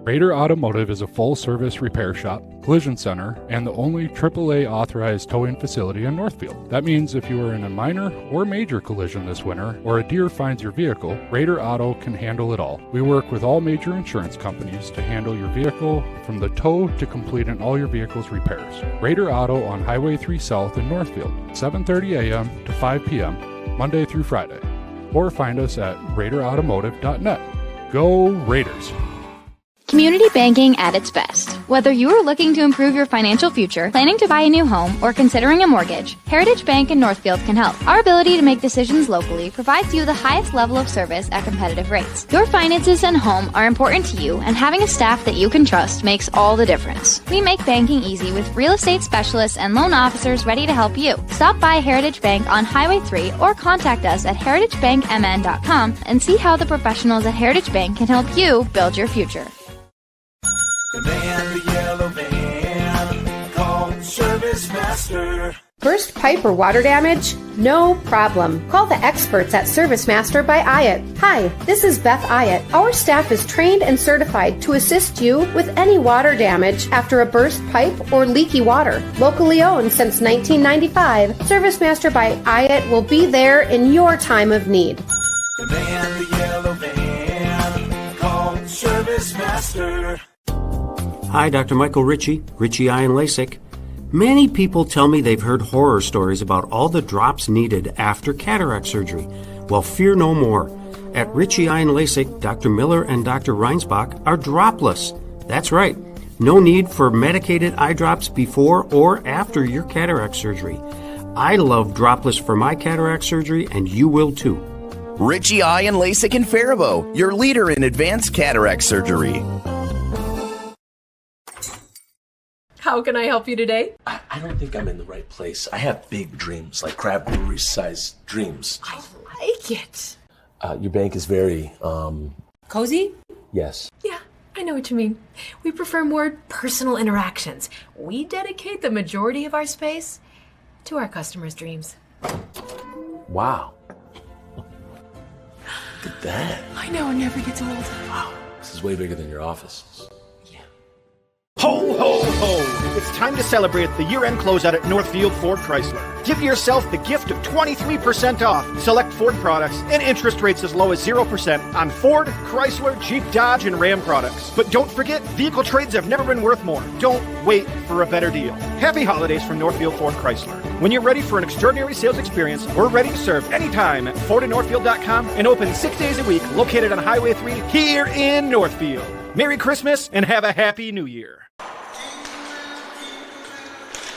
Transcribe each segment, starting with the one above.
Raider Automotive is a full-service repair shop, collision center, and the only AAA authorized towing facility in Northfield. That means if you are in a minor or major collision this winter, or a deer finds your vehicle, Raider Auto can handle it all. We work with all major insurance companies to handle your vehicle from the tow to completing all your vehicle's repairs. Raider Auto on Highway 3 South in Northfield, 7:30 a.m. to 5 p.m., Monday through Friday. Or find us at RaiderAutomotive.net. Go Raiders! Community banking at its best. Whether you are looking to improve your financial future, planning to buy a new home, or considering a mortgage, Heritage Bank in Northfield can help. Our ability to make decisions locally provides you the highest level of service at competitive rates. Your finances and home are important to you, and having a staff that you can trust makes all the difference. We make banking easy with real estate specialists and loan officers ready to help you. Stop by Heritage Bank on Highway 3 or contact us at heritagebankmn.com and see how the professionals at Heritage Bank can help you build your future. The man, the yellow van, called Service Master. Burst pipe or water damage? No problem. Call the experts at Service Master by Hyatt. Hi, this is Beth Hyatt. Our staff is trained and certified to assist you with any water damage after a burst pipe or leaky water. Locally owned since 1995, Service Master by Hyatt will be there in your time of need. The man, the yellow van, called Service Master. Hi, Dr. Michael Ritchie, Ritchie Eye and LASIK. Many people tell me they've heard horror stories about all the drops needed after cataract surgery. Well, fear no more. At Ritchie Eye and LASIK, Dr. Miller and Dr. Reinsbach are dropless. That's right. No need for medicated eye drops before or after your cataract surgery. I love dropless for my cataract surgery, and you will too. Ritchie Eye and LASIK in Faribault, your leader in advanced cataract surgery. How can I help you today? I don't think I'm in the right place. I have big dreams, like crab brewery-sized dreams. I like it. Your bank is very, Cozy? Yes. Yeah, I know what you mean. We prefer more personal interactions. We dedicate the majority of our space to our customers' dreams. Wow. Look at that. I know, it never gets old. Wow. This is way bigger than your office. Ho, ho, ho! It's time to celebrate the year-end closeout at Northfield Ford Chrysler. Give yourself the gift of 23% off select Ford products and interest rates as low as 0% on Ford, Chrysler, Jeep, Dodge, and Ram products. But don't forget, vehicle trades have never been worth more. Don't wait for a better deal. Happy holidays from Northfield Ford Chrysler. When you're ready for an extraordinary sales experience, we're ready to serve anytime at FordandNorthfield.com and open 6 days a week, located on Highway 3 here in Northfield. Merry Christmas and have a Happy New Year.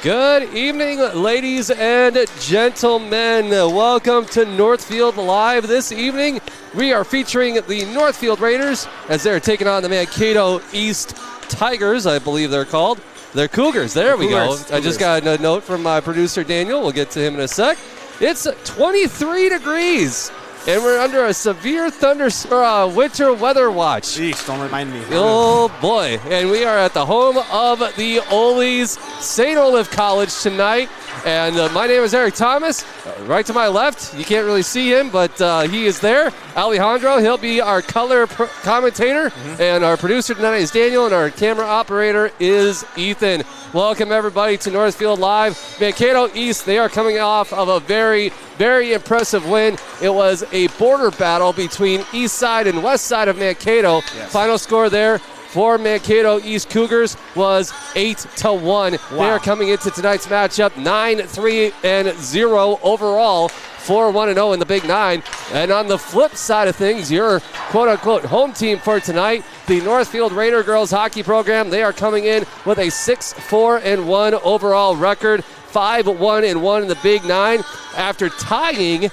Good evening, ladies and gentlemen. Welcome to Northfield Live. This evening, we are featuring the Northfield Raiders as they're taking on the Mankato East Tigers, I believe they're called. They're Cougars. There we go. I just got a note from my producer, Daniel. We'll get to him in a sec. It's 23 degrees. And we're under a severe winter weather watch. Jeez, don't remind me. Oh, boy. And we are at the home of the Ole's, St. Olaf College tonight. And my name is Eric Thomas. Right to my left, you can't really see him, but he is there. Alejandro, he'll be our color commentator. Mm-hmm. And our producer tonight is Daniel, and our camera operator is Ethan. Welcome, everybody, to Northfield Live. Mankato East, they are coming off of a very, very impressive win. It was a border battle between east side and west side of Mankato. Yes. Final score there for Mankato East Cougars was 8-1. Wow. They are coming into tonight's matchup 9-3-0 overall. 4-1-0 in the Big Nine. And on the flip side of things, your quote-unquote home team for tonight, the Northfield Raider girls hockey program, they are coming in with a 6-4-1 overall record, 5-1-1 in the Big Nine after tying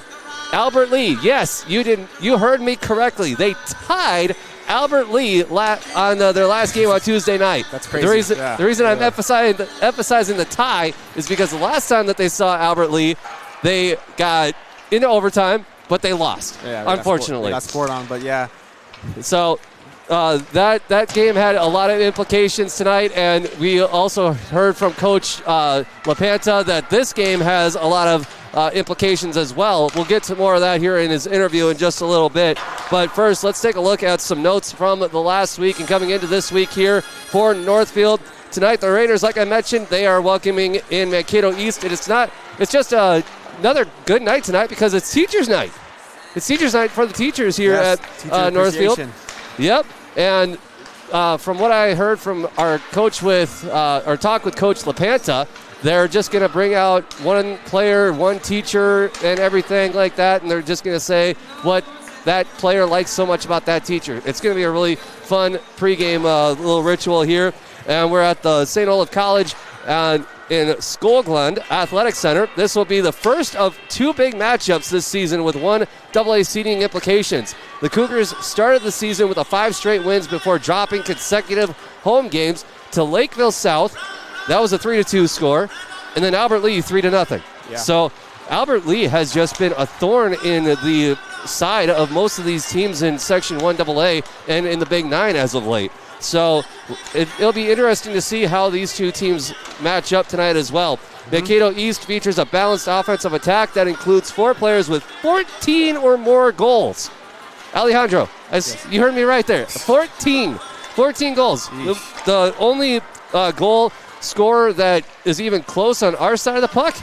Albert Lee. Yes, you heard me correctly. They tied Albert Lee on their last game on Tuesday night. That's crazy. The reason I'm emphasizing the tie is because the last time that they saw Albert Lee, they got into overtime, but they lost, unfortunately. They got scored on, but yeah. So that game had a lot of implications tonight, and we also heard from Coach LaPanta that this game has a lot of implications as well. We'll get to more of that here in his interview in just a little bit. But first, let's take a look at some notes from the last week and coming into this week here for Northfield. Tonight, the Raiders, like I mentioned, they are welcoming in Mankato East. It's just another good night tonight because it's Teachers Night. It's Teachers Night for the teachers here at Northfield. Yep, and from what I heard from our coach our talk with Coach LaPanta, they're just going to bring out one player, one teacher, and everything like that, and they're just going to say what that player likes so much about that teacher. It's going to be a really fun pregame little ritual here. And we're at the St. Olaf College in Skoglund Athletic Center. This will be the first of two big matchups this season with one AA seeding implications. The Cougars started the season with 5 straight wins before dropping consecutive home games to Lakeville South. That was a 3-2 score. And then Albert Lee 3-0. Yeah. So Albert Lee has just been a thorn in the side of most of these teams in Section 1AA and in the Big 9 as of late. So it'll be interesting to see how these two teams match up tonight as well. Mankato East features a balanced offensive attack that includes 4 players with 14 or more goals. Alejandro, you heard me right there. 14 goals. The only goal scorer that is even close on our side of the puck,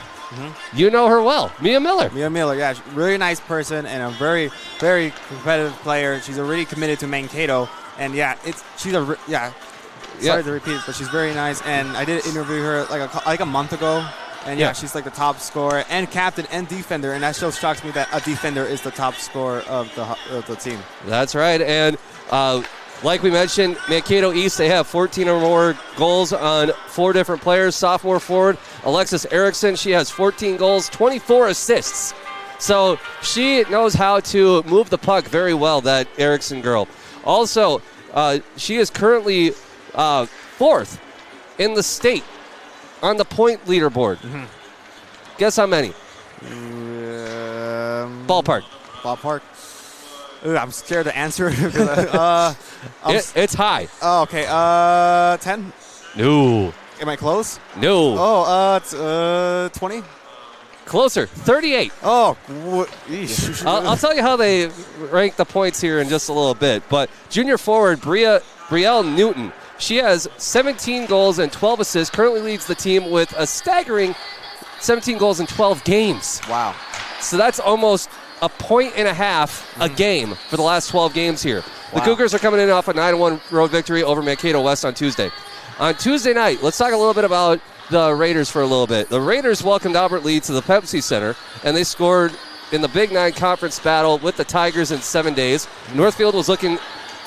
you know her well, Mia Miller. Mia Miller, yeah, really nice person and a very, very competitive player. She's already committed to Mankato. And sorry to repeat it, but she's very nice. And I did interview her like a month ago. And she's like the top scorer and captain and defender. And that still shocks me that a defender is the top scorer of the team. That's right. And like we mentioned, Mankato East, they have 14 or more goals on 4 different players. Sophomore forward Alexis Erickson, she has 14 goals, 24 assists. So she knows how to move the puck very well, that Erickson girl. Also, she is currently 4th in the state on the point leaderboard. Guess how many? Ballpark. Ooh, I'm scared to answer. It's high. Oh, okay. 10? No. Am I close? No. Oh, it's 20? Closer, 38. Oh, I'll tell you how they rank the points here in just a little bit. But junior forward Brielle Newton, she has 17 goals and 12 assists, currently leads the team with a staggering 17 goals in 12 games. Wow. So that's almost a point and a half a game for the last 12 games here. The Cougars are coming in off a 9-1 road victory over Mankato West on Tuesday. On Tuesday night, let's talk a little bit about the Raiders for a little bit. The Raiders welcomed Albert Lee to the Pepsi Center, and they scored in the Big 9 conference battle with the Tigers in 7 days. Northfield was looking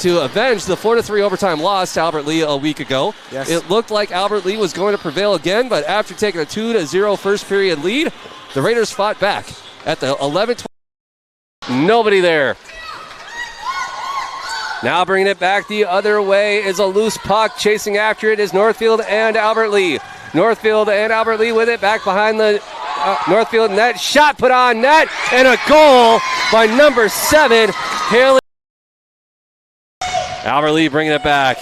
to avenge the 4-3 overtime loss to Albert Lee a week ago. Yes. It looked like Albert Lee was going to prevail again, but after taking a 2-0 first period lead, the Raiders fought back. At the 11-20, nobody there. Now bringing it back the other way is a loose puck. Chasing after it is Northfield and Albert Lee. Northfield and Albert Lee with it back behind the Northfield net. Shot put on net and a goal by number 7, Haley. Albert Lee bringing it back.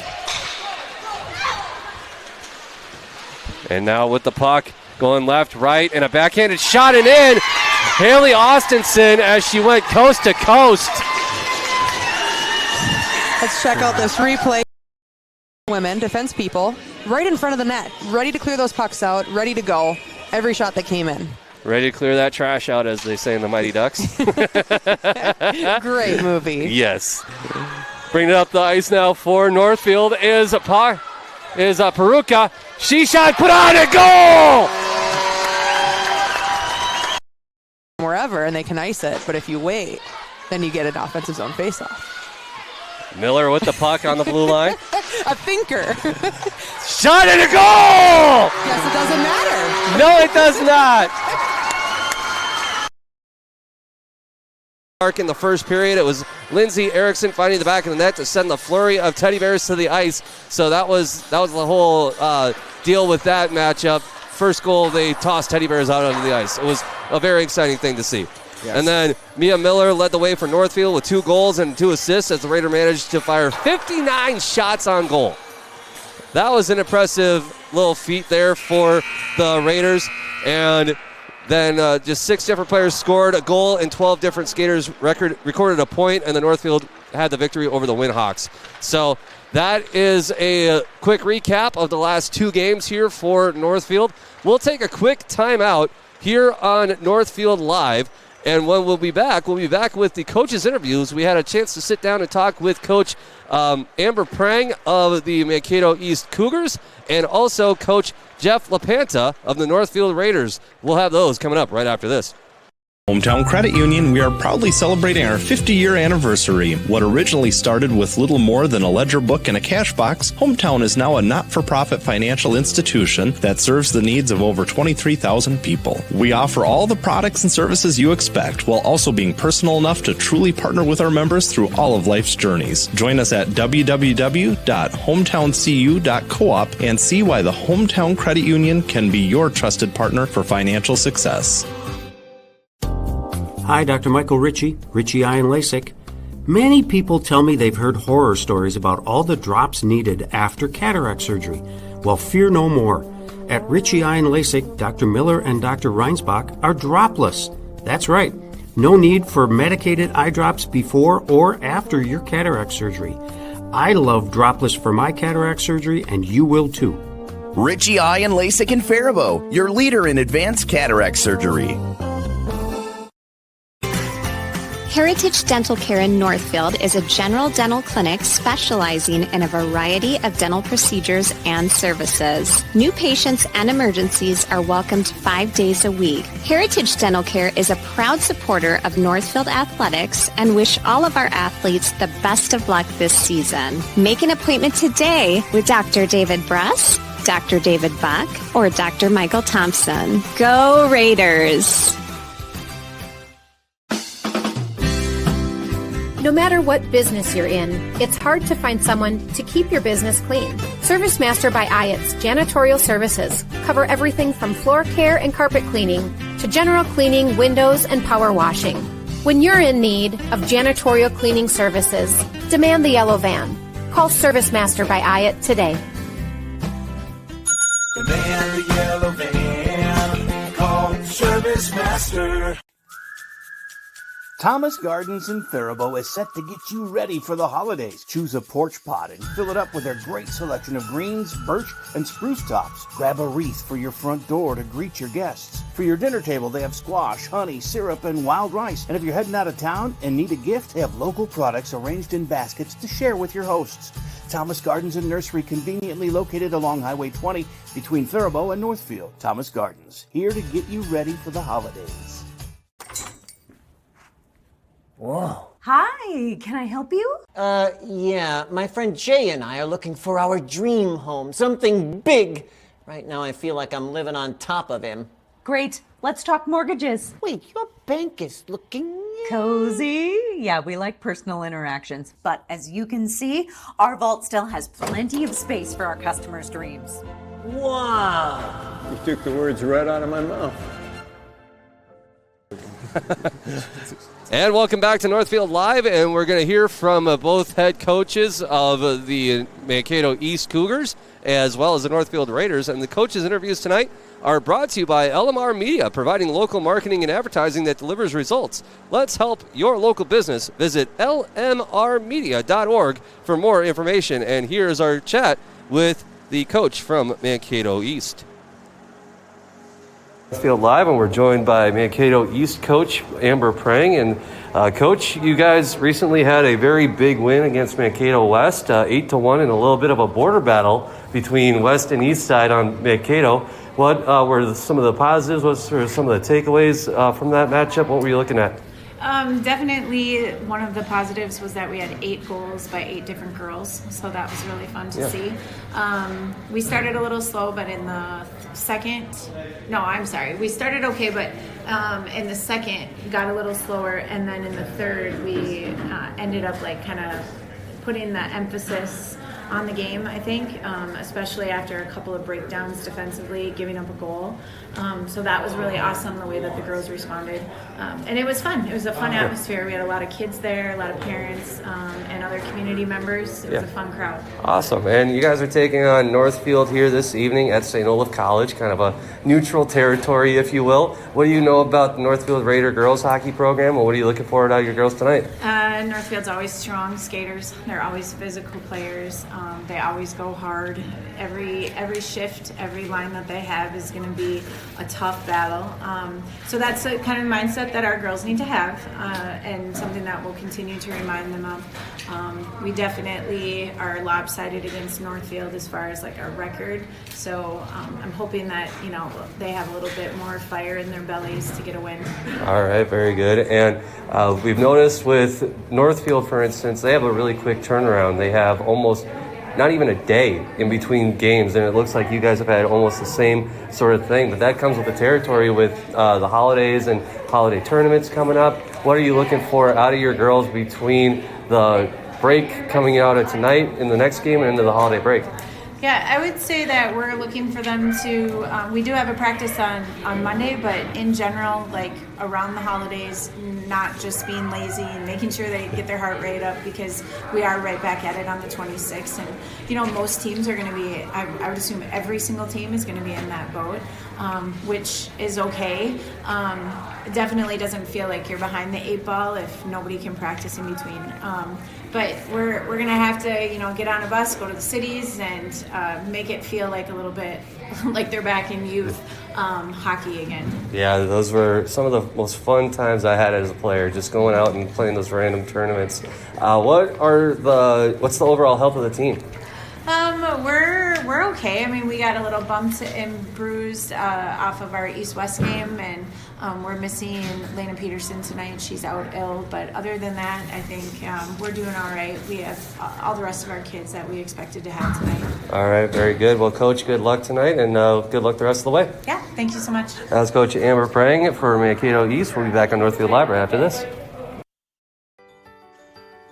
And now with the puck going left, right, and a backhanded shot and in. Haley Austinson as she went coast to coast. Let's check out this replay. Women, defense people, right in front of the net, ready to clear those pucks out, ready to go. Every shot that came in. Ready to clear that trash out, as they say in the Mighty Ducks. Great movie. Yes. Bringing it up the ice now for Northfield is Peruka. She shot, put on a goal! Wherever, and they can ice it, but if you wait, then you get an offensive zone faceoff. Miller with the puck on the blue line. A thinker. Shot and a goal! Yes, it doesn't matter. No, it does not. In the first period, it was Lindsay Erickson finding the back of the net to send the flurry of teddy bears to the ice. So that was the whole deal with that matchup. First goal, they tossed teddy bears out onto the ice. It was a very exciting thing to see. Yes. And then Mia Miller led the way for Northfield with 2 goals and 2 assists as the Raider managed to fire 59 shots on goal. That was an impressive little feat there for the Raiders. And then just 6 different players scored a goal and 12 different skaters recorded a point, and the Northfield had the victory over the Windhawks. So that is a quick recap of the last 2 games here for Northfield. We'll take a quick timeout here on Northfield Live, and when we'll be back with the coaches' interviews. We had a chance to sit down and talk with Coach Amber Prang of the Mankato East Cougars and also Coach Jeff LaPanta of the Northfield Raiders. We'll have those coming up right after this. Hometown Credit Union, we are proudly celebrating our 50-year anniversary. What originally started with little more than a ledger book and a cash box, Hometown is now a not-for-profit financial institution that serves the needs of over 23,000 people. We offer all the products and services you expect, while also being personal enough to truly partner with our members through all of life's journeys. Join us at www.hometowncu.coop and see why the Hometown Credit Union can be your trusted partner for financial success. Hi, Dr. Michael Ritchie, Ritchie Eye and LASIK. Many people tell me they've heard horror stories about all the drops needed after cataract surgery. Well, fear no more. At Ritchie Eye and LASIK, Dr. Miller and Dr. Reinsbach are dropless. That's right. No need for medicated eye drops before or after your cataract surgery. I love dropless for my cataract surgery, and you will too. Ritchie Eye and LASIK in Faribault, your leader in advanced cataract surgery. Heritage Dental Care in Northfield is a general dental clinic specializing in a variety of dental procedures and services. New patients and emergencies are welcomed 5 days a week. Heritage Dental Care is a proud supporter of Northfield Athletics and wish all of our athletes the best of luck this season. Make an appointment today with Dr. David Bruss, Dr. David Buck, or Dr. Michael Thompson. Go Raiders! No matter what business you're in, it's hard to find someone to keep your business clean. ServiceMaster by Iott's janitorial services cover everything from floor care and carpet cleaning to general cleaning, windows, and power washing. When you're in need of janitorial cleaning services, demand the yellow van. Call ServiceMaster by Iott today. Demand the yellow van. Call ServiceMaster. Thomas Gardens in Faribault is set to get you ready for the holidays. Choose a porch pot and fill it up with their great selection of greens, birch, and spruce tops. Grab a wreath for your front door to greet your guests. For your dinner table, they have squash, honey, syrup, and wild rice. And if you're heading out of town and need a gift, they have local products arranged in baskets to share with your hosts. Thomas Gardens and Nursery, conveniently located along Highway 20 between Faribault and Northfield. Thomas Gardens, here to get you ready for the holidays. Whoa. Hi, can I help you? Yeah, my friend Jay and I are looking for our dream home, something big. Right now I feel like I'm living on top of him. Great, let's talk mortgages. Wait, your bank is looking cozy. Yeah, we like personal interactions, but as you can see, our vault still has plenty of space for our customers' dreams. Wow. You took the words right out of my mouth. And welcome back to Northfield Live, and we're going to hear from both head coaches of the Mankato East Cougars as well as the Northfield Raiders. And the coaches' interviews tonight are brought to you by LMR Media, providing local marketing and advertising that delivers results. Let's help your local business. Visit lmrmedia.org for more information. And here's our chat with the coach from Mankato East. Northfield Live, and we're joined by Mankato East coach Amber Prang. And coach, you guys recently had a very big win against Mankato West, 8-1, in a little bit of a border battle between West and East side on Mankato. What were some of the positives? What were some of the takeaways from that matchup? What were you looking at? Definitely one of the positives was that we had 8 goals by 8 different girls, so that was really fun to see. We started a little slow, but in the we started okay, but in the second got a little slower, and then in the third we ended up like kind of putting the emphasis on the game, I think, especially after a couple of breakdowns defensively, giving up a goal. So that was really awesome, the way that the girls responded. And it was fun. It was a fun atmosphere. We had a lot of kids there, a lot of parents, and other community members. It was a fun crowd. Awesome. And you guys are taking on Northfield here this evening at St. Olaf College, kind of a neutral territory, if you will. What do you know about the Northfield Raider girls hockey program, and what are you looking forward out of your girls tonight? Northfield's always strong skaters. They're always physical players. They always go hard. Every shift, every line that they have is going to be a tough battle. So that's a kind of mindset that our girls need to have, and something that we'll continue to remind them of. We definitely are lopsided against Northfield as far as like our record. So I'm hoping that they have a little bit more fire in their bellies to get a win. All right, very good. And we've noticed with Northfield, for instance, they have a really quick turnaround. They have almost not even a day in between games, and it looks like you guys have had almost the same sort of thing. But that comes with the territory with the holidays and holiday tournaments coming up. What are you looking for out of your girls between the break coming out of tonight in the next game and into the holiday break? Yeah, I would say that we're looking for them to, we do have a practice on Monday, but in general, like around the holidays, not just being lazy and making sure they get their heart rate up, because we are right back at it on the 26th. And, most teams are going to be, I would assume every single team is going to be in that boat, which is okay. It definitely doesn't feel like you're behind the 8 ball if nobody can practice in between. But we're going to have to, get on a bus, go to the cities, and make it feel like a little bit like they're back in youth hockey again. Yeah, those were some of the most fun times I had as a player, just going out and playing those random tournaments. What's the overall health of the team? We're okay. I mean, we got a little bumped and bruised off of our East-West game, and we're missing Lena Peterson tonight. She's out ill, but other than that, I think we're doing all right. We have all the rest of our kids that we expected to have tonight. All right, very good. Well, Coach, good luck tonight, and good luck the rest of the way. Yeah, thank you so much. That was Coach Amber Prang for Mankato East. We'll be back on Northfield Live right after this.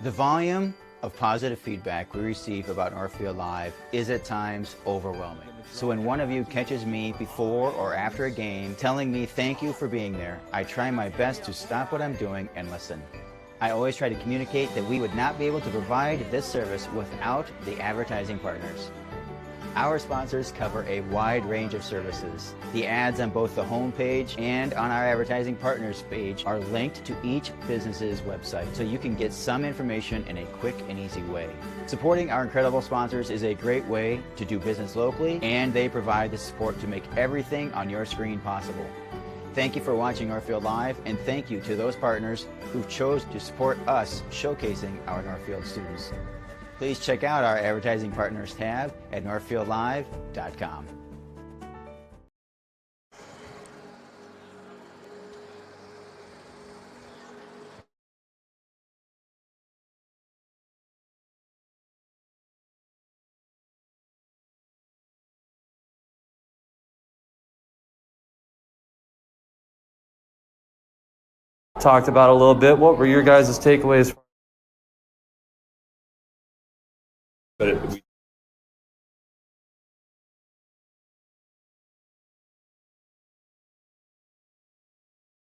The volume of positive feedback we receive about Northfield Live is at times overwhelming. So when one of you catches me before or after a game telling me thank you for being there, I try my best to stop what I'm doing and listen. I always try to communicate that we would not be able to provide this service without the advertising partners. Our sponsors cover a wide range of services. The ads on both the homepage and on our advertising partners page are linked to each business's website, so you can get some information in a quick and easy way. Supporting our incredible sponsors is a great way to do business locally, and they provide the support to make everything on your screen possible. Thank you for watching Northfield Live, and thank you to those partners who chose to support us showcasing our Northfield students. Please check out our advertising partners tab at northfieldlive.com. Talked about a little bit. What were your guys' takeaways?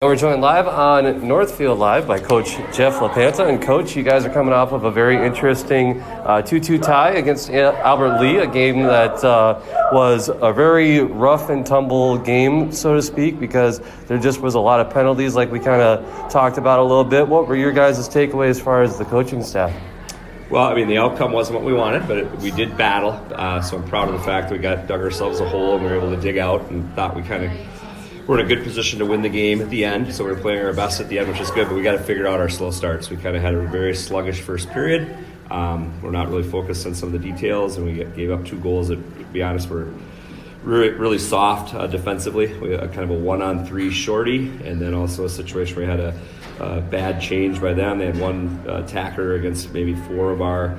We're joined live on Northfield Live by Coach Jeff LaPanta. And Coach, you guys are coming off of a very interesting 2-2 tie against Albert Lee, a game that was a very rough and tumble game, so to speak, because there just was a lot of penalties like we kind of talked about a little bit. What were your guys' takeaways as far as the coaching staff? Well, I mean, the outcome wasn't what we wanted, but we did battle. So I'm proud of the fact that we dug ourselves a hole and we were able to dig out, and thought we kind of were in a good position to win the game at the end. So we were playing our best at the end, which is good, but we got to figure out our slow starts. We kind of had a very sluggish first period. We're not really focused on some of the details, and we gave up 2 goals that, to be honest, were really soft defensively. We had kind of a 1-on-3 shorty, and then also a situation where we had a bad change by them. They had one attacker against maybe 4 of our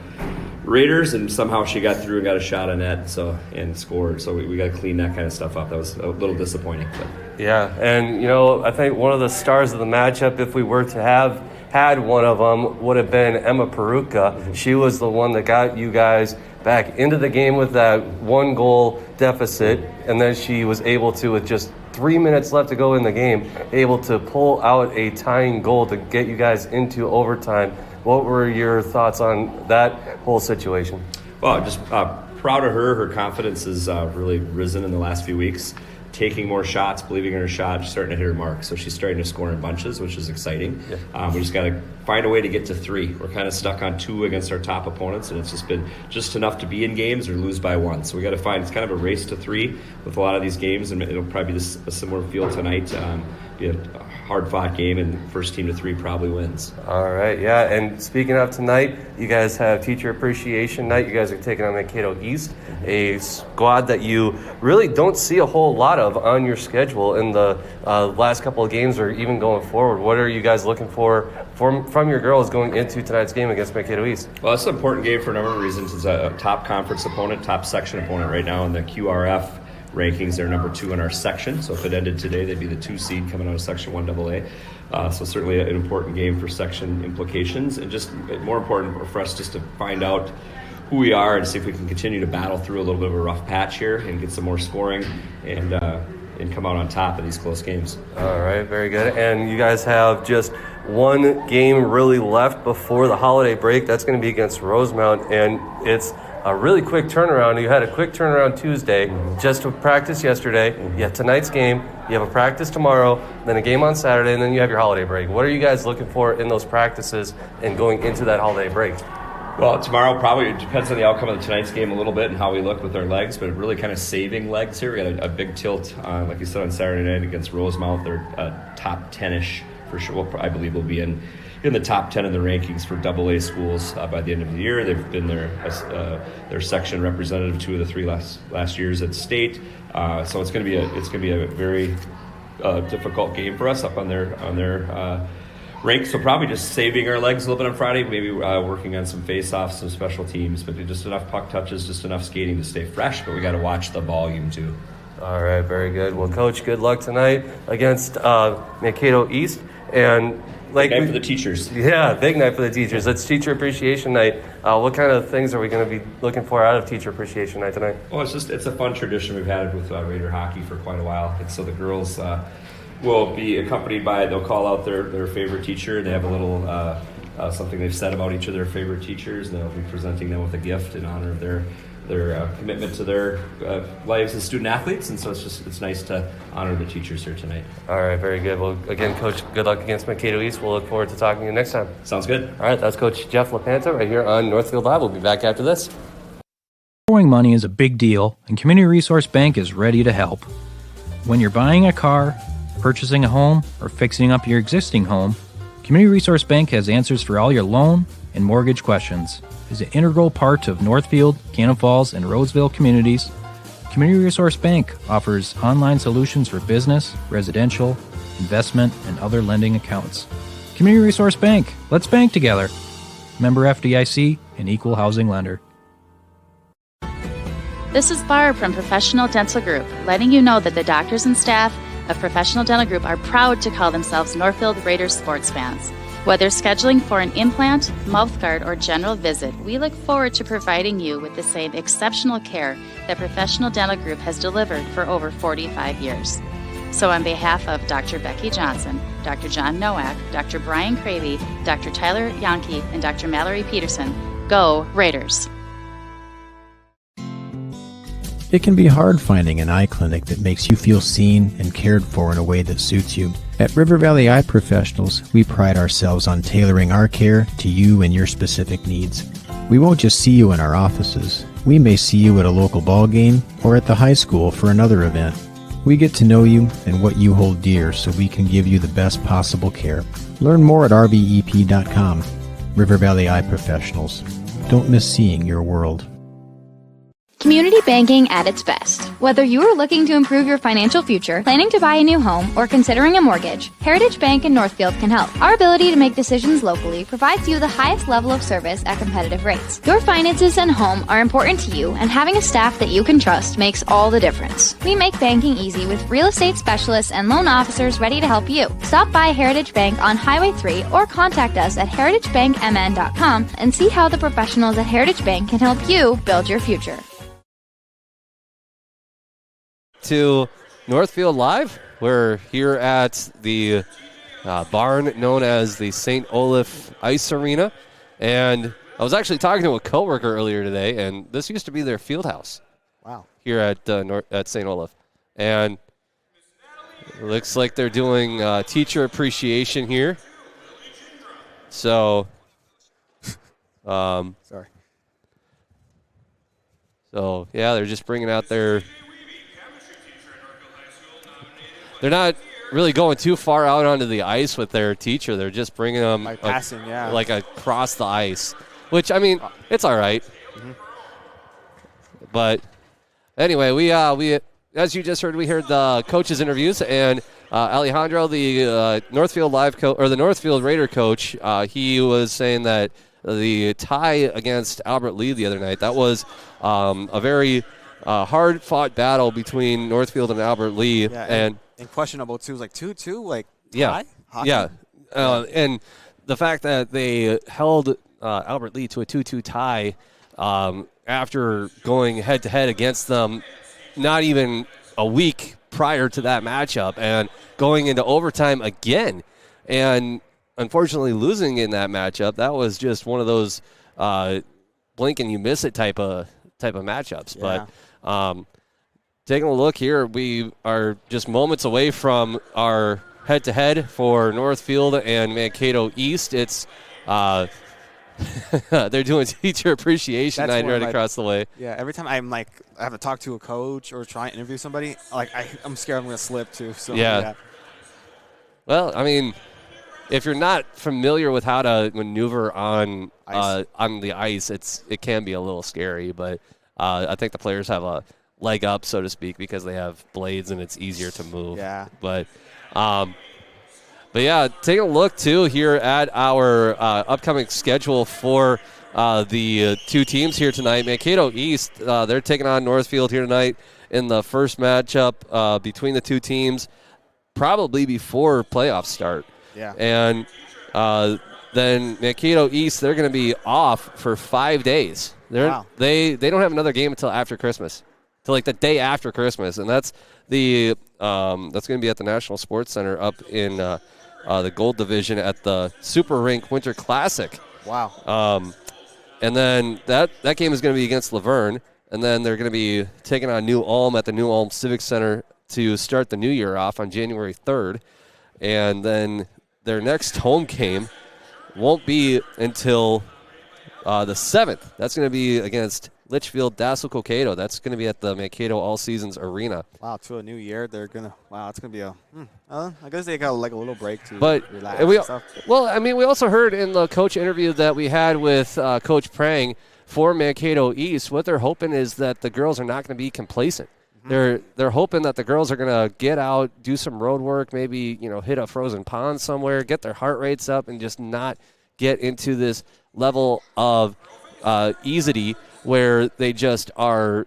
Raiders, and somehow she got through and got a shot on net and scored. So we got to clean that kind of stuff up. That was a little disappointing. But. Yeah, and I think one of the stars of the matchup, if we were to have had one of them, would have been Emma Peruka. She was the one that got you guys back into the game with that 1-goal deficit, and then she was able to, with just 3 minutes left to go in the game, able to pull out a tying goal to get you guys into overtime. What were your thoughts on that whole situation? Well, just proud of her. Her confidence has really risen in the last few weeks. Taking more shots, believing in her shot, she's starting to hit her mark. So she's starting to score in bunches, which is exciting. Yeah. We just got to find a way to get to 3. We're kind of stuck on 2 against our top opponents, and it's just been just enough to be in games or lose by 1. So we got to find, it's kind of a race to 3 with a lot of these games, and it'll probably be a similar feel tonight. Be a hard-fought game, and first team to 3 probably wins. All right, yeah. And speaking of tonight, you guys have Teacher Appreciation Night. You guys are taking on Mankato East, a squad that you really don't see a whole lot of on your schedule in the last couple of games or even going forward. What are you guys looking for from your girls going into tonight's game against Mankato East? Well, it's an important game for a number of reasons. It's a top conference opponent, top section opponent right now in the QRF rankings. They're number 2 in our section, so if it ended today, they'd be the 2 seed coming out of Section 1AA. So certainly an important game for section implications, and just more important for us just to find out who we are and see if we can continue to battle through a little bit of a rough patch here and get some more scoring and come out on top of these close games. All right, very good. And you guys have just 1 game really left before the holiday break. That's going to be against Rosemount, and it's a really quick turnaround. You had a quick turnaround Tuesday, just to practice yesterday. You have tonight's game, you have a practice tomorrow, then a game on Saturday, and then you have your holiday break. What are you guys looking for in those practices and going into that holiday break? Well, tomorrow probably it depends on the outcome of tonight's game a little bit and how we look with our legs, but really kind of saving legs here. We got a big tilt, like you said, on Saturday night against Rosemount. They're top 10-ish for sure. I believe we'll be in the top 10 in the rankings for AA schools by the end of the year. They've been their section representative 2 of the 3 last years at state. So it's going to be a very difficult game for us up on their rank. So probably just saving our legs a little bit on Friday, maybe working on some face-offs, some special teams, but just enough puck touches, just enough skating to stay fresh. But we got to watch the volume too. All right, very good. Well, Coach, good luck tonight against Mankato East. And big night for the teachers. Yeah, big night for the teachers. It's Teacher Appreciation Night. What kind of things are we going to be looking for out of Teacher Appreciation Night tonight? Well, it's a fun tradition we've had with Raider hockey for quite a while. And so the girls will be accompanied by, they'll call out their favorite teacher. They have a little something they've said about each of their favorite teachers, and they'll be presenting them with a gift in honor of their commitment to their lives as student athletes, and so it's nice to honor the teachers here tonight. All right, very good. Well, again, Coach, good luck against Mankato East. We'll look forward to talking to you next time. Sounds good. All right, that's Coach Jeff LaPanta right here on Northfield Live. We'll be back after this. Borrowing money is a big deal, and Community Resource Bank is ready to help. When you're buying a car, purchasing a home, or fixing up your existing home, Community Resource Bank has answers for all your loan and mortgage questions. Is an integral part of Northfield, Cannon Falls, and Roseville communities. Community Resource Bank offers online solutions for business, residential, investment, and other lending accounts. Community Resource Bank. Let's bank together. Member FDIC, an equal housing lender. This is Barb from Professional Dental Group, letting you know that the doctors and staff of Professional Dental Group are proud to call themselves Northfield Raiders sports fans. Whether scheduling for an implant, mouthguard, or general visit, we look forward to providing you with the same exceptional care that Professional Dental Group has delivered for over 45 years. So on behalf of Dr. Becky Johnson, Dr. John Nowak, Dr. Brian Cravey, Dr. Tyler Yonke, and Dr. Mallory Peterson, go Raiders! It can be hard finding an eye clinic that makes you feel seen and cared for in a way that suits you. At River Valley Eye Professionals, we pride ourselves on tailoring our care to you and your specific needs. We won't just see you in our offices. We may see you at a local ball game or at the high school for another event. We get to know you and what you hold dear so we can give you the best possible care. Learn more at rvep.com. River Valley Eye Professionals. Don't miss seeing your world. Community banking at its best. Whether you are looking to improve your financial future, planning to buy a new home, or considering a mortgage, Heritage Bank in Northfield can help. Our ability to make decisions locally provides you the highest level of service at competitive rates. Your finances and home are important to you, and having a staff that you can trust makes all the difference. We make banking easy with real estate specialists and loan officers ready to help you. Stop by Heritage Bank on Highway 3 or contact us at heritagebankmn.com and see how the professionals at Heritage Bank can help you build your future. To Northfield Live. We're here at the barn known as the St. Olaf Ice Arena. And I was actually talking to a coworker earlier today, and this used to be their field house. Wow. Here at St. Olaf. And it looks like they're doing teacher appreciation here. So, sorry. So, yeah, they're just bringing out their... They're not really going too far out onto the ice with their teacher. They're just bringing them passing, like across the ice, which, I mean, it's all right. Mm-hmm. But anyway, we as you just heard, we heard the coaches' interviews, and Alejandro, the Northfield Live coach or the Northfield Raider coach, he was saying that the tie against Albert Lee the other night, that was a very hard-fought battle between Northfield and Albert Lee, and questionable too. It was like 2-2, like yeah, tie? Hockey? Yeah, and the fact that they held Albert Lee to a 2-2 tie after going head-to-head against them not even a week prior to that matchup and going into overtime again, and unfortunately losing in that matchup, that was just one of those blink and you miss it type of matchups. Yeah. But taking a look here, we are just moments away from our head-to-head for Northfield and Mankato East. It's they're doing teacher appreciation night right across the way. Yeah, every time I have to talk to a coach or try and interview somebody, I'm scared I'm going to slip too. So yeah. Well, I mean, if you're not familiar with how to maneuver on the ice, it can be a little scary, but I think the players have a leg up, so to speak, because they have blades and it's easier to move. Yeah. But yeah, taking a look too here at our upcoming schedule for the two teams here tonight. Mankato East, they're taking on Northfield here tonight in the first matchup between the two teams, probably before playoffs start. Yeah. And then Mankato East, they're going to be off for 5 days. Wow. They don't have another game until after Christmas, till like the day after Christmas, and that's going to be at the National Sports Center up in the Gold Division at the Super Rink Winter Classic. Wow. And then that game is going to be against Laverne, and then they're going to be taking on New Ulm at the New Ulm Civic Center to start the new year off on January 3rd, and then their next home game won't be until the 7th. That's going to be against Litchfield Dassel Cokato. That's going to be at the Mankato All Seasons Arena. Wow, to a new year, they're going to – wow, it's going to be I guess they got a little break to relax we, and stuff. Well, I mean, we also heard in the coach interview that we had with Coach Prang for Mankato East, what they're hoping is that the girls are not going to be complacent. Mm-hmm. They're hoping that the girls are going to get out, do some road work, maybe, hit a frozen pond somewhere, get their heart rates up, and just not get into this level of easity where they just are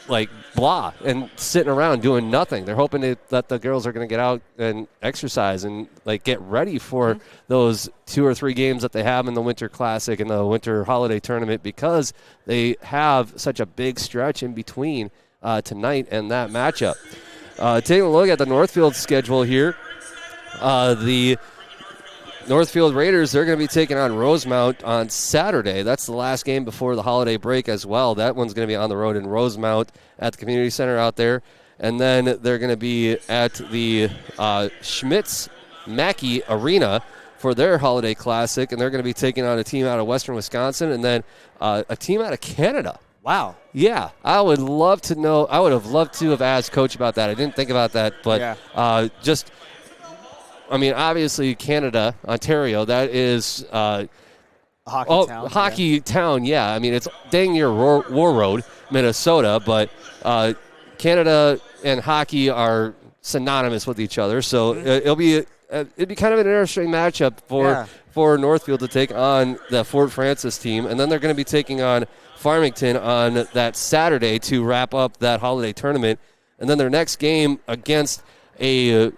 like blah and sitting around doing nothing. They're hoping that the girls are going to get out and exercise and like get ready for those 2 or 3 games that they have in the Winter Classic and the Winter Holiday Tournament, because they have such a big stretch in between tonight and that matchup. Taking a look at the Northfield schedule here, the Northfield Raiders, they're going to be taking on Rosemount on Saturday. That's the last game before the holiday break as well. That one's going to be on the road in Rosemount at the community center out there. And then they're going to be at the Schmitz Mackey Arena for their holiday classic, and they're going to be taking on a team out of western Wisconsin and then a team out of Canada. Wow. Yeah, I would love to know. I would have loved to have asked Coach about that. I didn't think about that, but I mean, obviously Canada, Ontario, that is hockey town. Hockey town, yeah. I mean, it's dang near War Road. Minnesota, but Canada and hockey are synonymous with each other, so it'd be kind of an interesting matchup for Northfield to take on the Fort Francis team, and then they're going to be taking on Farmington on that Saturday to wrap up that holiday tournament, and then their next game against a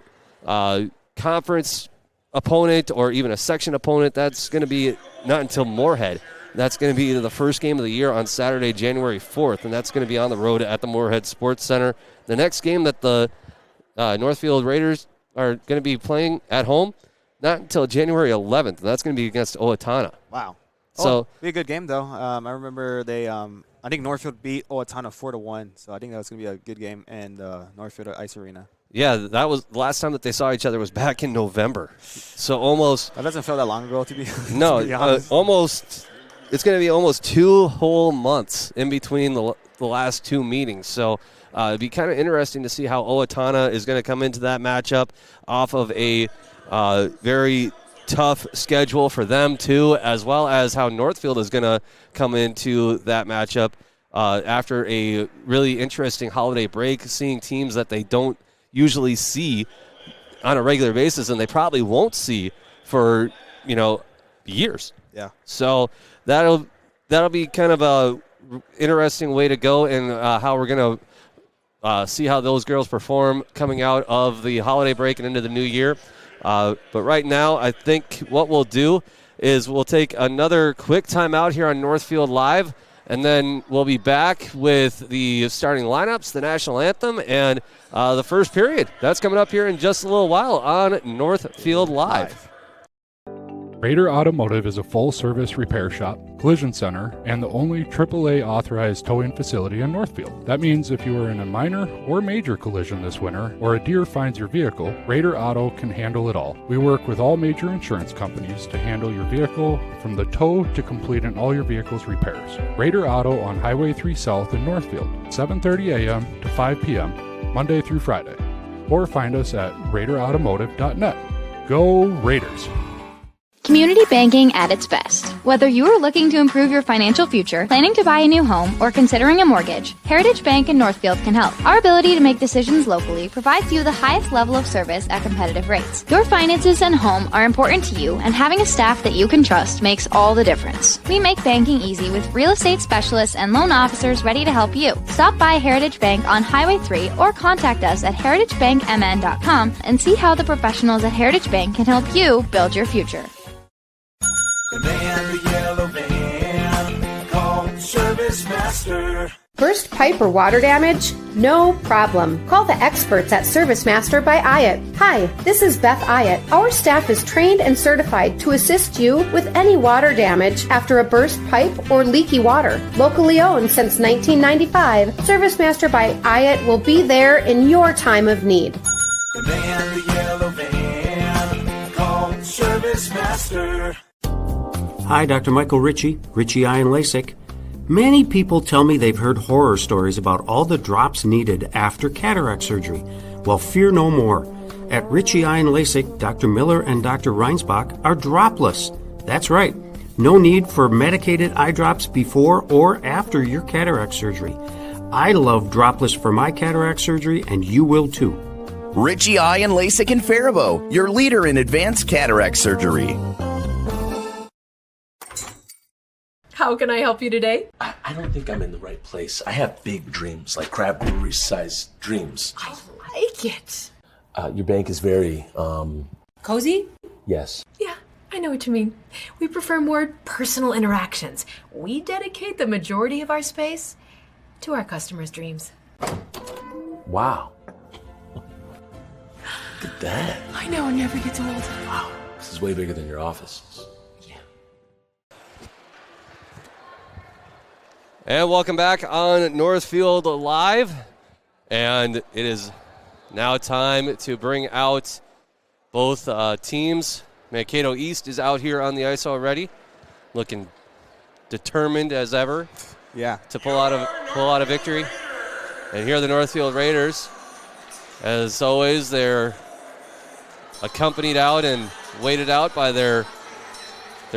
conference opponent or even a section opponent, that's going to be not until Moorhead. That's going to be the first game of the year on Saturday, January 4th, and that's going to be on the road at the Moorhead Sports Center. The next game that the Northfield Raiders are going to be playing at home, not until January 11th, and that's going to be against Owatonna. Wow. So be a good game, though. I remember I think Northfield beat Owatonna 4-1, so I think that was going to be a good game, and Northfield at Ice Arena. Yeah, that was the last time that they saw each other was back in November. So almost. That doesn't feel that long ago, to be No, to be honest. almost. It's going to be almost 2 whole months in between the last two meetings. So it'd be kind of interesting to see how Owatonna is going to come into that matchup off of a very tough schedule for them, too, as well as how Northfield is going to come into that matchup after a really interesting holiday break, seeing teams that they don't usually see on a regular basis, and they probably won't see for, years. Yeah. So that'll be kind of a interesting way to go, and how we're going to see how those girls perform coming out of the holiday break and into the new year. But right now, I think what we'll do is we'll take another quick timeout here on Northfield Live, and then we'll be back with the starting lineups, the national anthem, and the first period. That's coming up here in just a little while on Northfield Live. Raider Automotive is a full-service repair shop, collision center, and the only AAA authorized towing facility in Northfield. That means if you are in a minor or major collision this winter, or a deer finds your vehicle, Raider Auto can handle it all. We work with all major insurance companies to handle your vehicle from the tow to completing all your vehicle's repairs. Raider Auto on Highway 3 South in Northfield, 7:30 a.m. to 5 p.m., Monday through Friday. Or find us at RaiderAutomotive.net. Go Raiders! Community banking at its best. Whether you are looking to improve your financial future, planning to buy a new home, or considering a mortgage, Heritage Bank in Northfield can help. Our ability to make decisions locally provides you the highest level of service at competitive rates. Your finances and home are important to you, and having a staff that you can trust makes all the difference. We make banking easy with real estate specialists and loan officers ready to help you. Stop by Heritage Bank on Highway 3 or contact us at heritagebankmn.com and see how the professionals at Heritage Bank can help you build your future. The man, the yellow van, call Service Master. Burst pipe or water damage? No problem. Call the experts at Service Master by Ayat. Hi, this is Beth Ayat. Our staff is trained and certified to assist you with any water damage after a burst pipe or leaky water. Locally owned since 1995, Service Master by Ayat will be there in your time of need. The man, the yellow van, call Service Master. Hi, Dr. Michael Ritchie, Ritchie Eye and LASIK. Many people tell me they've heard horror stories about all the drops needed after cataract surgery. Well, fear no more. At Ritchie Eye and LASIK, Dr. Miller and Dr. Reinsbach are dropless. That's right. No need for medicated eye drops before or after your cataract surgery. I love dropless for my cataract surgery, and you will too. Ritchie Eye and LASIK in Faribault, your leader in advanced cataract surgery. How can I help you today? I don't think I'm in the right place. I have big dreams, like crab brewery-sized dreams. I like it. Your bank is very, Cozy? yes. Yeah, I know what you mean. We prefer more personal interactions. We dedicate the majority of our space to our customers' dreams. Wow. Look at that. I know, it never gets old. Wow. This is way bigger than your office. And welcome back on Northfield Live. And it is now time to bring out both teams. Mankato East is out here on the ice already, looking determined as ever. Yeah. To pull out a victory. And here are the Northfield Raiders. As always, they're accompanied out and waited out by their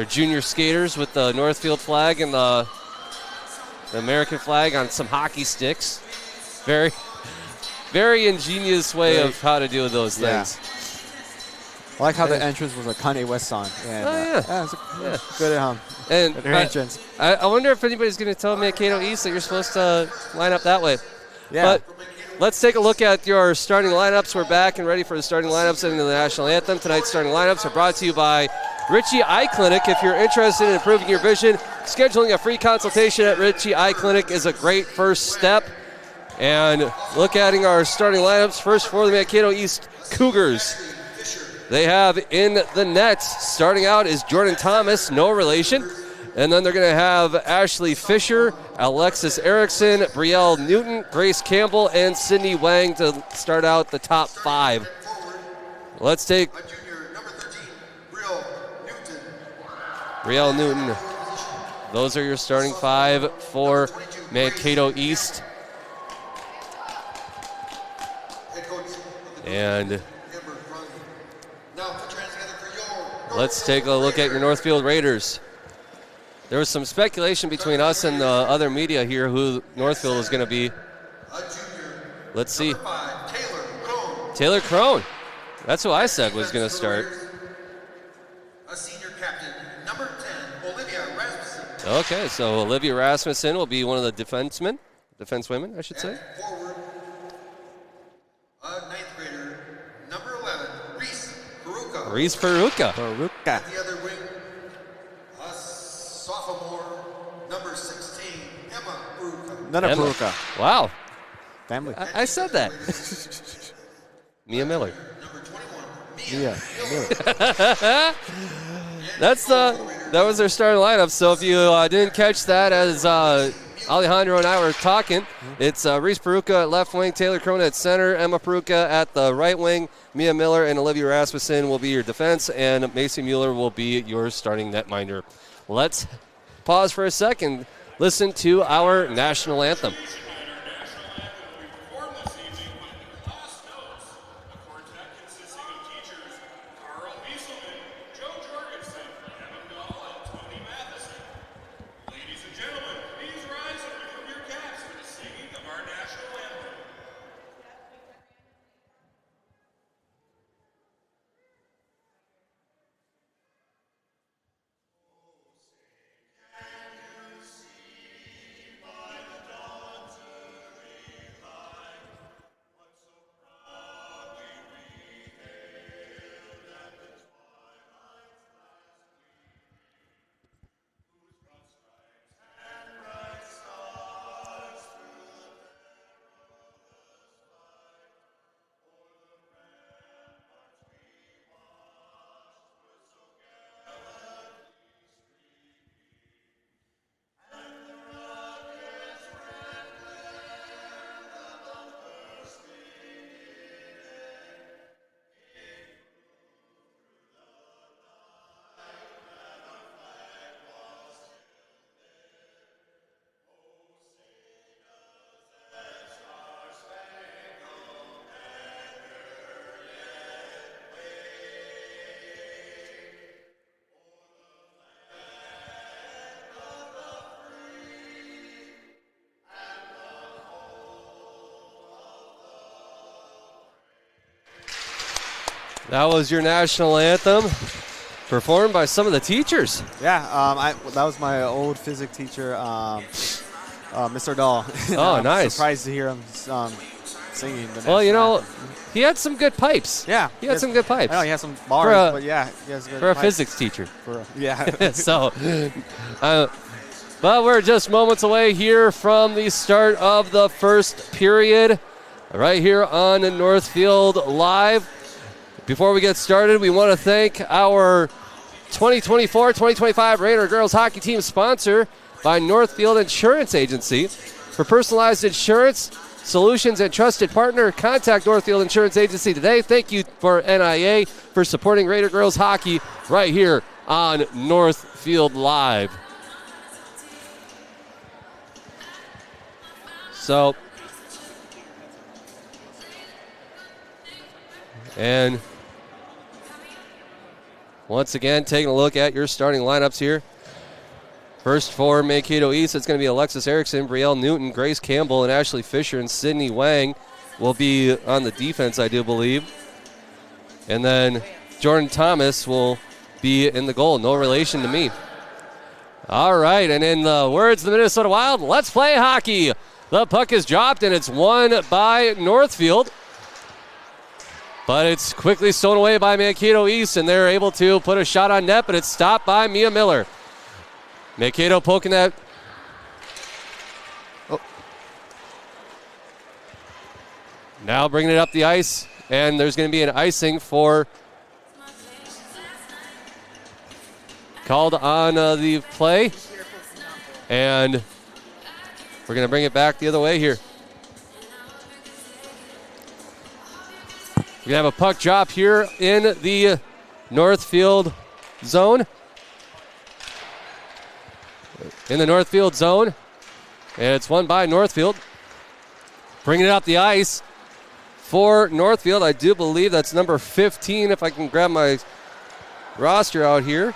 junior skaters with the Northfield flag and the the American flag on some hockey sticks. Very, very ingenious way of how to do those things. I like how the entrance was a Kanye West song. And, good at And their entrance. I wonder if anybody's going to tell Mankato East that you're supposed to line up that way. Yeah. But let's take a look at your starting lineups. We're back and ready for the starting lineups into the national anthem. Tonight's starting lineups are brought to you by Ritchie Eye Clinic. If you're interested in improving your vision, scheduling a free consultation at Ritchie Eye Clinic is a great first step. And look at our starting lineups. First for the Mankato East Cougars. They have in the net, starting out is Jordan Thomas, no relation. And then they're going to have Ashley Fisher, Alexis Erickson, Brielle Newton, Grace Campbell, and Sydney Wang to start out the top 5. Let's take Brielle Newton. Those are your starting 5 for Mankato East. And let's take a look at your Northfield Raiders. There was some speculation between us and the other media here who Northfield is going to be. Let's see. Taylor Crone. That's who I said was going to start. Okay, so Olivia Rasmussen will be one of the defensewomen, I should say. Reese Peruka. The other wing, sophomore, number 16, Emma Peruka. Nana Peruka. Wow. Family. I said that. Mia Miller. Mia Miller. That was their starting lineup. So if you didn't catch that as Alejandro and I were talking, it's Reese Peruka at left wing, Taylor Crone at center, Emma Peruka at the right wing, Mia Miller and Olivia Rasmussen will be your defense, and Macy Mueller will be your starting netminder. Let's pause for a second, listen to our national anthem. That was your national anthem, performed by some of the teachers. Yeah, that was my old physics teacher, Mr. Dahl. Oh, nice. Surprised to hear him singing. Well, you know, he had some good pipes. Yeah. He had some good pipes. I know, he has some bars, but yeah. He has good for a pipes. physics teacher. Yeah. So, but we're just moments away here from the start of the first period, right here on Northfield Live. Before we get started, we want to thank our 2024-2025 Raider Girls Hockey Team sponsor by Northfield Insurance Agency. For personalized insurance solutions and trusted partner, contact Northfield Insurance Agency today. Thank you for NIA for supporting Raider Girls Hockey right here on Northfield Live. So, and once again, taking a look at your starting lineups here First for Mankato East, it's going to be Alexis Erickson, Brielle Newton, Grace Campbell, and Ashley Fisher, and Sydney Wang will be on the defense, I do believe. And then Jordan Thomas will be in the goal. No relation to me. All right, and in the words of the Minnesota Wild, let's play hockey. The puck is dropped, and it's won by Northfield. But it's quickly stolen away by Mankato East, and they're able to put a shot on net, but it's stopped by Mia Miller. Mankato poking that. Oh. Now bringing it up the ice, and there's going to be an icing for called on the play. And we're going to bring it back the other way here. We're going to have a puck drop here in the Northfield zone. In the Northfield zone. And it's won by Northfield. Bringing it up the ice for Northfield. I do believe that's number 15, if I can grab my roster out here.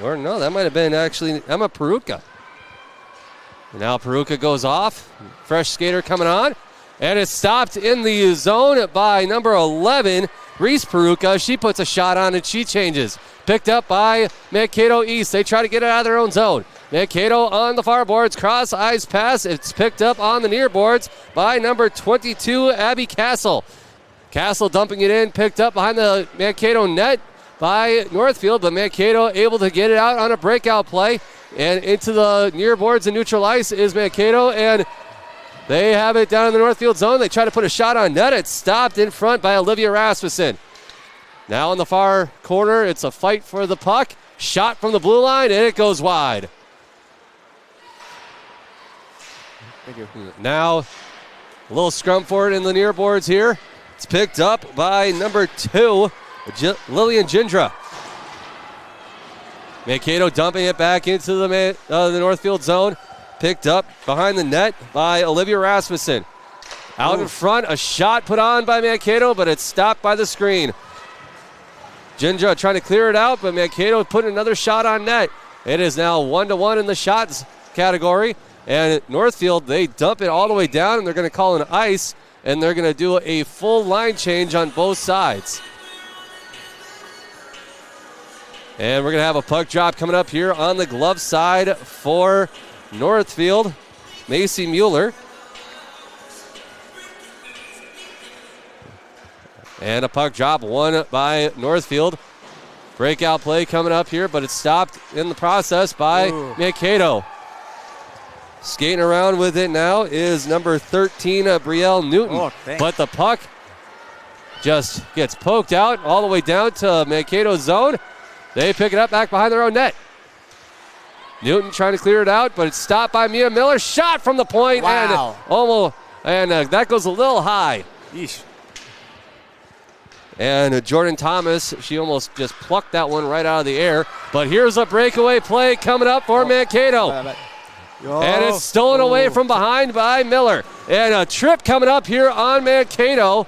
Or no, that might have been actually Emma Peruka. Now Peruka goes off. Fresh skater coming on. And it's stopped in the zone by number 11, Reese Peruka. She puts a shot on and she changes. Picked up by Mankato East. They try to get it out of their own zone. Mankato on the far boards. Cross ice pass. It's picked up on the near boards by number 22, Abby Castle. Castle dumping it in. Picked up behind the Mankato net by Northfield. But Mankato able to get it out on a breakout play. And into the near boards and neutral ice is Mankato. And they have it down in the Northfield zone. They try to put a shot on net. It's stopped in front by Olivia Rasmussen. Now in the far corner, it's a fight for the puck. Shot from the blue line, and it goes wide. Thank you. Now, a little scrum for it in the near boards here. It's picked up by number 2, Lillian Gindra. Mankato dumping it back into the Northfield zone. Picked up behind the net by Olivia Rasmussen. Out in front, a shot put on by Mankato, but it's stopped by the screen. Gindra trying to clear it out, but Mankato putting another shot on net. It is now 1-1 in the shots category. And Northfield, they dump it all the way down, and they're going to call an ice, and they're going to do a full line change on both sides. And we're going to have a puck drop coming up here on the glove side for Northfield, Macy Mueller. And a puck drop won by Northfield. Breakout play coming up here, but it's stopped in the process by Mankato. Skating around with it now is number 13, Brielle Newton. But the puck just gets poked out all the way down to Mankato's zone. They pick it up back behind their own net. Newton trying to clear it out, but it's stopped by Mia Miller. Shot from the point, and that goes a little high. Yeesh. And Jordan Thomas, she almost just plucked that one right out of the air. But here's a breakaway play coming up for Mankato. And it's stolen away from behind by Miller. And a trip coming up here on Mankato.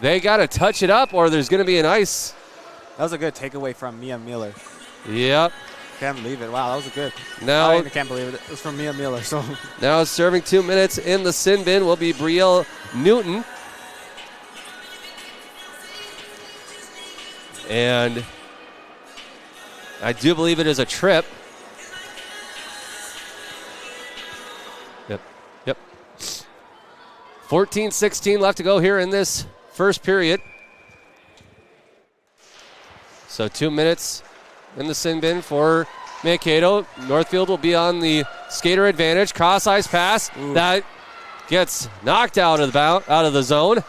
They got to touch it up, or there's going to be an ice. That was a good takeaway from Mia Miller. Yep. Can't believe it. Wow, that was a good. Now, I can't believe it. It was from Mia Miller. So now serving 2 minutes in the sin bin will be Brielle Newton. And I do believe it is a trip. Yep. 14-16 left to go here in this first period. So 2 minutes in the sin bin for Mankato. Northfield will be on the skater advantage. Cross ice pass. That gets knocked out of the zone.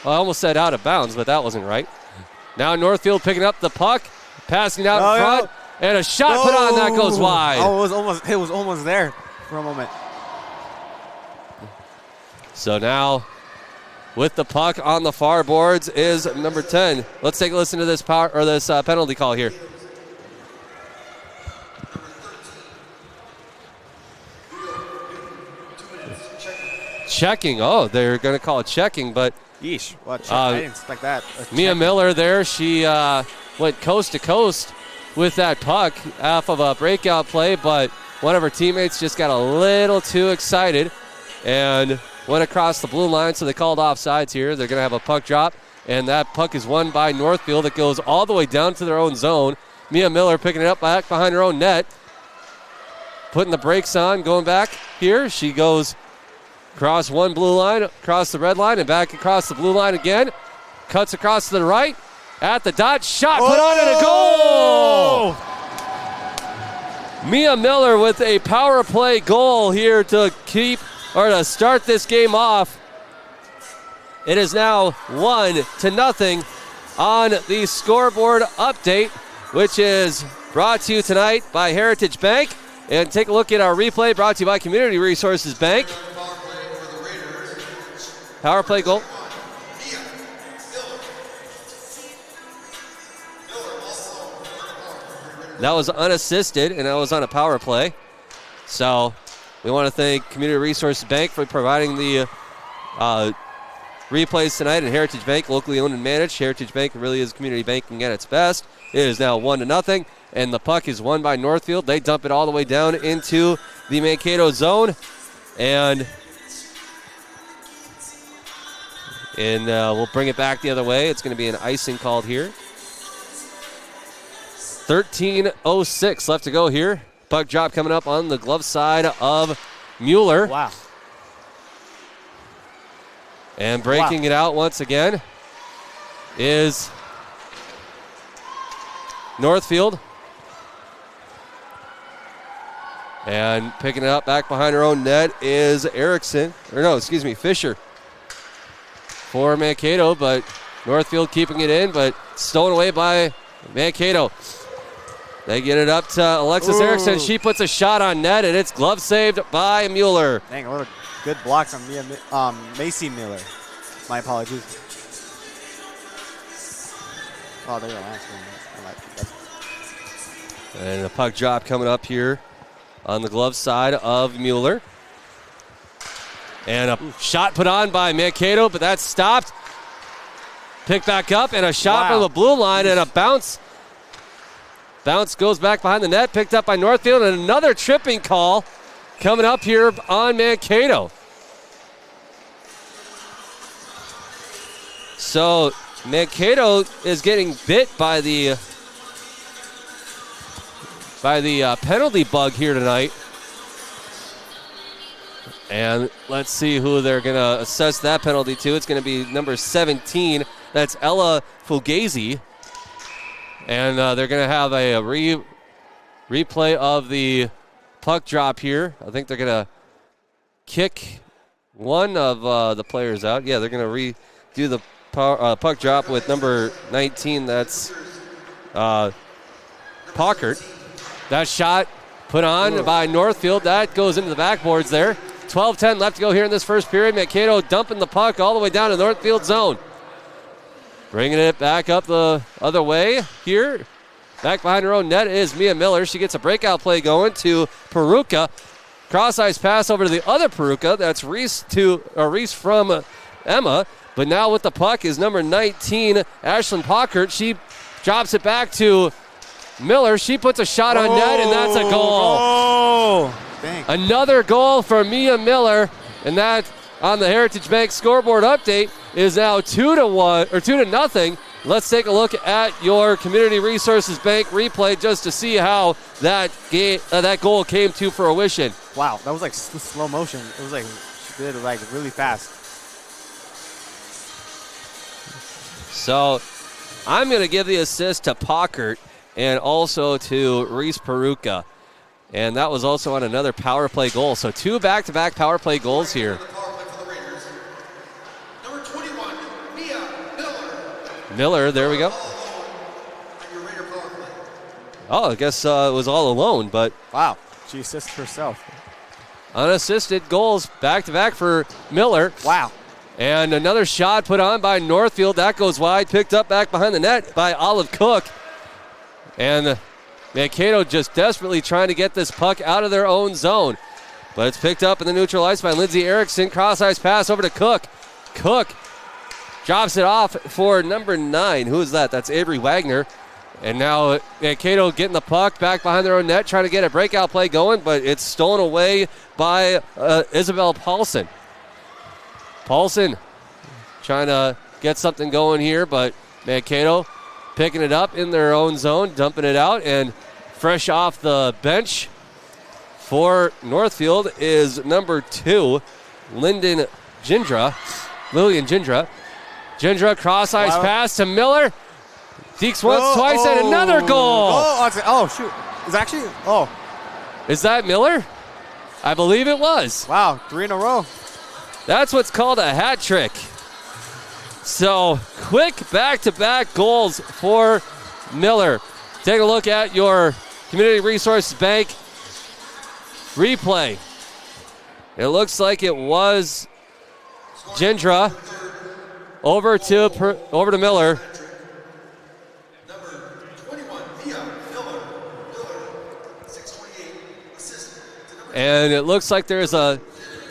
Well, I almost said out of bounds, but that wasn't right. Now Northfield picking up the puck, passing it out in front, and a shot put on that goes wide. Oh, it was almost there for a moment. So now, with the puck on the far boards is number 10. Let's take a listen to this penalty call here. Checking. Oh, they're going to call it checking, but yeesh. What? I didn't expect that. Mia Miller there. She went coast to coast with that puck off of a breakout play, but one of her teammates just got a little too excited and went across the blue line, so they called offsides here. They're going to have a puck drop, and that puck is won by Northfield. It goes all the way down to their own zone. Mia Miller picking it up back behind her own net, putting the brakes on, going back here. She goes across one blue line, across the red line, and back across the blue line again. Cuts across to the right. At the dot, shot put on and a goal! Mia Miller with a power play goal here to start this game off. It is now 1-0 on the scoreboard update, which is brought to you tonight by Heritage Bank. And take a look at our replay brought to you by Community Resources Bank. Power play goal. That was unassisted, and that was on a power play. So we want to thank Community Resources Bank for providing the replays tonight, and Heritage Bank, locally owned and managed. Heritage Bank really is community banking at its best. It is now 1-0, and the puck is won by Northfield. They dump it all the way down into the Mankato zone, and we'll bring it back the other way. It's going to be an icing called here. 13:06 left to go here. Puck drop coming up on the glove side of Mueller. Wow. And breaking it out once again is Northfield. And picking it up back behind her own net is Fisher for Mankato, but Northfield keeping it in, but stolen away by Mankato. They get it up to Alexis Erickson. She puts a shot on net, and it's glove saved by Mueller. Dang, a little good block from Macy Miller. My apologies. Oh, they're the last one. And a puck drop coming up here on the glove side of Mueller. And a shot put on by Mankato, but that's stopped. Picked back up, and a shot from the blue line, and a bounce. Bounce goes back behind the net, picked up by Northfield, and another tripping call coming up here on Mankato. So Mankato is getting bit by the penalty bug here tonight. And let's see who they're going to assess that penalty to. It's going to be number 17. That's Ella Fugazi. And they're going to have a replay of the puck drop here. I think they're going to kick one of the players out. Yeah, they're going to redo the puck drop with number 19. That's Pockert. That shot put on by Northfield. That goes into the backboards there. 12-10 left to go here in this first period. Mankato dumping the puck all the way down to Northfield zone. Bringing it back up the other way here. Back behind her own net is Mia Miller. She gets a breakout play going to Peruka. Cross-ice pass over to the other Peruka. That's Reese from Emma. But now with the puck is number 19, Ashlyn Pockert. She drops it back to Miller. She puts a shot on net, and that's a goal. Oh, dang. Another goal for Mia Miller, and that on the Heritage Bank scoreboard update is now 2-0. Let's take a look at your Community Resources Bank replay just to see how that goal came to fruition. Wow, that was like slow motion. It was like she did it like really fast. So I'm going to give the assist to Pockert and also to Reese Peruka. And that was also on another power play goal. So 2 back-to-back power play goals here. Miller, there we go. Oh, I guess it was all alone, but... Wow, she assists herself. Unassisted goals back-to-back for Miller. Wow. And another shot put on by Northfield. That goes wide, picked up back behind the net by Olive Cook. And Mankato just desperately trying to get this puck out of their own zone. But it's picked up in the neutral ice by Lindsay Erickson. Cross-ice pass over to Cook. Cook drops it off for number 9. Who is that? That's Avery Wagner. And now Mankato getting the puck back behind their own net, trying to get a breakout play going, but it's stolen away by Isabel Paulson. Paulson trying to get something going here, but Mankato picking it up in their own zone, dumping it out, and fresh off the bench for Northfield is number 2, Lillian Gindra. Gindra, cross-ice pass to Miller. Deeks once, twice, and another goal. Oh, shoot. Is Is that Miller? I believe it was. Wow, 3 in a row. That's what's called a hat trick. So, quick back-to-back goals for Miller. Take a look at your Community Resource Bank replay. It looks like it was Gindra over to Miller. And it looks like there's a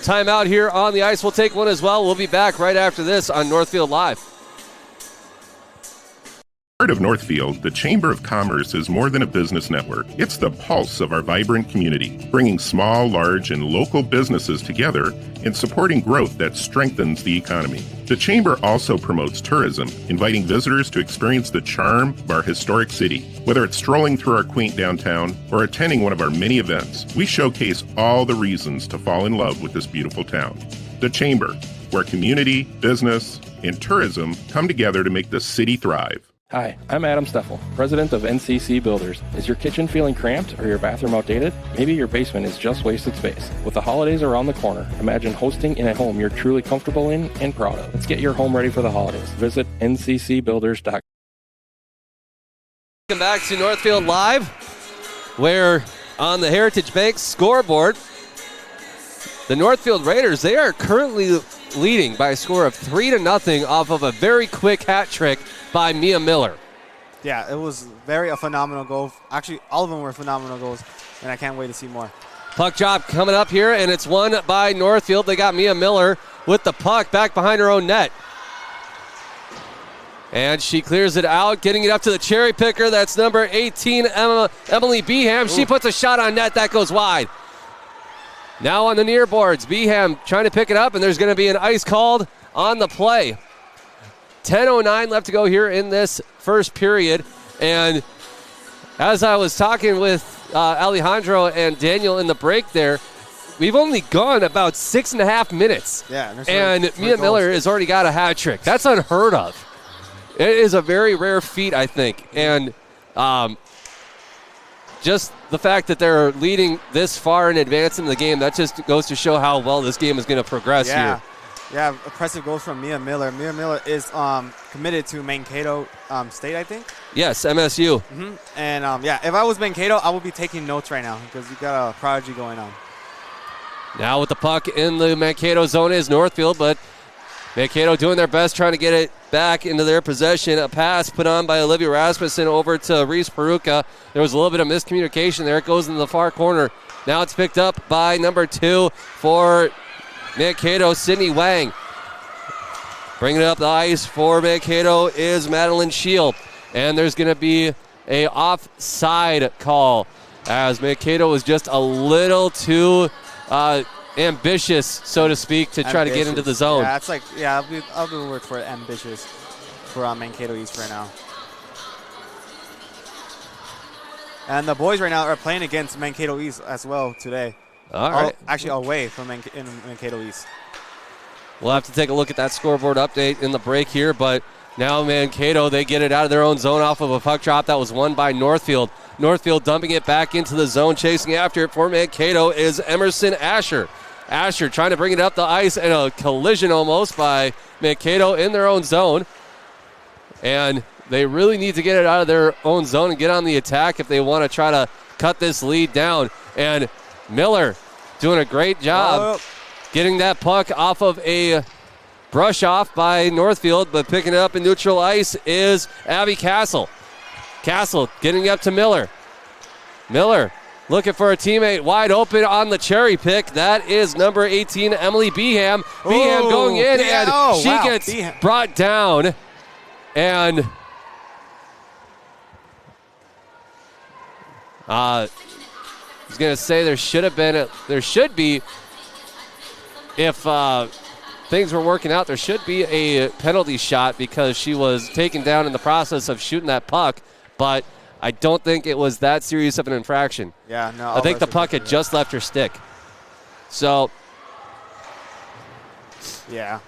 timeout here on the ice. We'll take one as well. We'll be back right after this on Northfield Live. Part of Northfield, the Chamber of Commerce is more than a business network. It's the pulse of our vibrant community, bringing small, large, and local businesses together and supporting growth that strengthens the economy. The Chamber also promotes tourism, inviting visitors to experience the charm of our historic city. Whether it's strolling through our quaint downtown or attending one of our many events, we showcase all the reasons to fall in love with this beautiful town. The Chamber, where community, business, and tourism come together to make the city thrive. Hi, I'm Adam Steffel, president of NCC Builders. Is your kitchen feeling cramped or your bathroom outdated? Maybe your basement is just wasted space. With the holidays around the corner, imagine hosting in a home you're truly comfortable in and proud of. Let's get your home ready for the holidays. Visit nccbuilders.com. Welcome back to Northfield Live, where on the Heritage Bank scoreboard, the Northfield Raiders, they are currently leading by a score of 3-0 off of a very quick hat trick by Mia Miller. Yeah, it was a phenomenal goal. Actually, all of them were phenomenal goals, and I can't wait to see more. Puck drop coming up here, and it's won by Northfield. They got Mia Miller with the puck back behind her own net. And she clears it out, getting it up to the cherry picker. That's number 18, Emily Beham. She puts a shot on net. That goes wide. Now on the near boards, Beham trying to pick it up, and there's going to be an ice called on the play. 10:09 left to go here in this first period. And as I was talking with Alejandro and Daniel in the break there, we've only gone about 6.5 minutes. Yeah, and Mia Miller has already got a hat trick. That's unheard of. It is a very rare feat, I think. And just the fact that they're leading this far in advance in the game, that just goes to show how well this game is going to progress here. Yeah, impressive goals from Mia Miller. Mia Miller is committed to Mankato State, I think. Yes, MSU. Mm-hmm. And, if I was Mankato, I would be taking notes right now because you got a prodigy going on. Now with the puck in the Mankato zone is Northfield, but Mankato doing their best trying to get it back into their possession. A pass put on by Olivia Rasmussen over to Reese Peruka. There was a little bit of miscommunication there. It goes in the far corner. Now it's picked up by number 2 for Mankato, Sydney Wang. Bringing it up the ice for Mankato is Madeline Shield. And there's going to be a offside call as Mankato was just a little too ambitious, so to speak, to try to get into the zone. Yeah, it's like, I'll do the word for ambitious for Mankato East right now. And the boys right now are playing against Mankato East as well today. All right. Actually, away from Mankato East. We'll have to take a look at that scoreboard update in the break here, but now Mankato, they get it out of their own zone off of a puck drop that was won by Northfield. Northfield dumping it back into the zone, chasing after it for Mankato is Emerson Asher. Asher trying to bring it up the ice, and a collision almost by Mankato in their own zone. And they really need to get it out of their own zone and get on the attack if they want to try to cut this lead down. And Miller doing a great job getting that puck off of a brush off by Northfield, but picking it up in neutral ice is Abby Castle. Castle getting up to Miller. Miller looking for a teammate wide open on the cherry pick. That is number 18, Emily Beham. Beham going in, and she gets brought down. And I was going to say there should be, if things were working out, there should be a penalty shot because she was taken down in the process of shooting that puck, but I don't think it was that serious of an infraction. Yeah, no. I think the puck had just left her stick. So, yeah.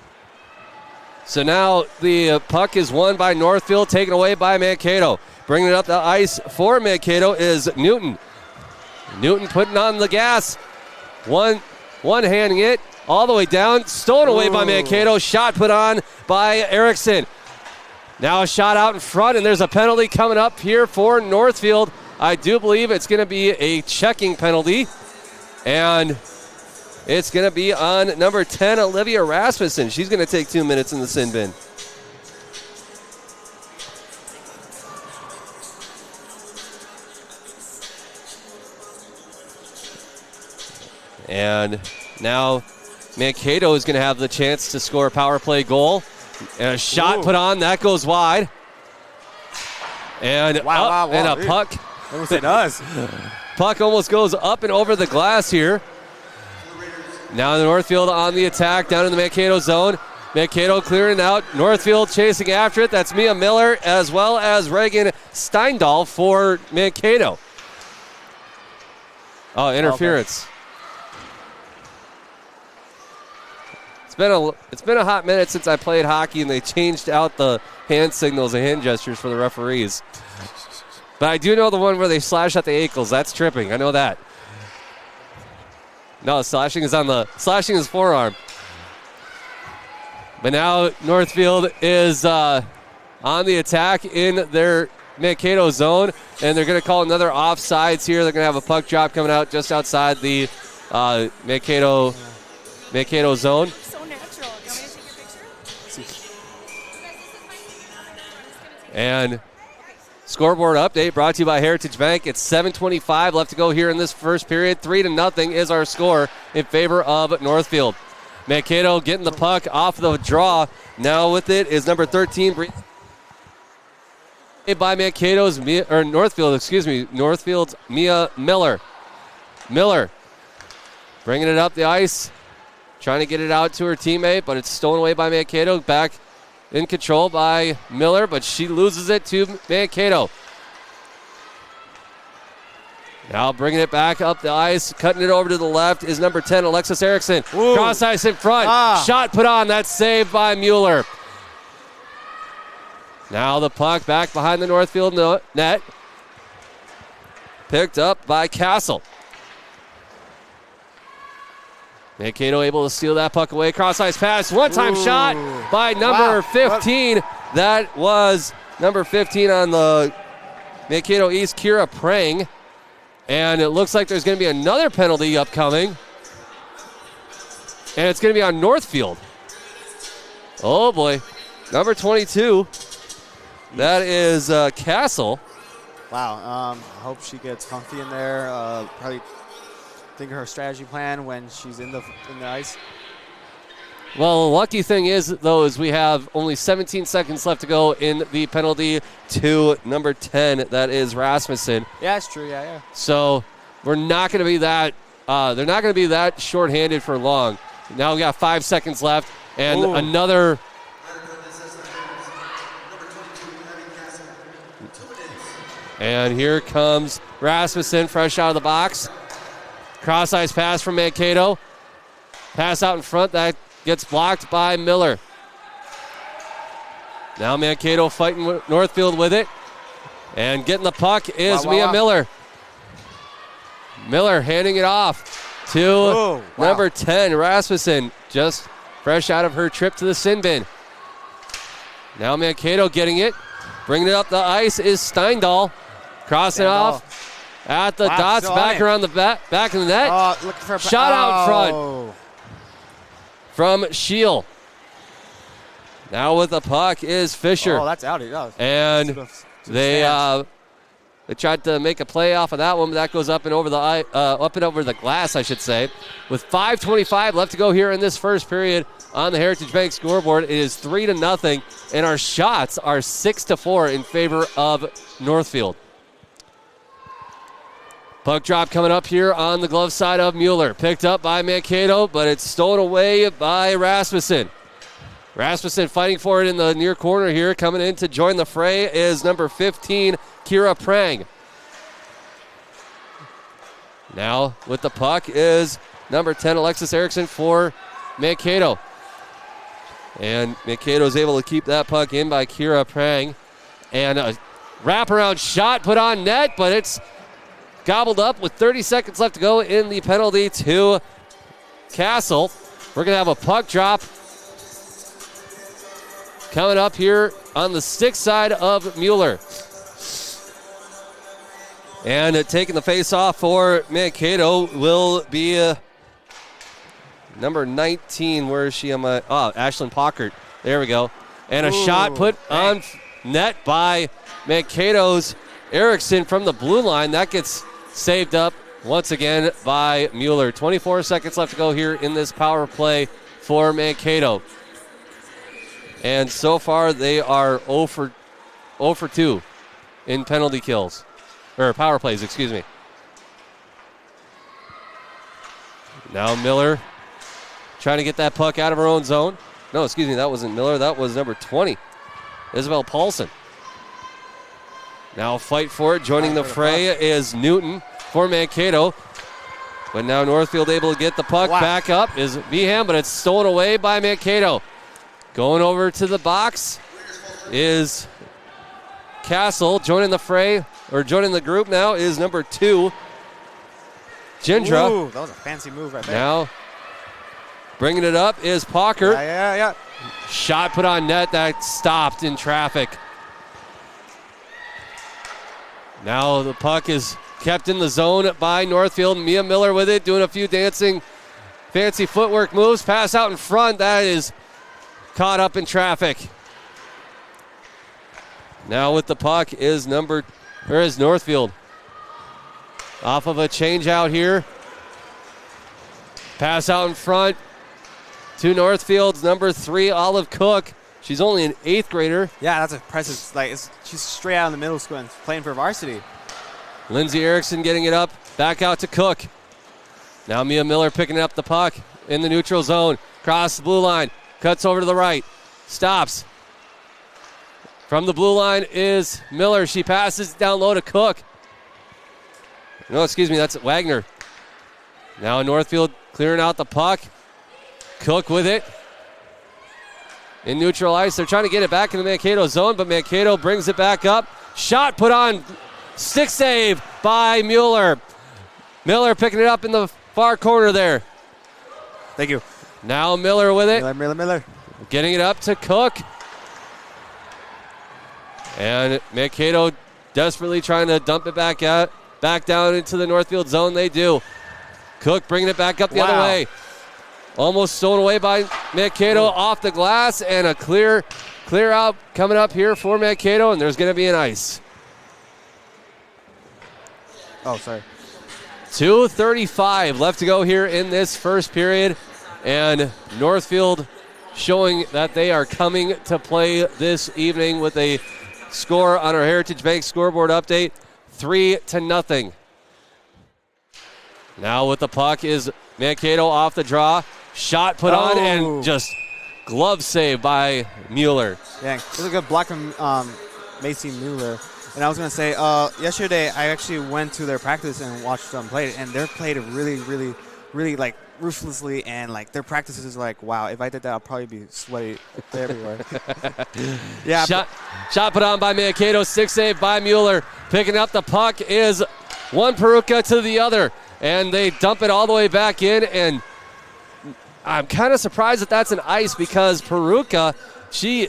So now the puck is won by Northfield, taken away by Mankato. Bringing it up the ice for Mankato is Newton. Newton putting on the gas. One-handing it all the way down. Stolen away by Mankato. Shot put on by Erickson. Now a shot out in front, and there's a penalty coming up here for Northfield. I do believe it's going to be a checking penalty. And it's going to be on number 10, Olivia Rasmussen. She's going to take 2 minutes in the sin bin. And now Mankato is going to have the chance to score a power play goal. And a shot put on. That goes wide. And wow. And a puck. Almost it does. Puck almost goes up and over the glass here. Now the Northfield on the attack down in the Mankato zone. Mankato clearing out. Northfield chasing after it. That's Mia Miller as well as Reagan Steindahl for Mankato. Oh, interference. Okay. It's been a hot minute since I played hockey, and they changed out the hand signals and hand gestures for the referees. But I do know the one where they slash at the ankles. That's tripping. I know that. No, slashing is forearm. But now Northfield is on the attack in their Mankato zone, and they're going to call another offsides here. They're going to have a puck drop coming out just outside the Mankato zone. And scoreboard update brought to you by Heritage Bank. It's 7:25 left to go here in this first period. 3-0 is our score in favor of Northfield. Mankato getting the puck off the draw. Now with it is number 13. By Northfield's Mia Miller. Miller bringing it up the ice. Trying to get it out to her teammate, but it's stolen away by Mankato. Back in control by Miller, but she loses it to Mankato. Now bringing it back up the ice, cutting it over to the left is number 10, Alexis Erickson. Cross ice in front. Shot put on. That's saved by Mueller. Now the puck back behind the Northfield net. Picked up by Castle. Mankato able to steal that puck away. Cross-ice pass. One-time shot by number 15. That was number 15 on the Mankato East, Kira Prang. And it looks like there's going to be another penalty upcoming. And it's going to be on Northfield. Oh, boy. Number 22. That is Castle. Wow. I hope she gets comfy in there. Probably think of her strategy plan when she's in the ice. Well, the lucky thing is, though, is we have only 17 seconds left to go in the penalty to number 10. That is Rasmussen. Yeah, it's true. Yeah. So we're not going to be that. They're not going to be that shorthanded for long. Now we got 5 seconds left, and another. And here comes Rasmussen, fresh out of the box. Cross-ice pass from Mankato. Pass out in front. That gets blocked by Miller. Now Mankato fighting Northfield with it. And getting the puck is Mia Miller. Miller handing it off to number 10, Rasmussen. Just fresh out of her trip to the sin bin. Now Mankato getting it. Bringing it up the ice is Steindahl. Crossing off. At the dots, back around the back of the net. Shot out in front from Shield. Now with the puck is Fisher. Oh, that's out. And they tried to make a play off of that one, but that goes up and over the glass, I should say. With 5:25 left to go here in this first period on the Heritage Bank scoreboard, it is 3-0, and our shots are 6-4 in favor of Northfield. Puck drop coming up here on the glove side of Mueller. Picked up by Mankato, but it's stolen away by Rasmussen. Rasmussen fighting for it in the near corner here. Coming in to join the fray is number 15, Kira Prang. Now with the puck is number 10, Alexis Erickson for Mankato. And Mankato is able to keep that puck in by Kira Prang. And a wraparound shot put on net, but it's gobbled up with 30 seconds left to go in the penalty to Castle. We're going to have a puck drop coming up here on the stick side of Mueller. And taking the face off for Mankato will be number 19. Where is she on my... Oh, Ashlyn Pockert. There we go. And a shot put on net by Mankato's Erickson from the blue line. That gets saved up once again by Mueller. 24 seconds left to go here in this power play for Mankato. And so far they are 0 for 2 in penalty kills. Or power plays, excuse me. Now Miller trying to get that puck out of her own zone. No, excuse me, that wasn't Miller. That was number 20, Isabel Paulson. Now fight for it. Joining the fray is Newton for Mankato. But now Northfield able to get the puck back up is Beham, but it's stolen away by Mankato. Going over to the box is Castle. Joining the fray, or joining the group now, is number 2, Gindra. Ooh, that was a fancy move right there. Now bringing it up is Pockert. Yeah. Shot put on net that stopped in traffic. Now the puck is kept in the zone by Northfield. Mia Miller with it, doing a few dancing, fancy footwork moves. Pass out in front. That is caught up in traffic. Now with the puck is Northfield. Off of a change out here. Pass out in front to Northfield's number 3, Olive Cook. She's only an 8th grader. Yeah, that's impressive. She's straight out of the middle school and playing for varsity. Lindsay Erickson getting it up. Back out to Cook. Now Mia Miller picking up the puck in the neutral zone. Cross the blue line. Cuts over to the right. Stops. From the blue line is Miller. She passes down low to Cook. No, excuse me, that's Wagner. Now Northfield clearing out the puck. Cook with it. In neutral ice, they're trying to get it back in the Mankato zone, but Mankato brings it back up. Shot put on, stick save by Mueller. Miller picking it up in the far corner there. Thank you. Now Miller with it. Miller. Getting it up to Cook. And Mankato desperately trying to dump it back down into the Northfield zone. They do. Cook bringing it back up the other way. Almost stolen away by Mankato off the glass, and a clear out coming up here for Mankato, and there's going to be an ice. Oh, sorry. 2:35 left to go here in this first period, and Northfield showing that they are coming to play this evening with a score on our Heritage Bank scoreboard update, 3-0. Now with the puck is Mankato off the draw. Shot put on and just glove save by Mueller. Yeah, it was a good block from Macy Mueller. And I was going to say, yesterday I actually went to their practice and watched them play, and they're played really like ruthlessly, and like their practices is like, wow, if I did that, I'll probably be sweaty everywhere. Yeah. Shot put on by Mankato, stick save by Mueller. Picking up the puck is one Peruka to the other, and they dump it all the way back in, and I'm kind of surprised that that's an ice because Peruka, she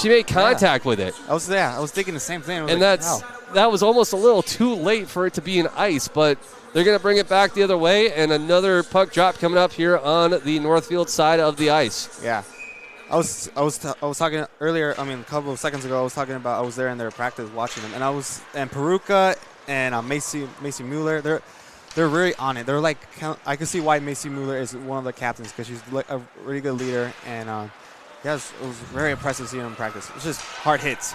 made contact with it. I was thinking the same thing. And that was almost a little too late for it to be an ice, but they're going to bring it back the other way, and another puck drop coming up here on the Northfield side of the ice. Yeah. I was talking earlier, a couple of seconds ago, I was there in their practice watching them, and Peruka and Macy Mueller, they're really on it. They're like, I can see why Macy Mueller is one of the captains, because she's like a really good leader, and Yes, it was very impressive seeing him practice. It's just hard hits.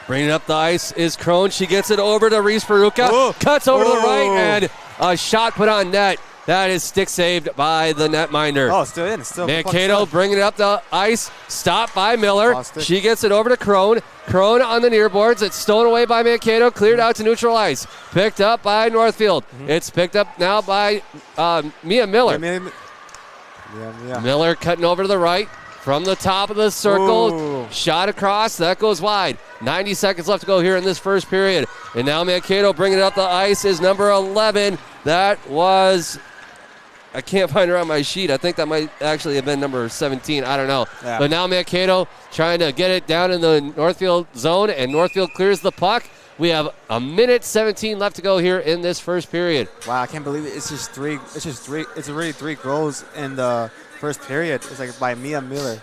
Bringing up the ice is Crone. She gets it over to Reese Peruka. Cuts over to the right, and a shot put on net. That is stick saved by the netminder. Oh, still in. Still Mankato bringing it up the ice. Stopped by Miller. She gets it over to Crone. Crone on the near boards. It's stolen away by Mankato. Cleared out to neutral ice. Picked up by Northfield. It's picked up now by Mia Miller. Miller cutting over to the right. From the top of the circle, shot across, that goes wide. 90 seconds left to go here in this first period. And now Mankato bringing it up the ice is number 11. That was, I can't find her on my sheet. I think that might actually have been number 17. I don't know. Yeah. But now Mankato trying to get it down in the Northfield zone, and Northfield clears the puck. We have a minute 17 left to go here in this first period. Wow, I can't believe it. It's already 3 goals in the first period. It's like by Mia Miller.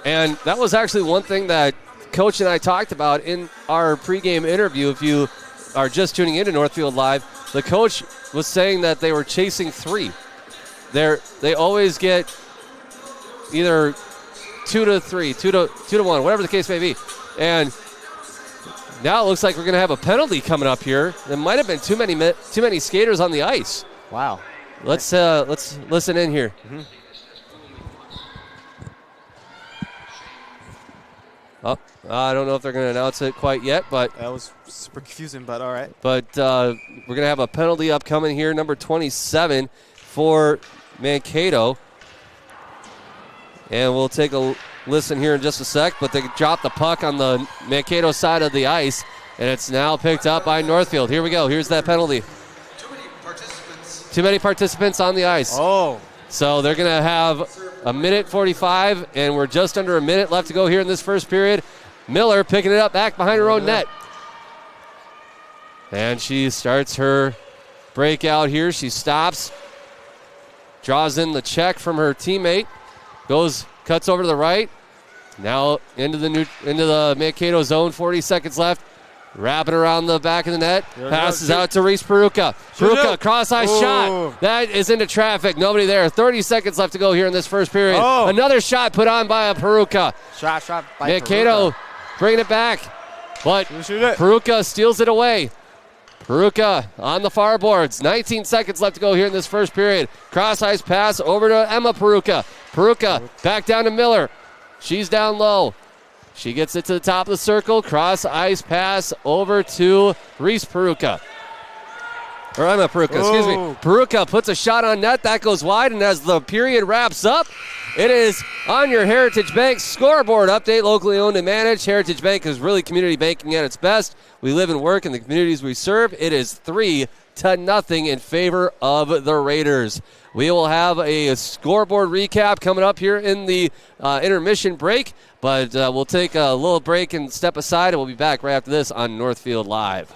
And that was actually one thing that Coach and I talked about in our pregame interview. If you are just tuning into Northfield Live, the coach was saying that they were chasing 3. They always get either 2 to 3, 2 to 1, whatever the case may be. And now it looks like we're going to have a penalty coming up here. There might have been too many skaters on the ice. Wow. Let's listen in here. Oh, I don't know if they're going to announce it quite yet, but that was super confusing, but all right. But we're going to have a penalty upcoming here, number 27 for Mankato. And we'll take a listen here in just a sec, but they dropped the puck on the Mankato side of the ice, and it's now picked up by Northfield. Here we go. Here's that penalty. Too many participants on the ice. Oh. So they're going to have a minute 45, and we're just under a minute left to go here in this first period. Miller picking it up back behind her own net. And she starts her breakout here. She stops, draws in the check from her teammate, cuts over to the right. Now into the Mankato zone, 40 seconds left. Wrapping around the back of the net. Passes out to Reese Peruka. Peruka, cross-ice shot. That is into traffic. Nobody there. 30 seconds left to go here in this first period. Another shot put on by a Peruka. Shot by Mankato bringing it back. But Peruka steals it away. Peruka on the far boards. 19 seconds left to go here in this first period. Cross-ice pass over to Emma Peruka. Peruka back down to Miller. She's down low. She gets it to the top of the circle. Cross-ice pass over to Reese Peruka. Or Emma Peruka, excuse me. Peruka puts a shot on net. That goes wide, and as the period wraps up, it is on your Heritage Bank scoreboard update. Locally owned and managed. Heritage Bank is really community banking at its best. We live and work in the communities we serve. It is 3-0 in favor of the Raiders. We will have a scoreboard recap coming up here in the intermission break, but we'll take a little break and step aside, and we'll be back right after this on Northfield Live.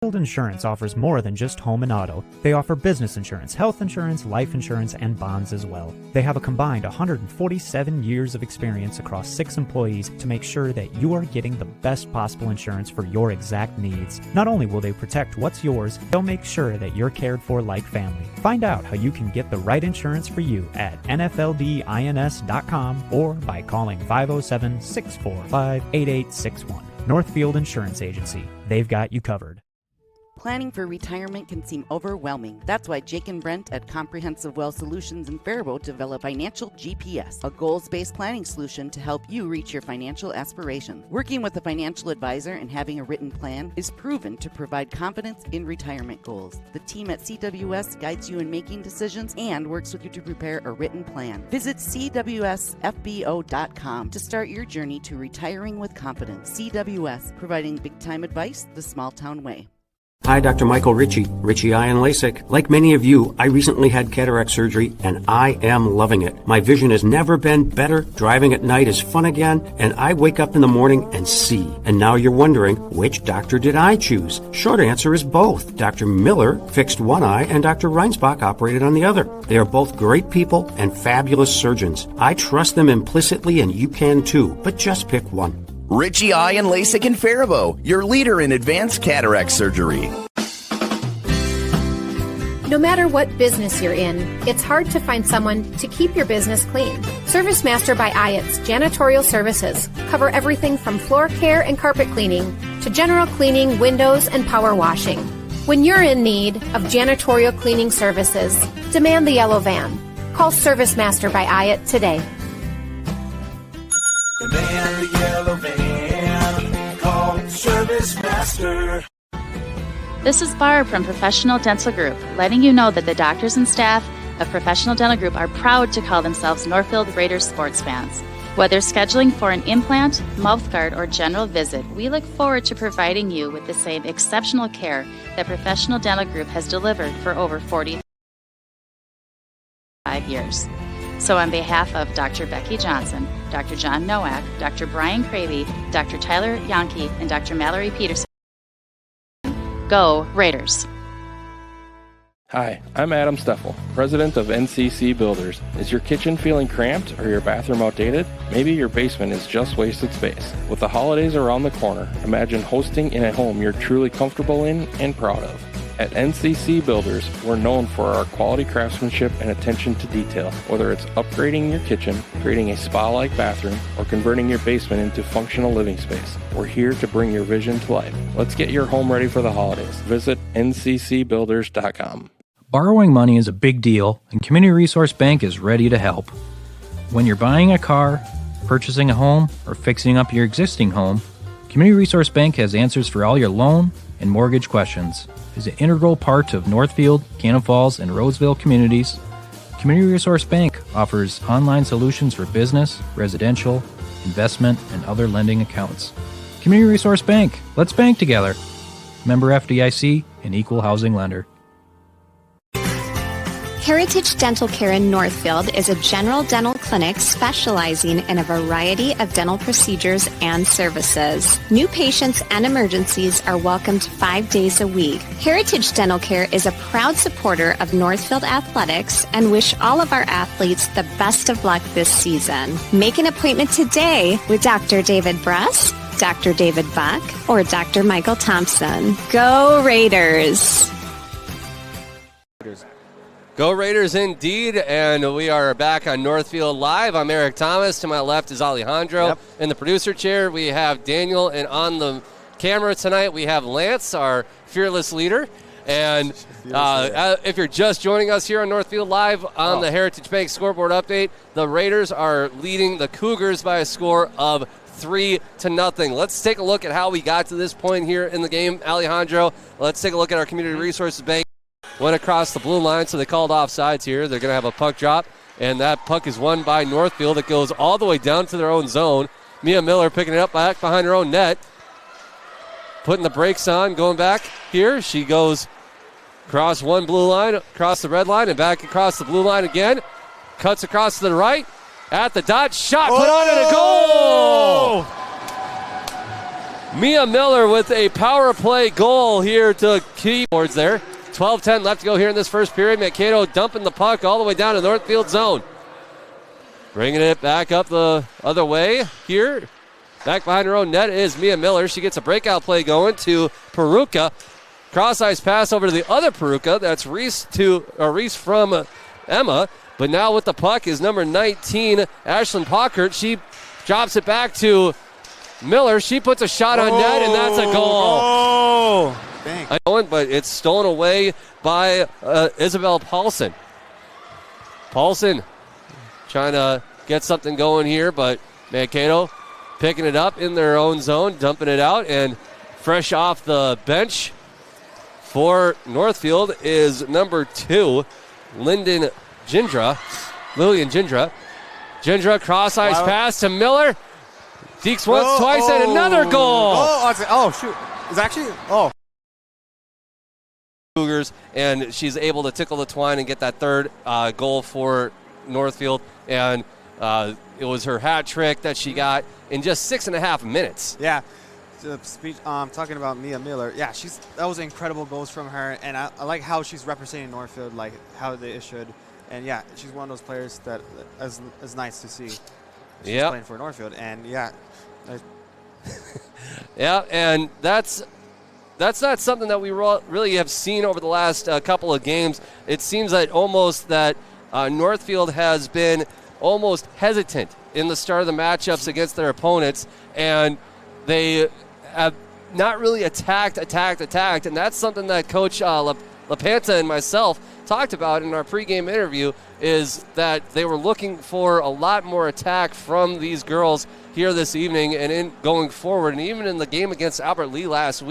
Northfield Insurance offers more than just home and auto. They offer business insurance, health insurance, life insurance, and bonds as well. They have a combined 147 years of experience across 6 employees to make sure that you are getting the best possible insurance for your exact needs. Not only will they protect what's yours, they'll make sure that you're cared for like family. Find out how you can get the right insurance for you at nfldins.com or by calling 507-645-8861. Northfield Insurance Agency. They've got you covered. Planning for retirement can seem overwhelming. That's why Jake and Brent at Comprehensive Wealth Solutions in Faribault develop Financial GPS, a goals-based planning solution to help you reach your financial aspirations. Working with a financial advisor and having a written plan is proven to provide confidence in retirement goals. The team at CWS guides you in making decisions and works with you to prepare a written plan. Visit cwsfbo.com to start your journey to retiring with confidence. CWS, providing big-time advice the small-town way. Hi, Dr. Michael Ritchie, Ritchie Eye and LASIK. Like many of you, I recently had cataract surgery, and I am loving it. My vision has never been better. Driving at night is fun again, and I wake up in the morning and see. And now you're wondering, which doctor did I choose? Short answer is both. Dr. Miller fixed one eye, and Dr. Reinsbach operated on the other. They are both great people and fabulous surgeons. I trust them implicitly, and you can too, but just pick one. Ritchie Eye and LASIK in Faribault, your leader in advanced cataract surgery. No matter what business you're in, it's hard to find someone to keep your business clean. ServiceMaster by Hyatt's janitorial services cover everything from floor care and carpet cleaning to general cleaning, windows, and power washing. When you're in need of janitorial cleaning services, demand the yellow van. Call ServiceMaster by Hyatt today. Demand the yellow van. Call ServiceMaster. This is Barb from Professional Dental Group, letting you know that the doctors and staff of Professional Dental Group are proud to call themselves Northfield Raiders sports fans. Whether scheduling for an implant, mouthguard, or general visit, we look forward to providing you with the same exceptional care that Professional Dental Group has delivered for over 45 years. So on behalf of Dr. Becky Johnson, Dr. John Nowak, Dr. Brian Cravey, Dr. Tyler Yonke, and Dr. Mallory Peterson, go Raiders! Hi, I'm Adam Steffel, president of NCC Builders. Is your kitchen feeling cramped or your bathroom outdated? Maybe your basement is just wasted space. With the holidays around the corner, imagine hosting in a home you're truly comfortable in and proud of. At NCC Builders, we're known for our quality craftsmanship and attention to detail. Whether it's upgrading your kitchen, creating a spa-like bathroom, or converting your basement into functional living space, we're here to bring your vision to life. Let's get your home ready for the holidays. Visit nccbuilders.com. Borrowing money is a big deal, and Community Resource Bank is ready to help. When you're buying a car, purchasing a home, or fixing up your existing home, Community Resource Bank has answers for all your loan and mortgage questions. As an integral part of Northfield, Cannon Falls, and Roseville communities, Community Resource Bank offers online solutions for business, residential, investment, and other lending accounts. Community Resource Bank. Let's bank together. Member FDIC, an equal housing lender. Heritage Dental Care in Northfield is a general dental clinic specializing in a variety of dental procedures and services. New patients and emergencies are welcomed 5 days a week. Heritage Dental Care is a proud supporter of Northfield Athletics and wish all of our athletes the best of luck this season. Make an appointment today with Dr. David Bruss, Dr. David Buck, or Dr. Michael Thompson. Go Raiders! Go Raiders indeed, and we are back on Northfield Live. I'm Eric Thomas. To my left is Alejandro. Yep. In the producer chair, we have Daniel, and on the camera tonight, we have Lance, our fearless leader. And if you're just joining us here on Northfield Live on the Heritage Bank scoreboard update, the Raiders are leading the Cougars by a score of 3-0. Let's take a look at how we got to this point here in the game, Alejandro. Let's take a look at our Community Resources Bank. Went across the blue line, so they called offsides here. They're going to have a puck drop, and that puck is won by Northfield. It goes all the way down to their own zone. Mia Miller picking it up back behind her own net. Putting the brakes on, going back here. She goes across one blue line, across the red line, and back across the blue line again. Cuts across to the right. At the dot, shot put on and a goal! Mia Miller with a power play goal here to keep boards there. 12-10 left to go here in this first period. Mankato dumping the puck all the way down to Northfield zone. Bringing it back up the other way here. Back behind her own net is Mia Miller. She gets a breakout play going to Peruka. Cross-ice pass over to the other Peruka. That's Reese from Emma. But now with the puck is number 19, Ashlyn Pockert. She drops it back to Miller. She puts a shot on net, and that's a goal. But it's stolen away by Isabel Paulson. Paulson trying to get something going here, but Mankato picking it up in their own zone, dumping it out, and fresh off the bench for Northfield is number 2, Lillian Gindra. Gindra, cross-ice pass to Miller. Deeks once, twice, and another goal. Shoot. It's actually, Cougars, and she's able to tickle the twine and get that third goal for Northfield. And it was her hat trick that she got in just 6.5 minutes. Yeah. Talking about Mia Miller, that was incredible goals from her, and I like how she's representing Northfield, like how they should. And she's one of those players that is nice to see. She's playing for Northfield, and and that's that's not something that we really have seen over the last couple of games. It seems that almost that Northfield has been almost hesitant in the start of the matchups against their opponents, and they have not really attacked, and that's something that Coach LaPanta and myself talked about in our pregame interview, is that they were looking for a lot more attack from these girls here this evening and in going forward, and even in the game against Albert Lee last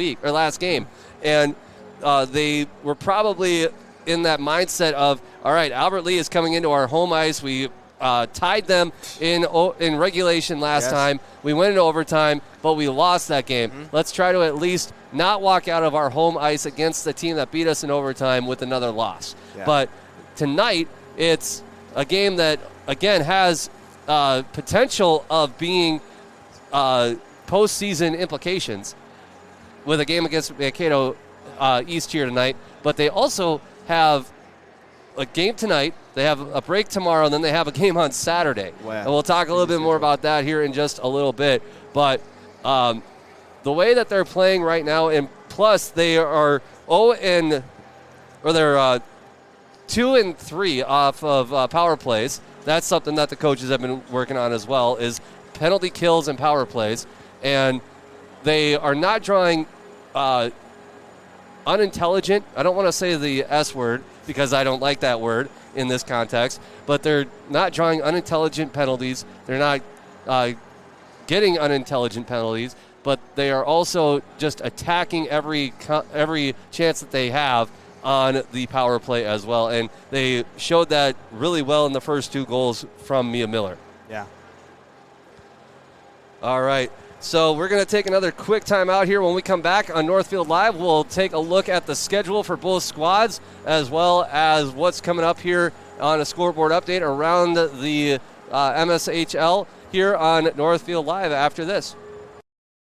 game. And they were probably in that mindset of, all right, Albert Lee is coming into our home ice. We tied them in regulation last time. We went into overtime, but we lost that game. Let's try to at least not walk out of our home ice against the team that beat us in overtime with another loss. But tonight, it's a game that, again, has potential of being postseason implications with a game against Mankato East here tonight. But they also have a game tonight. They have a break tomorrow, and then they have a game on Saturday. Wow. And we'll talk a little bit more about that here in just a little bit. But the way that they're playing right now, and plus they are 2-3 off of power plays. That's something that the coaches have been working on as well, is penalty kills and power plays. And they are not drawing unintelligent. I don't want to say the S word because I don't like that word in this context, but they're not drawing unintelligent penalties. They're not getting unintelligent penalties, but they are also just attacking every chance that they have on the power play as well. And they showed that really well in the first 2 goals from Mia Miller. Yeah. All right. So we're going to take another quick time out here. When we come back on Northfield Live, we'll take a look at the schedule for both squads as well as what's coming up here on a scoreboard update around the MSHL here on Northfield Live after this.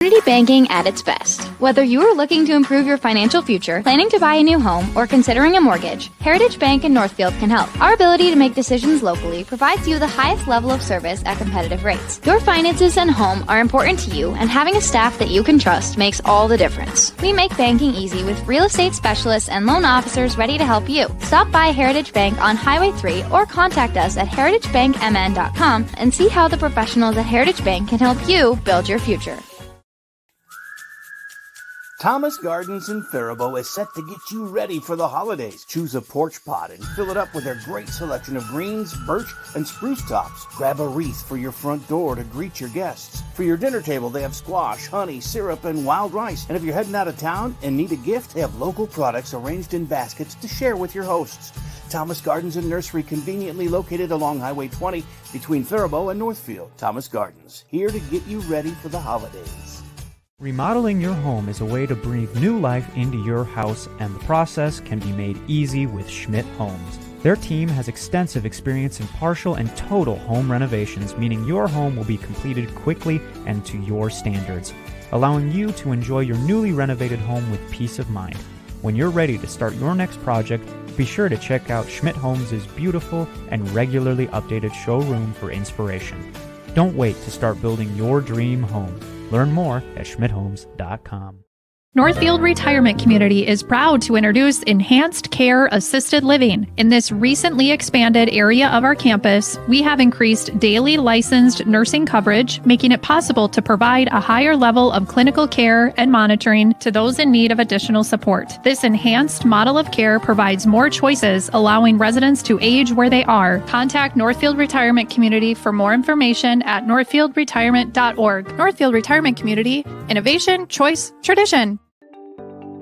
Community banking at its best. Whether you are looking to improve your financial future, planning to buy a new home, or considering a mortgage, Heritage Bank in Northfield can help. Our ability to make decisions locally provides you the highest level of service at competitive rates. Your finances and home are important to you, and having a staff that you can trust makes all the difference. We make banking easy with real estate specialists and loan officers ready to help you. Stop by Heritage Bank on Highway 3 or contact us at heritagebankmn.com and see how the professionals at Heritage Bank can help you build your future. Thomas Gardens in Faribault is set to get you ready for the holidays. Choose a porch pot and fill it up with their great selection of greens, birch, and spruce tops. Grab a wreath for your front door to greet your guests. For your dinner table, they have squash, honey, syrup, and wild rice. And if you're heading out of town and need a gift, they have local products arranged in baskets to share with your hosts. Thomas Gardens and Nursery, conveniently located along Highway 20 between Faribault and Northfield. Thomas Gardens, here to get you ready for the holidays. Remodeling your home is a way to breathe new life into your house, and the process can be made easy with Schmidt Homes. Their team has extensive experience in partial and total home renovations, meaning your home will be completed quickly and to your standards, allowing you to enjoy your newly renovated home with peace of mind. When you're ready to start your next project, be sure to check out Schmidt Homes' beautiful and regularly updated showroom for inspiration. Don't wait to start building your dream home. Learn more at schmidthomes.com. Northfield Retirement Community is proud to introduce Enhanced Care Assisted Living. In this recently expanded area of our campus, we have increased daily licensed nursing coverage, making it possible to provide a higher level of clinical care and monitoring to those in need of additional support. This enhanced model of care provides more choices, allowing residents to age where they are. Contact Northfield Retirement Community for more information at northfieldretirement.org. Northfield Retirement Community, innovation, choice, tradition.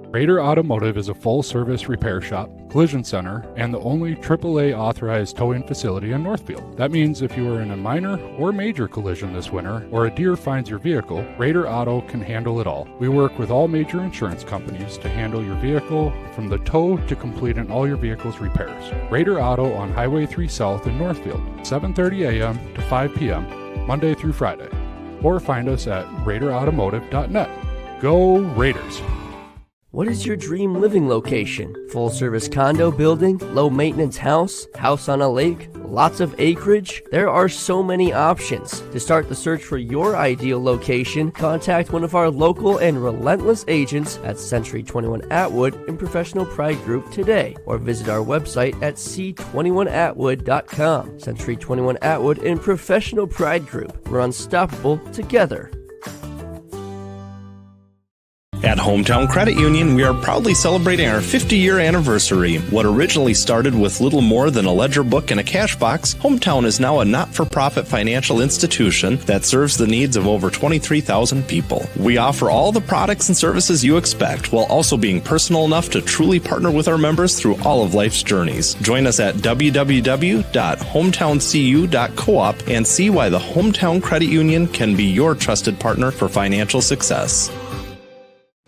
Raider Automotive is a full-service repair shop, collision center, and the only AAA authorized towing facility in Northfield. That means if you are in a minor or major collision this winter, or a deer finds your vehicle, Raider Auto can handle it all. We work with all major insurance companies to handle your vehicle from the tow to completing all your vehicle's repairs. Raider Auto on Highway 3 South in Northfield, 7:30 a.m. to 5 p.m., Monday through Friday. Or find us at RaiderAutomotive.net. Go Raiders! What is your dream living location? Full service condo building? Low maintenance house? House on a lake? Lots of acreage? There are so many options. To start the search for your ideal location, contact one of our local and relentless agents at Century 21 Atwood and Professional Pride Group today, or visit our website at c21atwood.com. Century 21 Atwood and Professional Pride Group. We're unstoppable together. At Hometown Credit Union, we are proudly celebrating our 50-year anniversary. What originally started with little more than a ledger book and a cash box, Hometown is now a not-for-profit financial institution that serves the needs of over 23,000 people. We offer all the products and services you expect, while also being personal enough to truly partner with our members through all of life's journeys. Join us at www.hometowncu.coop and see why the Hometown Credit Union can be your trusted partner for financial success.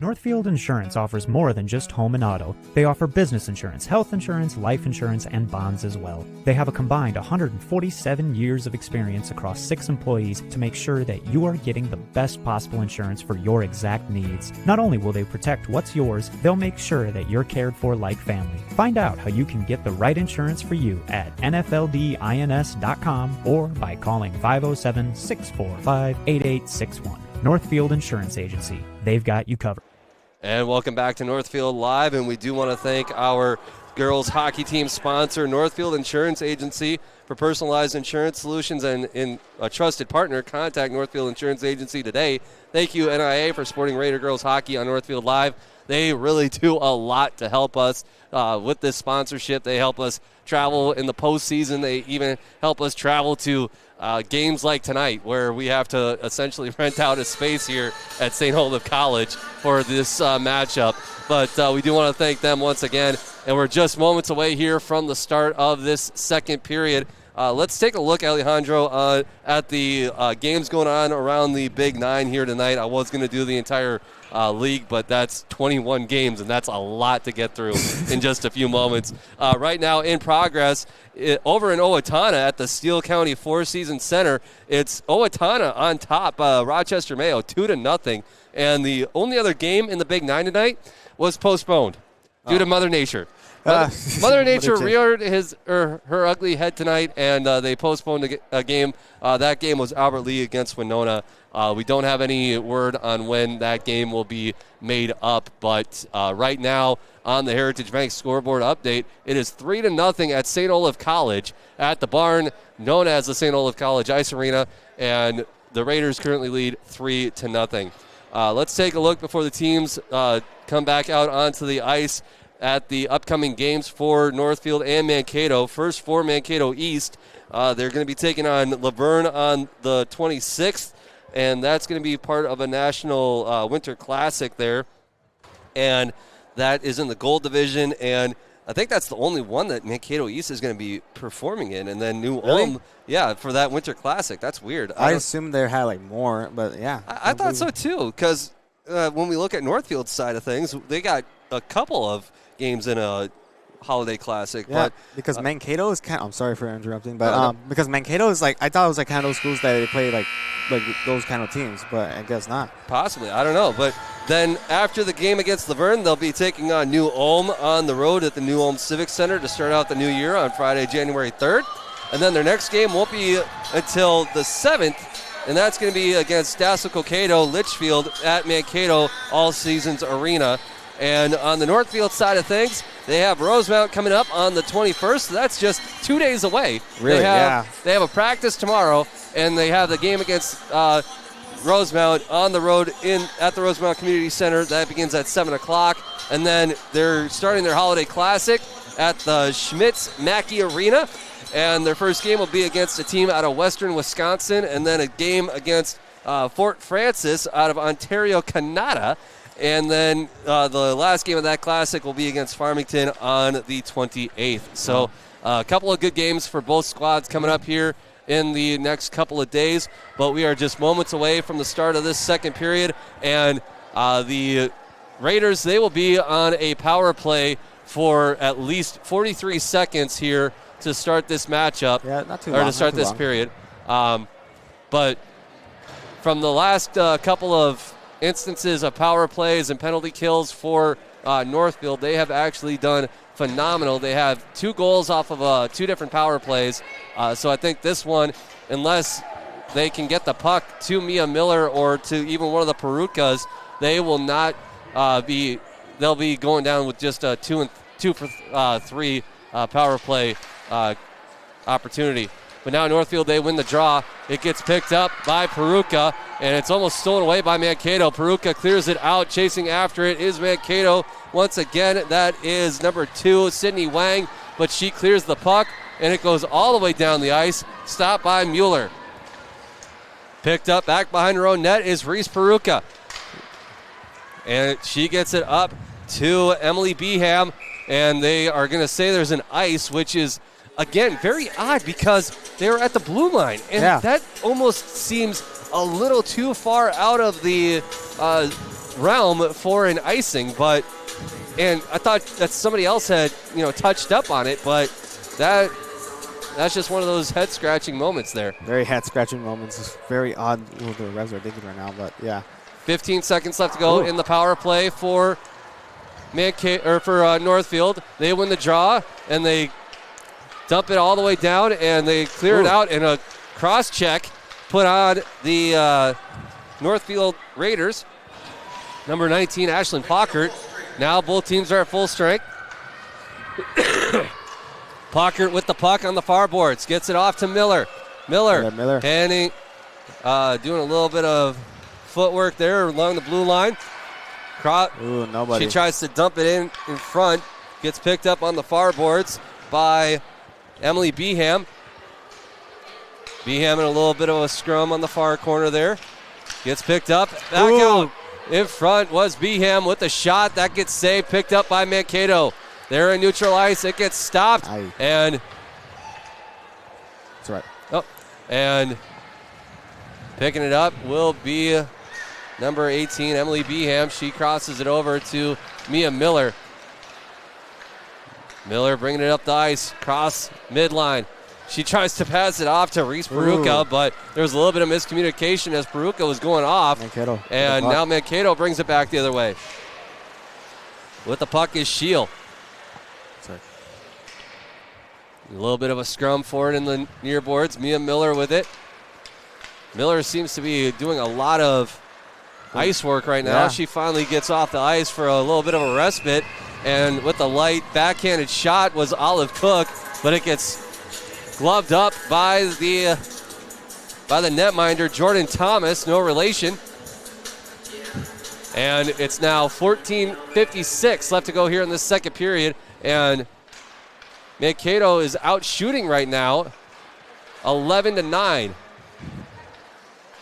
Northfield Insurance offers more than just home and auto. They offer business insurance, health insurance, life insurance, and bonds as well. They have a combined 147 years of experience across 6 employees to make sure that you are getting the best possible insurance for your exact needs. Not only will they protect what's yours, they'll make sure that you're cared for like family. Find out how you can get the right insurance for you at nfldins.com or by calling 507-645-8861. Northfield Insurance Agency. They've got you covered. And welcome back to Northfield Live, and we do want to thank our girls hockey team sponsor, Northfield Insurance Agency, for personalized insurance solutions and in a trusted partner. Contact Northfield Insurance Agency today. Thank you, NIA, for supporting Raider girls hockey on Northfield Live. They really do a lot to help us with this sponsorship. They help us travel in the postseason. They even help us travel to games like tonight, where we have to essentially rent out a space here at St. Olaf College for this matchup. But we do want to thank them once again, and we're just moments away here from the start of this second period. Let's take a look, Alejandro, at the games going on around the Big Nine here tonight. I was going to do the entire league, but that's 21 games, and that's a lot to get through in just a few moments. Right now in progress, over in Owatonna at the Steele County Four Seasons Center, it's Owatonna on top, Rochester Mayo 2-0, and the only other game in the Big Nine tonight was postponed due to Mother Nature. Mother Nature reared her ugly head tonight, and they postponed a game. That game was Albert Lee against Winona. We don't have any word on when that game will be made up, but right now on the Heritage Bank scoreboard update, it is 3-0 at St. Olaf College at the barn known as the St. Olaf College Ice Arena, and the Raiders currently lead 3-0. Let's take a look before the teams come back out onto the ice at the upcoming games for Northfield and Mankato. First for Mankato East, they're going to be taking on Laverne on the 26th, and that's going to be part of a national winter classic there, and that is in the gold division, and I think that's the only one that Mankato East is going to be performing in, and then New Ulm, for that winter classic. That's weird. I assumed they had more, but yeah. I thought so too, because when we look at Northfield's side of things, they got a couple of games in a holiday classic. Yeah, but because Mankato is I'm sorry for interrupting, but because Mankato is I thought it was kind of those schools that they play like those kind of teams, but I guess not. Possibly, I don't know. But then after the game against Laverne, they'll be taking on New Ulm on the road at the New Ulm Civic Center to start out the new year on Friday, January 3rd. And then their next game won't be until the 7th, and that's going to be against Dassel Cokato Litchfield at Mankato All Seasons Arena. And on the Northfield side of things, they have Rosemount coming up on the 21st. So that's just 2 days away. Really? They have a practice tomorrow, and they have the game against Rosemount on the road at the Rosemount Community Center. That begins at 7 o'clock. And then they're starting their holiday classic at the Schmitz Mackey Arena. And their first game will be against a team out of western Wisconsin, and then a game against Fort Francis out of Ontario, Canada. And then the last game of that classic will be against Farmington on the 28th. So a couple of good games for both squads coming up here in the next couple of days. But we are just moments away from the start of this second period. And the Raiders, they will be on a power play for at least 43 seconds here to start this matchup. Yeah, not too long. Or to start this period. But from the last couple of instances of power plays and penalty kills for Northfield. They have actually done phenomenal. They have 2 goals off of 2 different power plays. So I think this one, unless they can get the puck to Mia Miller or to even one of the Perukas, they will not they'll be going down with just a 2 for 3 power play opportunity. But now Northfield, they win the draw. It gets picked up by Peruka, and it's almost stolen away by Mankato. Peruka clears it out. Chasing after it is Mankato. Once again, that is number 2, Sydney Wang, but she clears the puck, and it goes all the way down the ice. Stopped by Mueller. Picked up back behind her own net is Reese Peruka. And she gets it up to Emily Beham, and they are going to say there's an ice, which is, again, very odd because they're at the blue line. And that almost seems a little too far out of the realm for an icing. And I thought that somebody else had, touched up on it, but that's just one of those head-scratching moments there. Very head-scratching moments. It's very odd what the Revs are thinking right now, but yeah. 15 seconds left to go in the power play for Northfield. They win the draw, and they dump it all the way down, and they clear it out in a cross-check put on the Northfield Raiders. Number 19, Ashlyn Pockert. Now both teams are at full strength. Pockert with the puck on the far boards. Gets it off to Miller. Miller. Handing, doing a little bit of footwork there along the blue line. Nobody. She tries to dump it in front. Gets picked up on the far boards by Emily Beham. Beham in a little bit of a scrum on the far corner there. Gets picked up. Back out. In front was Beham with the shot. That gets saved. Picked up by Mankato. They're in neutral ice. It gets stopped. And that's right. And picking it up will be number 18, Emily Beham. She crosses it over to Mia Miller. Miller bringing it up the ice, cross midline. She tries to pass it off to Reese Peruka, but there was a little bit of miscommunication as Peruka was going off. Mankato. And now Mankato brings it back the other way. With the puck is Shield. A little bit of a scrum for it in the near boards. Mia Miller with it. Miller seems to be doing a lot of ice work right now. She finally gets off the ice for a little bit of a respite. And with the light backhanded shot was Olive Cook, but it gets gloved up by the netminder Jordan Thomas, no relation. And it's now 14:56 left to go here in this second period. And Mankato is out shooting right now, 11-9.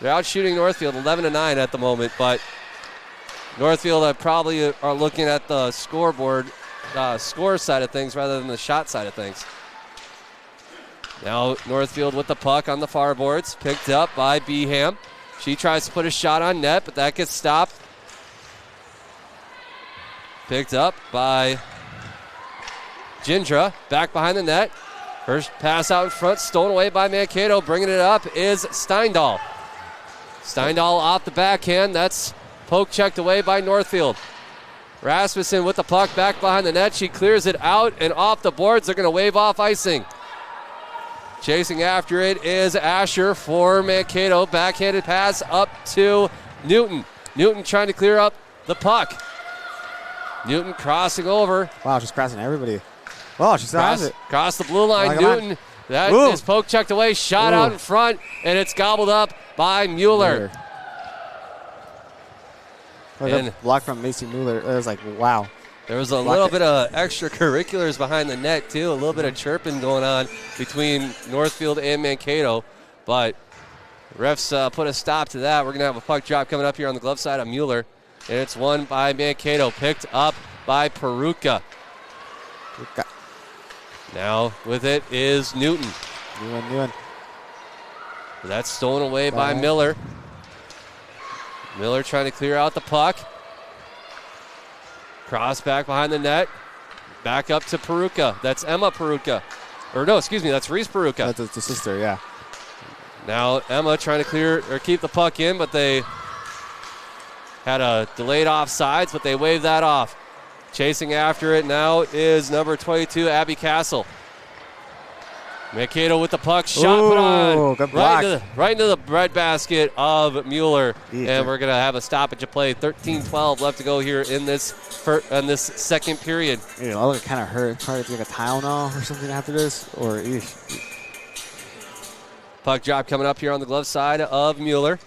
They're out shooting Northfield 11-9 at the moment, but Northfield probably are looking at the scoreboard, score side of things rather than the shot side of things. Now Northfield with the puck on the far boards, picked up by Beham. She tries to put a shot on net, but that gets stopped. Picked up by Gindra, back behind the net. First pass out in front, stolen away by Mankato. Bringing it up is Steindahl. Steindahl off the backhand. That's poke checked away by Northfield. Rasmussen with the puck back behind the net. She clears it out and off the boards. They're going to wave off icing. Chasing after it is Asher for Mankato. Backhanded pass up to Newton. Newton trying to clear up the puck. Newton crossing over. Wow, she's crossing everybody. Oh, she still has it. Cross the blue line. Newton. That is poke checked away. Shot out in front, and it's gobbled up by Mueller. And block from Macy Mueller. It was like, wow. There was a little bit of extracurriculars behind the net, too. A little bit of chirping going on between Northfield and Mankato. But refs put a stop to that. We're going to have a puck drop coming up here on the glove side of Mueller. And it's won by Mankato. Picked up by Peruka. Now with it is Newton. Newton. That's stolen away by Miller. Miller trying to clear out the puck. Cross back behind the net. Back up to Peruka. That's Emma Peruka. Or no, excuse me, that's Reese Peruka. That's the sister, yeah. Now Emma trying to clear or keep the puck in, but they had a delayed offsides, but they waved that off. Chasing after it now is number 22, Abby Castle. Mankato with the puck, shot put on good block. right into the breadbasket of Mueller, and we're going to have a stoppage of play. 13-12 left to go here in this second period. Yeah, I look kind of hurt. Probably like a Tylenol or something after this, or puck drop coming up here on the glove side of Mueller.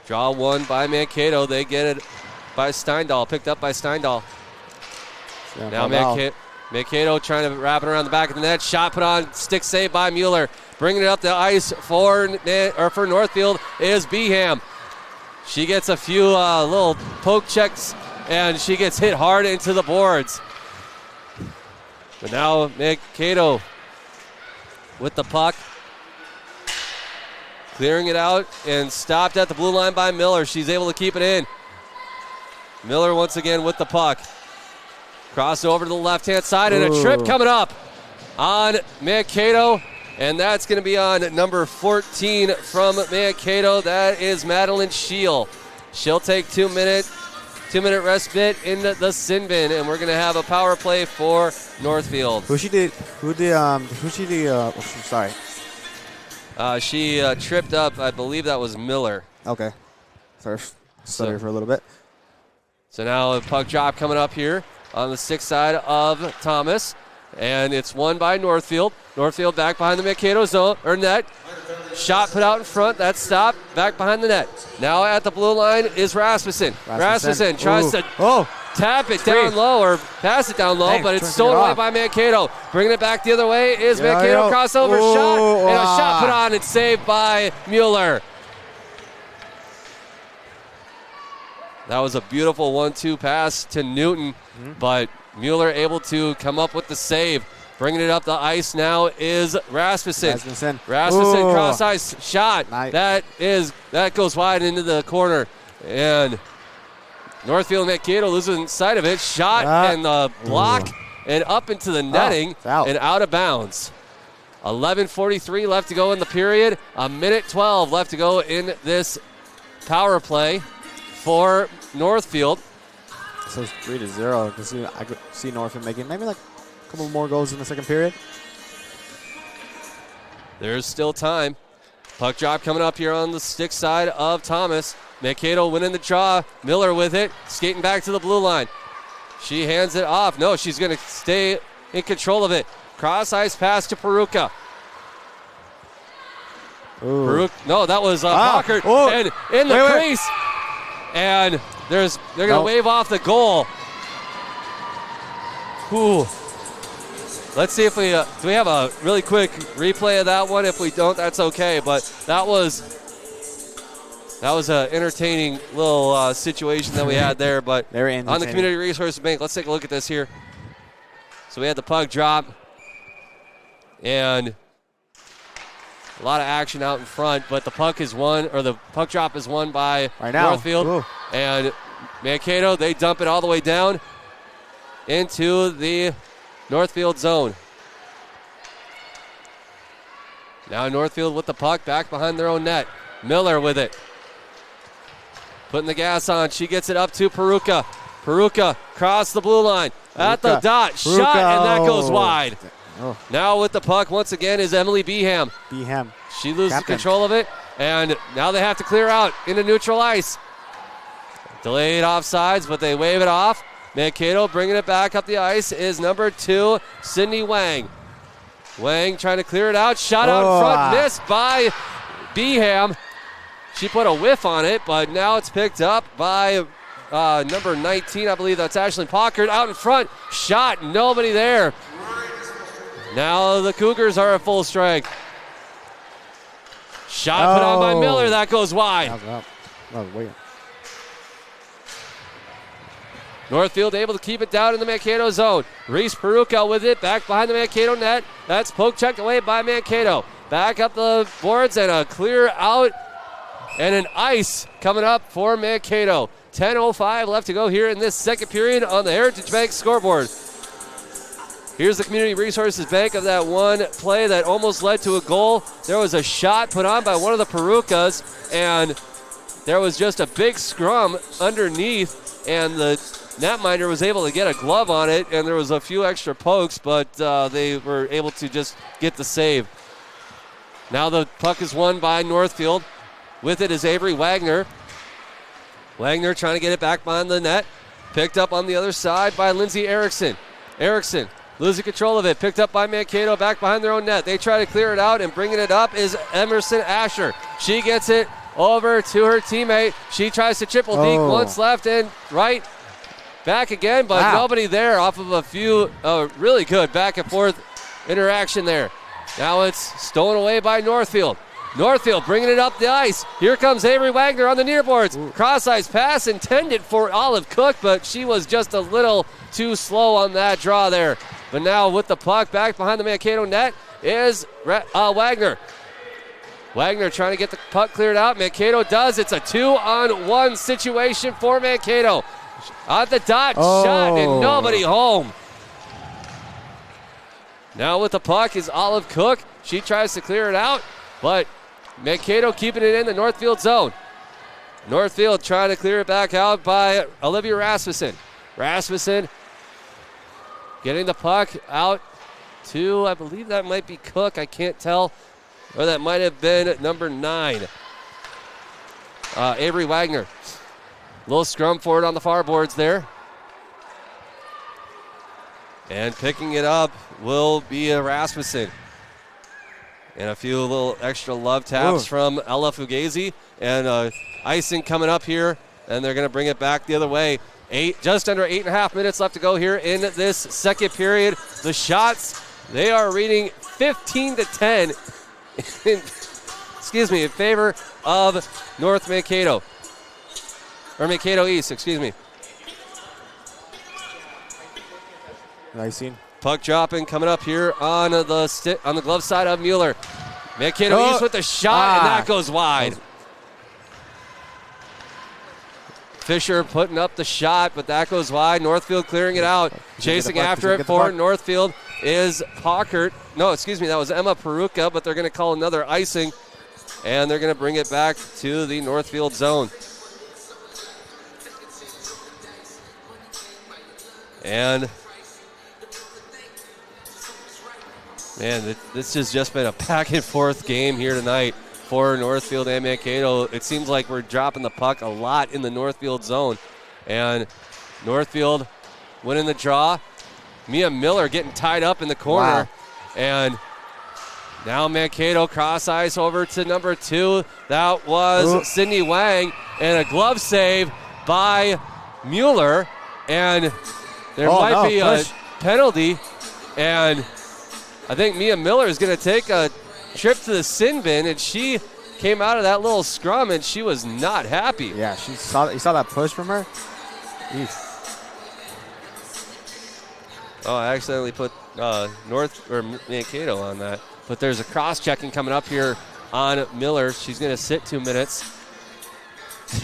Draw one by Mankato. They get it by Steindahl, picked up by Steindahl. Yeah, now Mankato trying to wrap it around the back of the net. Shot put on, stick save by Mueller. Bringing it up the ice for Northfield is Beham. She gets a few little poke checks, and she gets hit hard into the boards. But now Mankato with the puck. Clearing it out and stopped at the blue line by Miller. She's able to keep it in. Miller once again with the puck. Cross over to the left-hand side, and a trip coming up on Mankato, and that's going to be on number 14 from Mankato. That is Madeline Scheel. She'll take 2-minute respite in the sin bin, and we're going to have a power play for Northfield. She tripped up. I believe that was Miller. Okay. Sorry for a little bit. So now a puck drop coming up here on the 6th side of Thomas, and it's won by Northfield. Northfield back behind the Mankato zone or net. Shot put out in front. That's stopped. Back behind the net. Now at the blue line is Rasmussen. Rasmussen tries to tap it down low or pass it down low, but it's stolen away by Mankato. Bringing it back the other way is Mankato. Crossover shot, and a shot put on and saved by Mueller. That was a beautiful 1-2 pass to Newton, but Mueller able to come up with the save. Bringing it up the ice now is Rasmussen. Cross ice shot. Nice. That goes wide into the corner, and Northfield Mankato losing sight of it. Shot and the block and up into the netting and out of bounds. 11:43 left to go in the period. 1:12 left to go in this power play for Northfield. So it's 3-0. I could see Northfield making maybe like a couple more goals in the second period. There's still time. Puck drop coming up here on the stick side of Thomas. Mankato winning the draw. Miller with it, skating back to the blue line. She hands it off. No, she's going to stay in control of it. Cross ice pass to Peruka. No, that was Packard. And in the crease. And they're going to wave off the goal. Let's see if we do we have a really quick replay of that one. If we don't, that's okay. But that was an entertaining little situation that we had there. But on the Community Resources Bank, let's take a look at this here. So we had the puck drop, and a lot of action out in front. But the puck is won, or the puck drop is won by Northfield. And Mankato, they dump it all the way down into the Northfield zone. Now Northfield with the puck back behind their own net. Miller with it. Putting the gas on. She gets it up to Peruka. Peruka cross the blue line. At the dot. Shot, and that goes wide. Now with the puck once again is Emily Beham. She loses control of it, and now they have to clear out into neutral ice. Delayed offsides, but they wave it off. Mankato bringing it back up the ice is number 2, Sydney Wang. Wang trying to clear it out. Shot out in front, missed by Beham. She put a whiff on it, but now it's picked up by number 19. I believe that's Ashlyn Packard. Out in front, shot, nobody there. Now the Cougars are at full strength. Shot put on by Miller. That goes wide. Northfield able to keep it down in the Mankato zone. Reese Peruka with it, back behind the Mankato net. That's poke checked away by Mankato. Back up the boards and a clear out and an ice coming up for Mankato. 10:05 left to go here in this second period on the Heritage Bank scoreboard. Here's the Community Resources Bank of that one play that almost led to a goal. There was a shot put on by one of the Perukas, and there was just a big scrum underneath. and the netminder was able to get a glove on it, and there was a few extra pokes, but they were able to just get the save. Now the puck is won by Northfield. With it is Avery Wagner. Wagner trying to get it back behind the net. Picked up on the other side by Lindsey Erickson. Erickson losing control of it. Picked up by Mankato back behind their own net. They try to clear it out, and bringing it up is Emerson Asher. She gets it over to her teammate. She tries to triple deke. Once left and right. Back again, but nobody there off of a few really good back and forth interaction there. Now it's stolen away by Northfield. Northfield bringing it up the ice. Here comes Avery Wagner on the near boards. Cross-ice pass intended for Olive Cook, but she was just a little too slow on that draw there. But now with the puck back behind the Mankato net is Wagner. Wagner trying to get the puck cleared out. Mankato does. It's a 2-on-1 situation for Mankato. At the dot, shot, and nobody home. Now with the puck is Olive Cook. She tries to clear it out, but Mankato keeping it in the Northfield zone. Northfield trying to clear it back out by Olivia Rasmussen. Rasmussen getting the puck out to, I believe that might be Cook. I can't tell. Or that might have been number 9. Avery Wagner. Little scrum forward on the far boards there. And picking it up will be Rasmussen. And a few little extra love taps from Ella Fugazi. And icing coming up here. And they're going to bring it back the other way. Just under 8.5 minutes left to go here in this second period. The shots, they are reading 15-10 in favor of North Mankato. Or Mankato East, excuse me. Icing. Puck dropping coming up here on the glove side of Mueller. Mankato East with the shot, and that goes wide. Fisher putting up the shot, but that goes wide. Northfield clearing it out. Chasing after it for Northfield is Pockert. No, excuse me, that was Emma Peruka, but they're going to call another icing, and they're going to bring it back to the Northfield zone. And man, this has just been a back and forth game here tonight for Northfield and Mankato. It seems like we're dropping the puck a lot in the Northfield zone. And Northfield winning the draw. Mia Miller getting tied up in the corner. Wow. And now Mankato cross ice over to number 2. That was Sydney Wang. And a glove save by Mueller. And there might be a penalty. And I think Mia Miller is going to take a trip to the sin bin, and she came out of that little scrum, and she was not happy. Yeah, you saw that push from her? Jeez. Oh, I accidentally put Mankato on that. But there's a cross-checking coming up here on Miller. She's going to sit 2 minutes.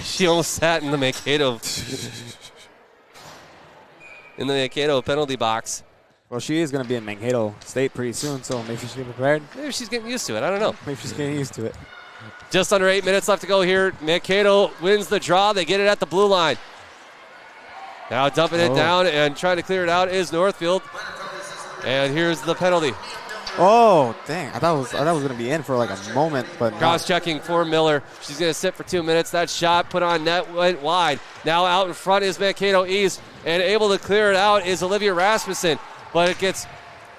She almost sat in the Mankato penalty box. Well, she is going to be in Mankato State pretty soon, so maybe she's prepared. Maybe she's getting used to it. I don't know. Maybe she's getting used to it. Just under 8 minutes left to go here. Mankato wins the draw. They get it at the blue line. Now dumping it down and trying to clear it out is Northfield. And here's the penalty. Oh, dang. I thought it was going to be in for like a moment. But cross-checking for Miller. She's going to sit for 2 minutes. That shot put on net went wide. Now out in front is Mankato East. And able to clear it out is Olivia Rasmussen. But it gets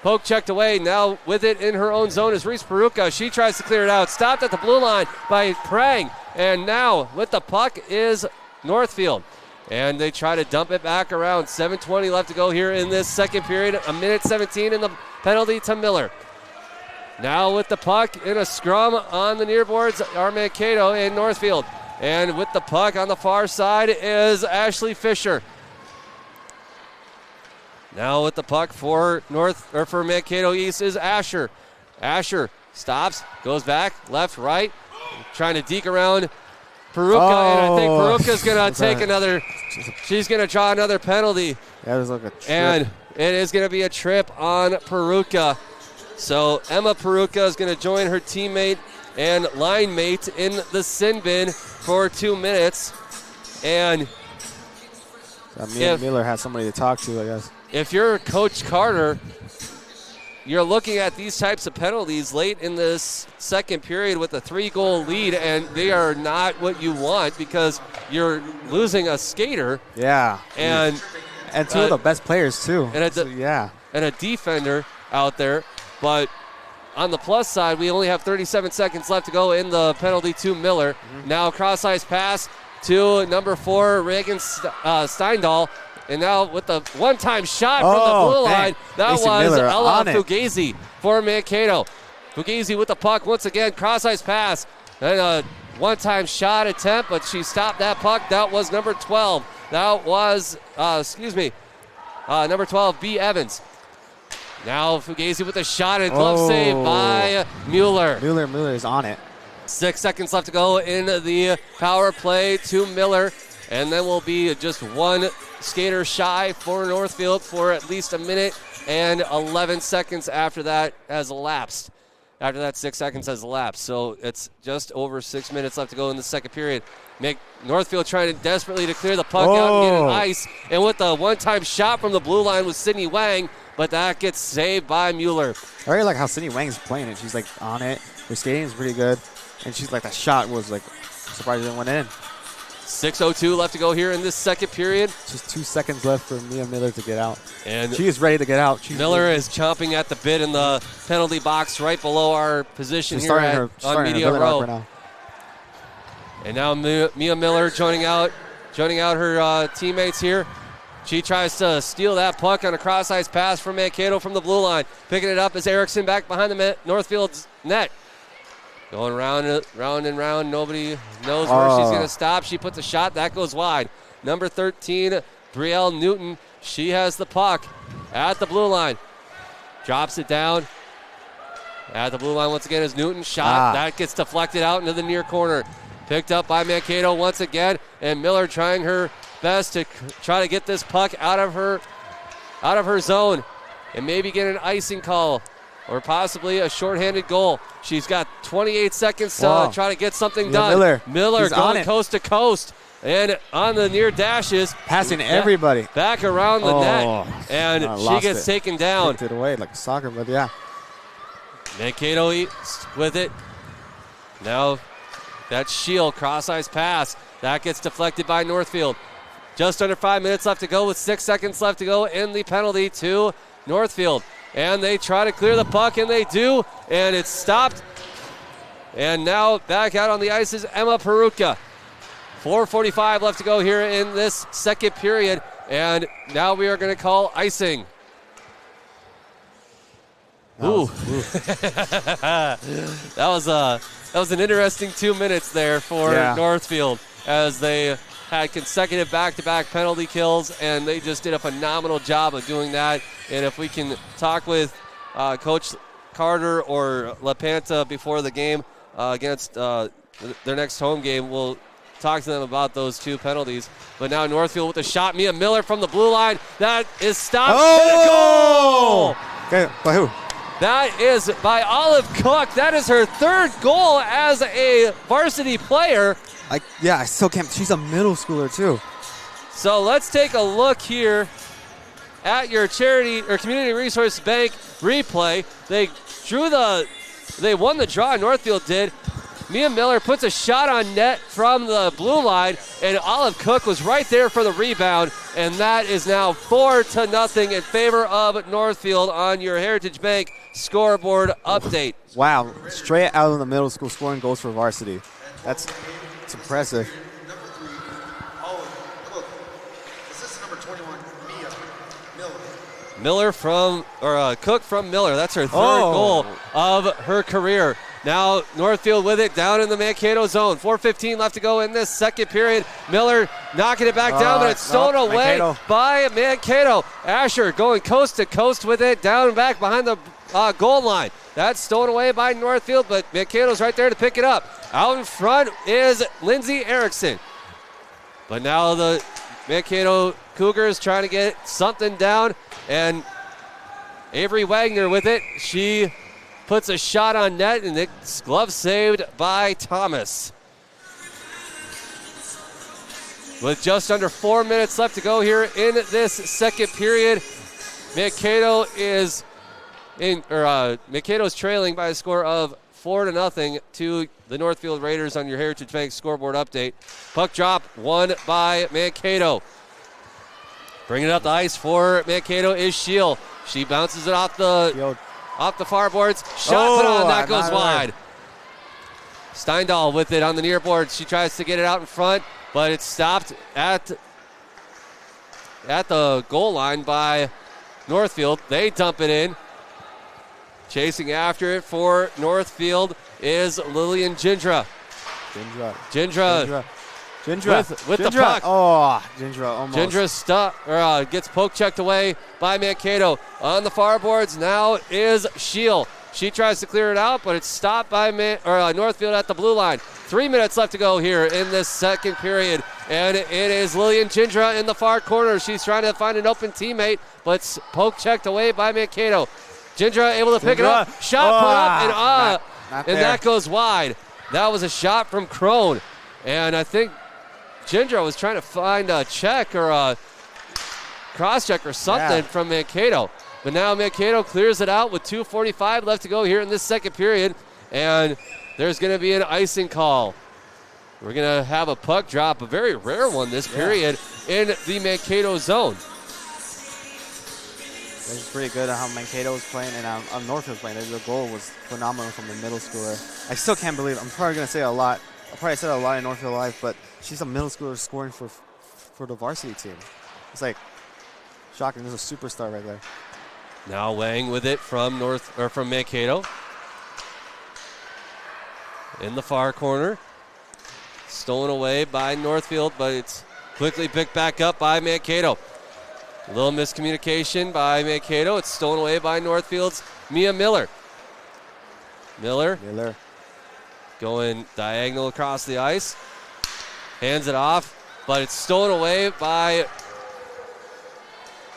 poke-checked away. Now with it in her own zone is Reese Peruka. She tries to clear it out. Stopped at the blue line by Prang. And now with the puck is Northfield. And they try to dump it back around. 7:20 left to go here in this second period. 1:17 in the penalty to Miller. Now with the puck in a scrum on the near boards are Mankato and Northfield. And with the puck on the far side is Ashley Fisher. Now with the puck for Mankato East is Asher. Asher stops, goes back, left, right, trying to deke around Peruka, and I think Peruka's going to take another. She's going to draw another penalty. Yeah, there's like a trip. And it is going to be a trip on Peruka. So Emma Peruka is going to join her teammate and line mate in the sin bin for 2 minutes. And Mia Miller has somebody to talk to, I guess. If you're Coach Carter, you're looking at these types of penalties late in this second period with a 3-goal lead, and they are not what you want because you're losing a skater. Yeah. And two of the best players, too. And a defender out there. But on the plus side, we only have 37 seconds left to go in the penalty to Miller. Mm-hmm. Now cross-ice pass to number 4, Reagan Steindahl. And now with the one-time shot from the blue line, that was Ella Fugazi for Mankato. Fugazi with the puck once again, cross-ice pass. And a one-time shot attempt, but she stopped that puck. That was number 12. That was, number 12, B. Evans. Now Fugazi with a shot and glove save by Mueller. Mueller is on it. 6 seconds left to go in the power play to Miller. And then we'll be just one skater shy for Northfield for at least a minute and 11 seconds after that has elapsed. After that, 6 seconds has elapsed. So it's just over 6 minutes left to go in the second period. Northfield trying desperately to clear the puck out and get an ice. And with the one-time shot from the blue line was Sydney Wang, but that gets saved by Mueller. I really like how Sydney Wang's playing it. She's like on it. Her skating is pretty good. And she's like, that shot was like, surprisingly went in. 6:02 left to go here in this second period. Just 2 seconds left for Mia Miller to get out. And she is ready to get out. Miller is chomping at the bit in the penalty box right below our position here on Media Row. Right now. And now Mia Miller joining out her teammates here. She tries to steal that puck on a cross-ice pass from Mankato from the blue line. Picking it up is Erickson back behind the Northfield's net. Going round and round. Nobody knows where she's going to stop. She puts a shot. That goes wide. Number 13, Brielle Newton. She has the puck at the blue line. Drops it down. At the blue line once again is Newton. Shot. That gets deflected out into the near corner. Picked up by Mankato once again. And Miller trying her best to try to get this puck out of her zone. And maybe get an icing call. Or possibly a shorthanded goal. She's got 28 seconds to try to get something done. Miller going coast to coast. And on the near dashes. Passing everybody. Back around the net. And she gets taken down. Kicked it away like a soccer, but yeah. Mankato with it. Now that Shield cross-ice pass. That gets deflected by Northfield. Just under 5 minutes left to go with 6 seconds left to go in the penalty to Northfield. And they try to clear the puck, and they do, and it's stopped. And now back out on the ice is Emma Perutka. 4:45 left to go here in this second period, and now we are going to call icing. Ooh. that was an interesting 2 minutes there for Northfield as they had consecutive back-to-back penalty kills, and they just did a phenomenal job of doing that. And if we can talk with Coach Carter or LaPanta before the game against their next home game, we'll talk to them about those two penalties. But now Northfield with a shot. Mia Miller from the blue line. That is stopped. Oh! Okay, by who? That is by Olive Cook. That is her third goal as a varsity player. I still can't. She's a middle schooler, too. So let's take a look here at your charity or community resource bank replay. They won the draw. Northfield did. Mia Miller puts a shot on net from the blue line, and Olive Cook was right there for the rebound, and that is now 4-0 in favor of Northfield on your Heritage Bank scoreboard update. Wow, straight out of the middle school scoring goals for varsity. That's impressive. Cook from Miller. That's her third goal of her career. Now Northfield with it down in the Mankato zone. 4:15 left to go in this second period. Miller knocking it back down, but it's stolen away by Mankato. Asher going coast to coast with it, down and back behind the goal line. That's stolen away by Northfield, but Mankato's right there to pick it up. Out in front is Lindsay Erickson. But now the Mankato Cougars trying to get something down, and Avery Wagner with it. She puts a shot on net, and it's glove saved by Thomas. With just under 4 minutes left to go here in this second period, Mankato is Mankato's trailing by a score of 4-0 to the Northfield Raiders on your Heritage Bank scoreboard update. Puck drop won by Mankato. Bringing it up the ice for Mankato is Shield. She bounces it off the far boards. Shot put on, that goes wide. Steindahl with it on the near board. She tries to get it out in front, but it's stopped at the goal line by Northfield. They dump it in. Chasing after it for Northfield is Lillian Gindra. Gindra with the puck. Oh, Gindra almost. Gindra gets poke checked away by Mankato. On the far boards now is Shield. She tries to clear it out, but it's stopped by Northfield at the blue line. 3 minutes left to go here in this second period, and it is Lillian Gindra in the far corner. She's trying to find an open teammate, but poke checked away by Mankato. Gindra able to pick it up. Shot put up, and that goes wide. That was a shot from Crone, and I think Gindra was trying to find a check or a cross-check or something from Mankato. But now Mankato clears it out with 2:45 left to go here in this second period, and there's going to be an icing call. We're going to have a puck drop, a very rare one this period, in the Mankato zone. It's pretty good at how Mankato was playing and Northfield playing. The goal was phenomenal from the middle schooler. I still can't believe it. I'm probably going to say a lot. I probably said a lot in Northfield Live, but she's a middle schooler scoring for the varsity team. It's like shocking. There's a superstar right there. Now Wang with it from Mankato. In the far corner. Stolen away by Northfield, but it's quickly picked back up by Mankato. A little miscommunication by Mankato. It's stolen away by Northfield's Mia Miller. Miller going diagonal across the ice. Hands it off, but it's stolen away by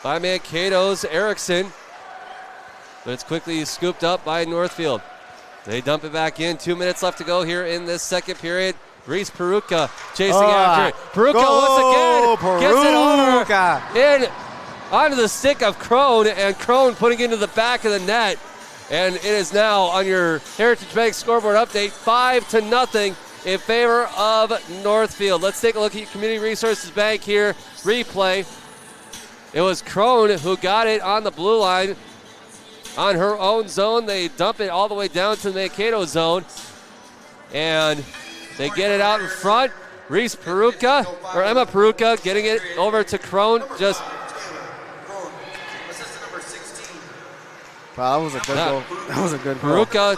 Mankato's Erickson. But it's quickly scooped up by Northfield. They dump it back in. 2 minutes left to go here in this second period. Reese Peruka chasing after it. Peruka once again gets it over in onto the stick of Crone, and Crone putting it into the back of the net. And it is now on your Heritage Bank scoreboard update, 5-0 in favor of Northfield. Let's take a look at Community Resources Bank here. Replay. It was Crone who got it on the blue line. On her own zone, they dump it all the way down to the Mankato zone. And they get it out in front. Emma Peruka getting it over to Crone. Wow, that was a good goal. That was a good goal. Peruka.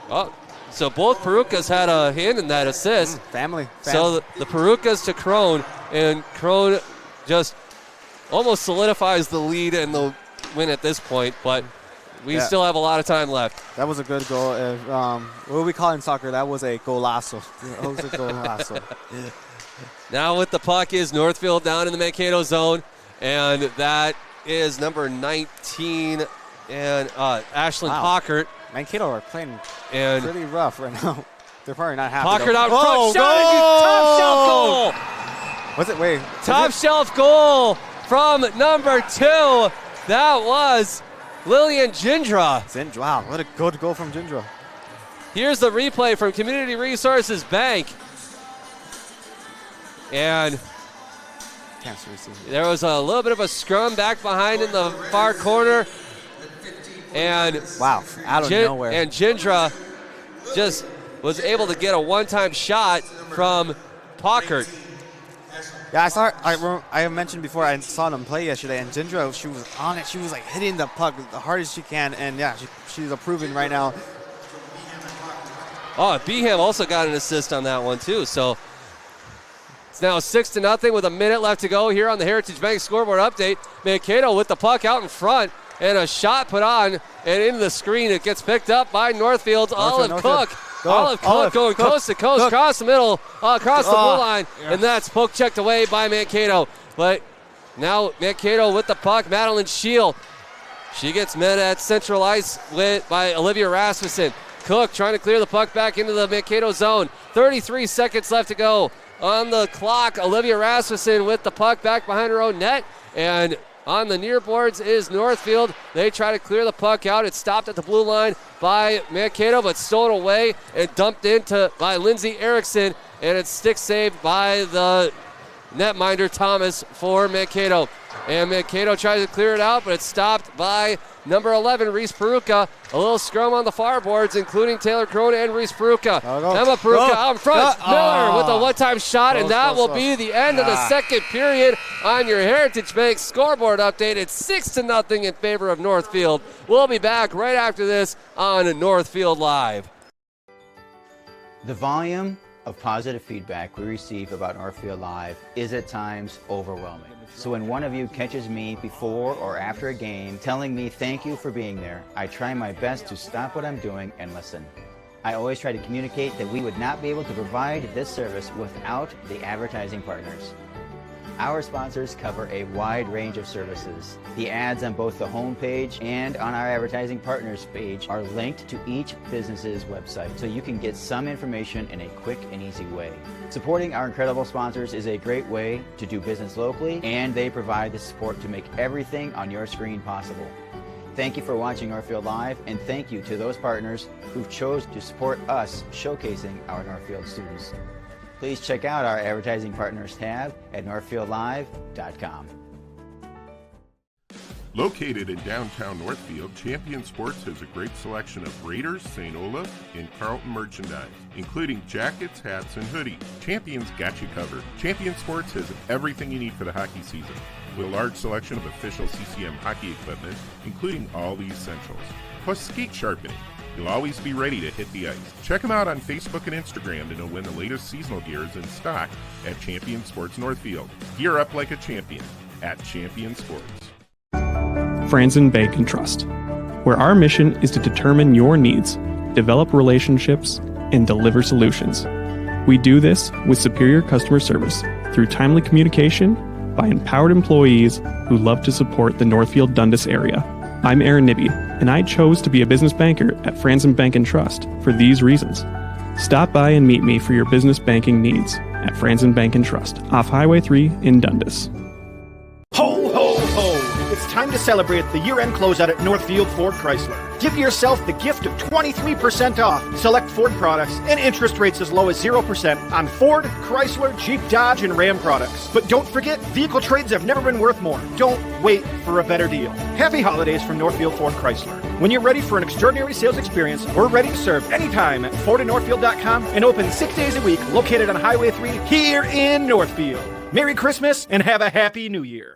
Oh, so both Perukas had a hand in that assist. Family. So the Perukas to Crone, and Crone just almost solidifies the lead and the win at this point, but we still have a lot of time left. That was a good goal. What we call in soccer, that was a golazo. That was a golazo. Now with the puck is Northfield down in the Mankato zone, and that is number 19 and Ashlyn Pockert. Mankato are playing pretty rough right now. They're probably not happy. Pockert out front, top shelf goal. Was it? Wait. Top shelf goal from number 2. That was Lillian Gindra. Wow, what a good goal from Gindra. Here's the replay from Community Resources Bank. And there was a little bit of a scrum back behind in the far corner. And wow, out of nowhere. And Gindra just was able to get a one-time shot from Pockert. Yeah, I mentioned before, I saw them play yesterday, and Gindra, she was on it. She was like hitting the puck the hardest she can, and yeah, she's improving right now. Oh, Beham also got an assist on that one too. So it's now 6-0 with a minute left to go here on the Heritage Bank scoreboard update. Mankato with the puck out in front, and a shot put on and into the screen. It gets picked up by Northfield's Olive Cook. Olive Cook going coast to coast, across the middle, across the blue line, and that's poke checked away by Mankato. But now Mankato with the puck, Madeline Shield. She gets met at central ice by Olivia Rasmussen. Cook trying to clear the puck back into the Mankato zone. 33 seconds left to go on the clock. Olivia Rasmussen with the puck back behind her own net. And on the near boards is Northfield. They try to clear the puck out. It's stopped at the blue line by Mankato, but stolen away and dumped into by Lindsay Erickson. And it's stick saved by the netminder Thomas for Mankato. And Mankato tries to clear it out, but it's stopped by number 11, Reese Peruka. A little scrum on the far boards, including Taylor Corona and Reese Peruka. Emma Peruka out in front. Miller with a one-time shot, and that will be the end of the second period on your Heritage Bank scoreboard update. It's 6-0 in favor of Northfield. We'll be back right after this on Northfield Live. The volume of positive feedback we receive about Northfield Live is at times overwhelming. So when one of you catches me before or after a game telling me thank you for being there, I try my best to stop what I'm doing and listen. I always try to communicate that we would not be able to provide this service without the advertising partners. Our sponsors cover a wide range of services. The ads on both the home page and on our advertising partners page are linked to each business's website, so you can get some information in a quick and easy way. Supporting our incredible sponsors is a great way to do business locally, and they provide the support to make everything on your screen possible. Thank you for watching Northfield Live, and thank you to those partners who chose to support us showcasing our Northfield students. Please check out our advertising partners tab at northfieldlive.com. Located in downtown Northfield, Champion Sports has a great selection of Raiders, St. Olaf, and Carlton merchandise, including jackets, hats, and hoodies. Champion's got you covered. Champion Sports has everything you need for the hockey season, with a large selection of official CCM hockey equipment, including all the essentials, plus skate sharpening. You'll always be ready to hit the ice. Check them out on Facebook and Instagram to know when the latest seasonal gear is in stock at Champion Sports Northfield. Gear up like a champion at Champion Sports. Franzen Bank and Trust, where our mission is to determine your needs, develop relationships, and deliver solutions. We do this with superior customer service through timely communication by empowered employees who love to support the Northfield Dundas area. I'm Aaron Nibby, and I chose to be a business banker at Franzen Bank and Trust for these reasons. Stop by and meet me for your business banking needs at Franzen Bank and Trust, off Highway 3 in Dundas. Ho, ho, ho! It's time to celebrate the year-end closeout at Northfield Ford Chrysler. Give yourself the gift of 23% off select Ford products and interest rates as low as 0% on Ford, Chrysler, Jeep, Dodge, and Ram products. But don't forget, vehicle trades have never been worth more. Don't wait for a better deal. Happy holidays from Northfield Ford Chrysler. When you're ready for an extraordinary sales experience, we're ready to serve anytime at FordandNorthfield.com and open 6 days a week, located on Highway 3 here in Northfield. Merry Christmas and have a Happy New Year.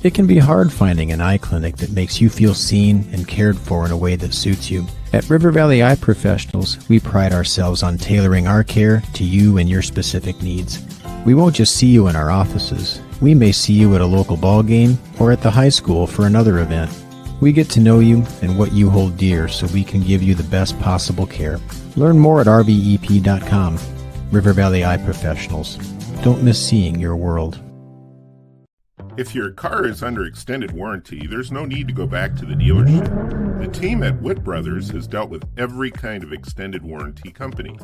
It can be hard finding an eye clinic that makes you feel seen and cared for in a way that suits you. At River Valley Eye Professionals, we pride ourselves on tailoring our care to you and your specific needs. We won't just see you in our offices. We may see you at a local ball game or at the high school for another event. We get to know you and what you hold dear so we can give you the best possible care. Learn more at rvep.com. River Valley Eye Professionals. Don't miss seeing your world. If your car is under extended warranty, there's no need to go back to the dealership. The team at Witt Brothers has dealt with every kind of extended warranty company.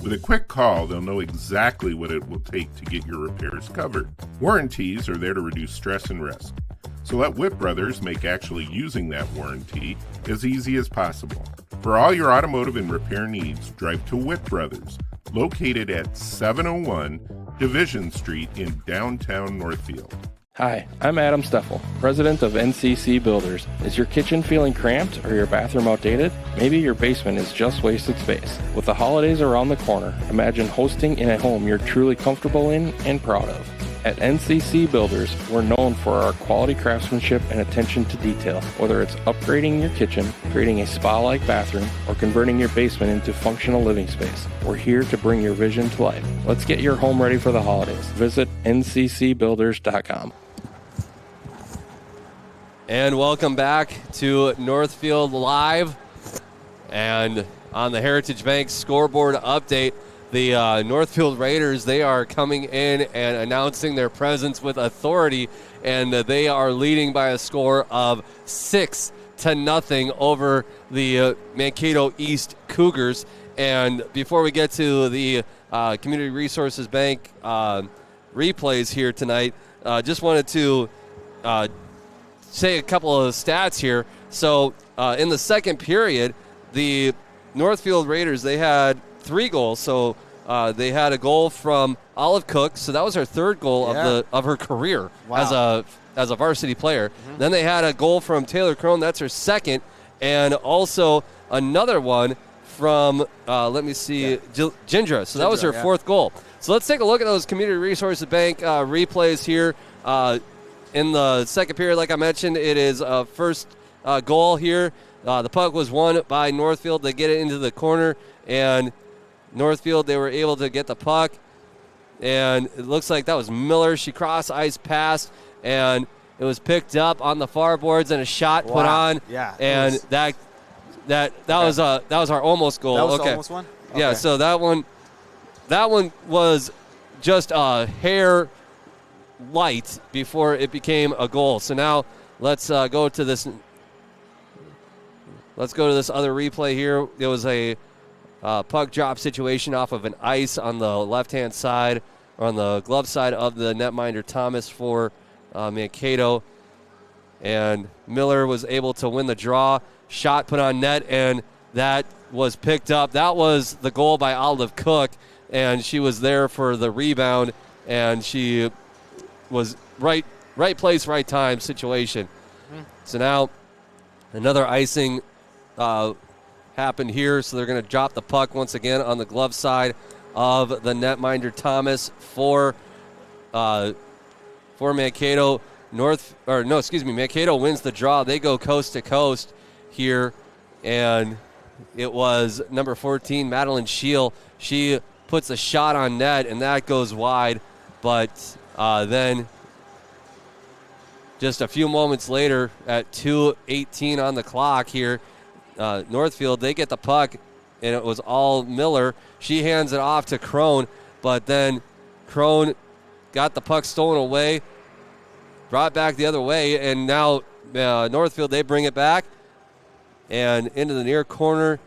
With a quick call, they'll know exactly what it will take to get your repairs covered. Warranties are there to reduce stress and risk. So let Witt Brothers make actually using that warranty as easy as possible. For all your automotive and repair needs, drive to Witt Brothers, located at 701 Division Street in downtown Northfield. Hi, I'm Adam Steffel, president of NCC Builders. Is your kitchen feeling cramped or your bathroom outdated? Maybe your basement is just wasted space. With the holidays around the corner, imagine hosting in a home you're truly comfortable in and proud of. At NCC Builders, we're known for our quality craftsmanship and attention to detail. Whether it's upgrading your kitchen, creating a spa-like bathroom, or converting your basement into functional living space, we're here to bring your vision to life. Let's get your home ready for the holidays. Visit nccbuilders.com. And welcome back to Northfield Live. And on the Heritage Bank scoreboard update, the Northfield Raiders, they are coming in and announcing their presence with authority, and they are leading by a score of 6-0. 6-0 over the Mankato East Cougars. And before we get to the Community Resources Bank replays here tonight, just wanted to say a couple of stats here. So in the second period, the Northfield Raiders, they had 3 goals. So they had a goal from Olive Cook, so that was her 3rd goal of her career as a varsity player. Then they had a goal from Taylor Crone, that's her 2nd, and also another one from Gindra. So that was her 4th goal. So let's take a look at those Community Resources Bank replays here. In the second period, like I mentioned, it is first goal here. The puck was won by Northfield. They get it into the corner, and Northfield, they were able to get the puck, and it looks like that was Miller. She crossed ice past, and it was picked up on the far boards and a shot put on. Yeah, and that was our almost goal. That was the almost one? Yeah, Okay. so that one was just a hair light before it became a goal. So now let's go to this. Let's go to this other replay here. It was a puck drop situation off of an ice on the left-hand side, or on the glove side of the netminder Thomas for Mankato. And Miller was able to win the draw. Shot put on net, and that was picked up. That was the goal by Olive Cook, and she was there for the rebound, and she was right place, right time situation. So now another icing happened here, so they're going to drop the puck once again on the glove side of the netminder Thomas for Mankato. Mankato wins the draw. They go coast to coast here, and it was number 14, Madeline Scheel. She puts a shot on net, and that goes wide, but then just a few moments later at 2:18 on the clock here, Northfield, they get the puck, and it was all Miller. She hands it off to Crone, but then Crone got the puck stolen away, brought back the other way, and now Northfield, they bring it back and into the near corner,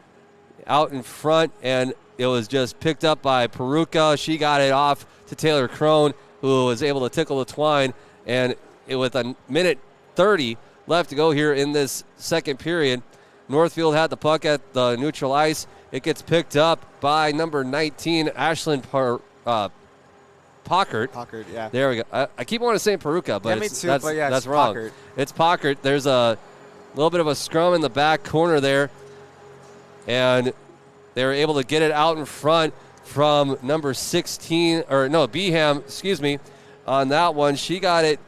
out in front, and it was just picked up by Peruka. She got it off to Taylor Crone, who was able to tickle the twine, and with a minute 30 left to go here in this second period, Northfield had the puck at the neutral ice. It gets picked up by number 19, Ashlyn Pockert. Pockert, yeah. There we go. I keep wanting to say Peruka, but that's wrong. Pockert. It's Pockert. There's a little bit of a scrum in the back corner there, and they were able to get it out in front from number 16, Beham, on that one. She got it.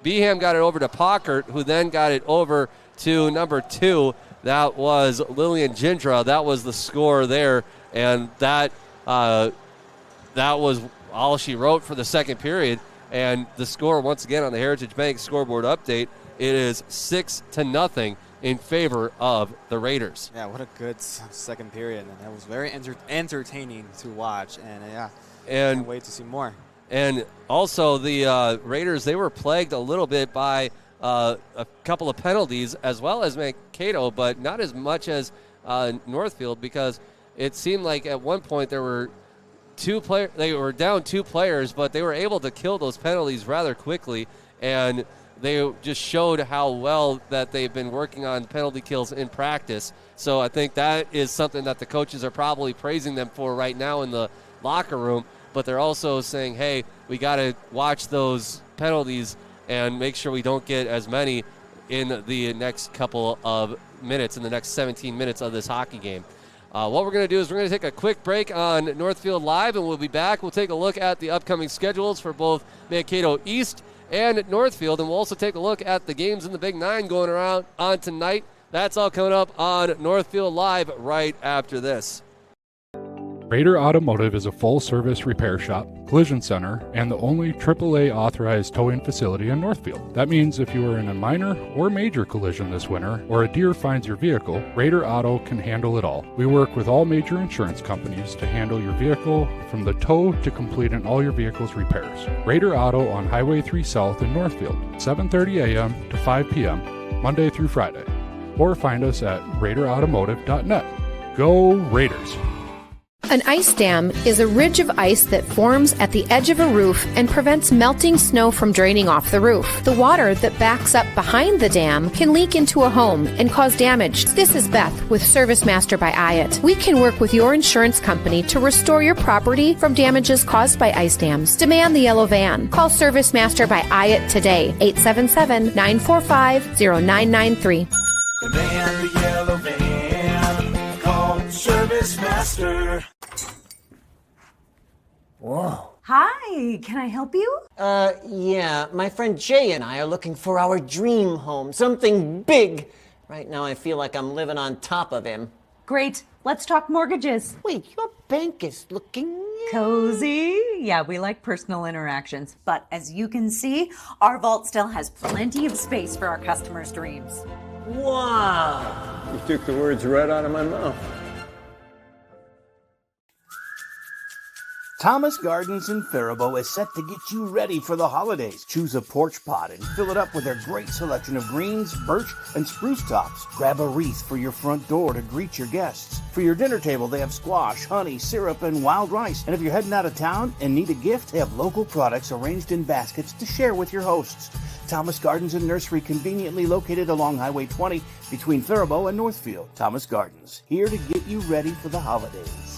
Beham got it over to Pockert, who then got it over to number 2. That was Lillian Gindra. That was the score there, and that was all she wrote for the second period. And the score, once again, on the Heritage Bank scoreboard update, it is 6-0 in favor of the Raiders. Yeah, what a good second period, and it was very entertaining to watch, and can't wait to see more. And also the Raiders, they were plagued a little bit by a couple of penalties, as well as Mankato, but not as much as Northfield, because it seemed like at one point there were they were down 2 players, but they were able to kill those penalties rather quickly, and they just showed how well that they've been working on penalty kills in practice. So I think that is something that the coaches are probably praising them for right now in the locker room, but they're also saying, hey, we got to watch those penalties and make sure we don't get as many in the next couple of minutes, in the next 17 minutes of this hockey game. What we're going to do is we're going to take a quick break on Northfield Live, and we'll be back. We'll take a look at the upcoming schedules for both Mankato East and Northfield, and we'll also take a look at the games in the Big Nine going around on tonight. That's all coming up on Northfield Live right after this. Raider Automotive is a full-service repair shop, collision center, and the only AAA authorized towing facility in Northfield. That means if you are in a minor or major collision this winter, or a deer finds your vehicle, Raider Auto can handle it all. We work with all major insurance companies to handle your vehicle from the tow to completing all your vehicle's repairs. Raider Auto on Highway 3 South in Northfield, 7:30 a.m. to 5 p.m., Monday through Friday. or find us at RaiderAutomotive.net. Go Raiders! An ice dam is a ridge of ice that forms at the edge of a roof and prevents melting snow from draining off the roof. The water that backs up behind the dam can leak into a home and cause damage. This is Beth with Service Master by IAT. We can work with your insurance company to restore your property from damages caused by ice dams. Demand the yellow van. Call Service Master by IAT today, 877-945-0993. Demand the yellow van. Call Service Master. Whoa. Hi, can I help you? Yeah, my friend Jay and I are looking for our dream home, something big. Right now I feel like I'm living on top of him. Great, let's talk mortgages. Wait, your bank is looking... Cozy? Yeah, we like personal interactions. But as you can see, our vault still has plenty of space for our customers' dreams. Wow! You took the words right out of my mouth. Thomas Gardens in Faribault is set to get you ready for the holidays. Choose a porch pot and fill it up with their great selection of greens, birch, and spruce tops. Grab a wreath for your front door to greet your guests. For your dinner table, they have squash, honey, syrup, and wild rice. And if you're heading out of town and need a gift, they have local products arranged in baskets to share with your hosts. Thomas Gardens and Nursery, conveniently located along Highway 20 between Faribault and Northfield. Thomas Gardens, here to get you ready for the holidays.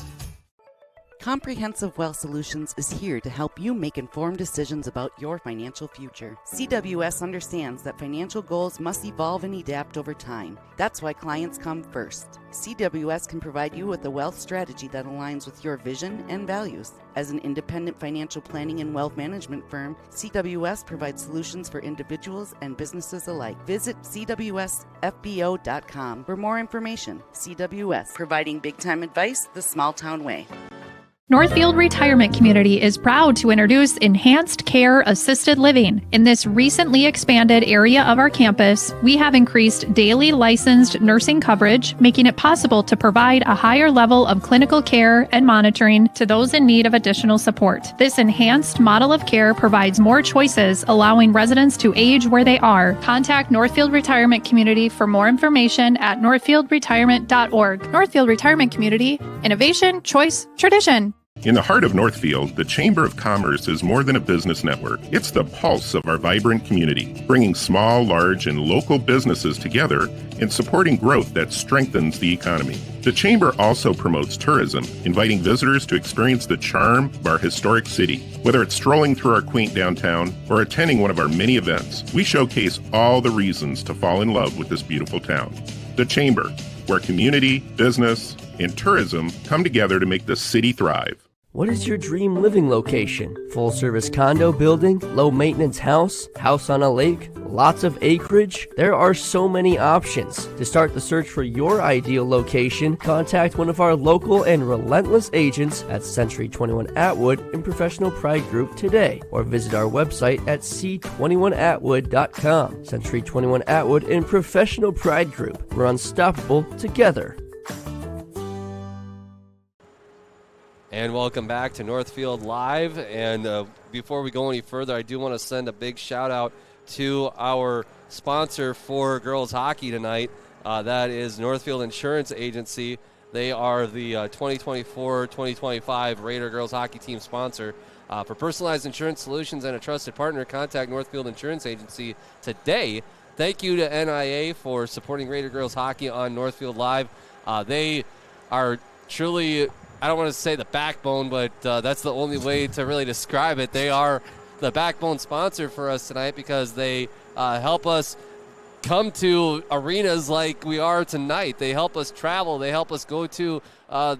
Comprehensive Wealth Solutions is here to help you make informed decisions about your financial future. CWS understands that financial goals must evolve and adapt over time. That's why clients come first. CWS can provide you with a wealth strategy that aligns with your vision and values. As an independent financial planning and wealth management firm, CWS provides solutions for individuals and businesses alike. Visit CWSFBO.com for more information. CWS, providing big-time advice the small-town way. Northfield Retirement Community is proud to introduce Enhanced Care Assisted Living. In this recently expanded area of our campus, we have increased daily licensed nursing coverage, making it possible to provide a higher level of clinical care and monitoring to those in need of additional support. This enhanced model of care provides more choices, allowing residents to age where they are. Contact Northfield Retirement Community for more information at northfieldretirement.org. Northfield Retirement Community, innovation, choice, tradition. In the heart of Northfield, the Chamber of Commerce is more than a business network. It's the pulse of our vibrant community, bringing small, large, and local businesses together and supporting growth that strengthens the economy. The Chamber also promotes tourism, inviting visitors to experience the charm of our historic city. Whether it's strolling through our quaint downtown or attending one of our many events, we showcase all the reasons to fall in love with this beautiful town. The Chamber, where community, business, and tourism come together to make the city thrive. What is your dream living location? Full service condo building? Low maintenance house? House on a lake? Lots of acreage? There are so many options. To start the search for your ideal location, contact one of our local and relentless agents at Century 21 Atwood and Professional Pride Group today, or visit our website at c21atwood.com. Century 21 Atwood and Professional Pride Group. We're unstoppable together. And welcome back to Northfield Live. And before we go any further, I do want to send a big shout out to our sponsor for girls hockey tonight. That is Northfield Insurance Agency. They are the 2024-2025 Raider girls hockey team sponsor. For personalized insurance solutions and a trusted partner, contact Northfield Insurance Agency today. Thank you to NIA for supporting Raider girls hockey on Northfield Live. They are truly, I don't want to say the backbone, but that's the only way to really describe it. They are the backbone sponsor for us tonight because they help us come to arenas like we are tonight. They help us travel. They help us go to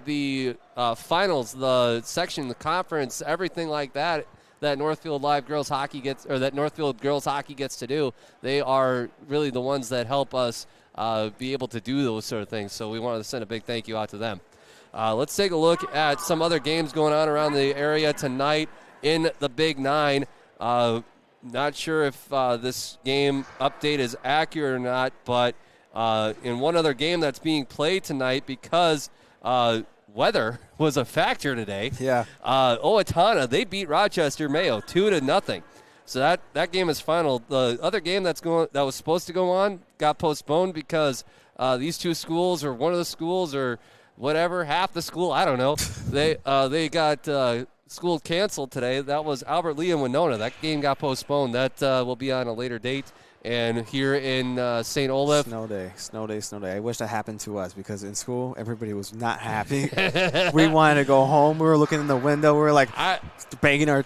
the finals, the section, the conference, everything like that that Northfield Live girls hockey gets, or that Northfield girls hockey gets to do. They are really the ones that help us be able to do those sort of things. So we wanted to send a big thank you out to them. Let's take a look at some other games going on around the area tonight in the Big Nine. Not sure if this game update is accurate or not, but in one other game that's being played tonight, because weather was a factor today. Yeah. Owatonna, they beat Rochester Mayo 2-0. So that game is final. The other game that was supposed to go on got postponed because these two schools or one of the schools or whatever, half the school, I don't know, they got school canceled today. That was Albert Lee and Winona. That game got postponed. That will be on a later date. And here in St. Olaf. Snow day. I wish that happened to us because in school, everybody was not happy. We wanted to go home. We were looking in the window. We were like banging our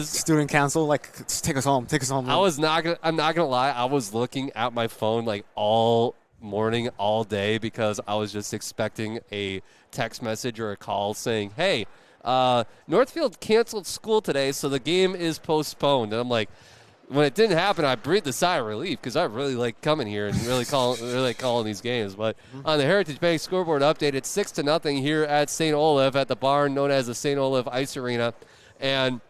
student council, like, take us home. I'm not gonna lie. I was looking at my phone like all morning, all day, because I was just expecting a text message or a call saying, hey, Northfield canceled school today, so the game is postponed. And I'm like, when it didn't happen, I breathed a sigh of relief because I really like coming here and really calling these games. But on the Heritage Bank scoreboard update, it's 6-0 here at St. Olaf at the barn known as the St. Olaf Ice Arena. And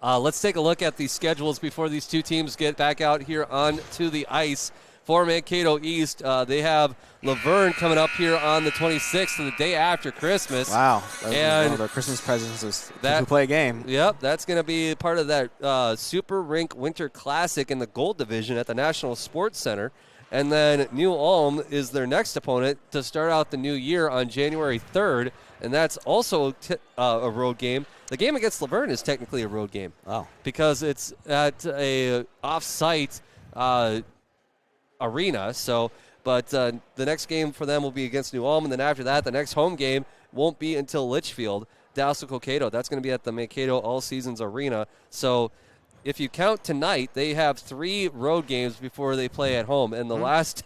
let's take a look at the schedules before these two teams get back out here onto the ice. For Mankato East, they have Laverne coming up here on the 26th, the day after Christmas. Wow. And one of their Christmas presents is to play a game. Yep, that's going to be part of that Super Rink Winter Classic in the Gold Division at the National Sports Center. And then New Ulm is their next opponent to start out the new year on January 3rd, and that's also a road game. The game against Laverne is technically a road game. Wow. Because it's at a off-site arena. But the next game for them will be against New Ulm, and then after that, the next home game won't be until Litchfield, Dallas-Cokato. That's going to be at the Mankato All Seasons Arena. So if you count tonight, they have 3 road games before they play at home, and the last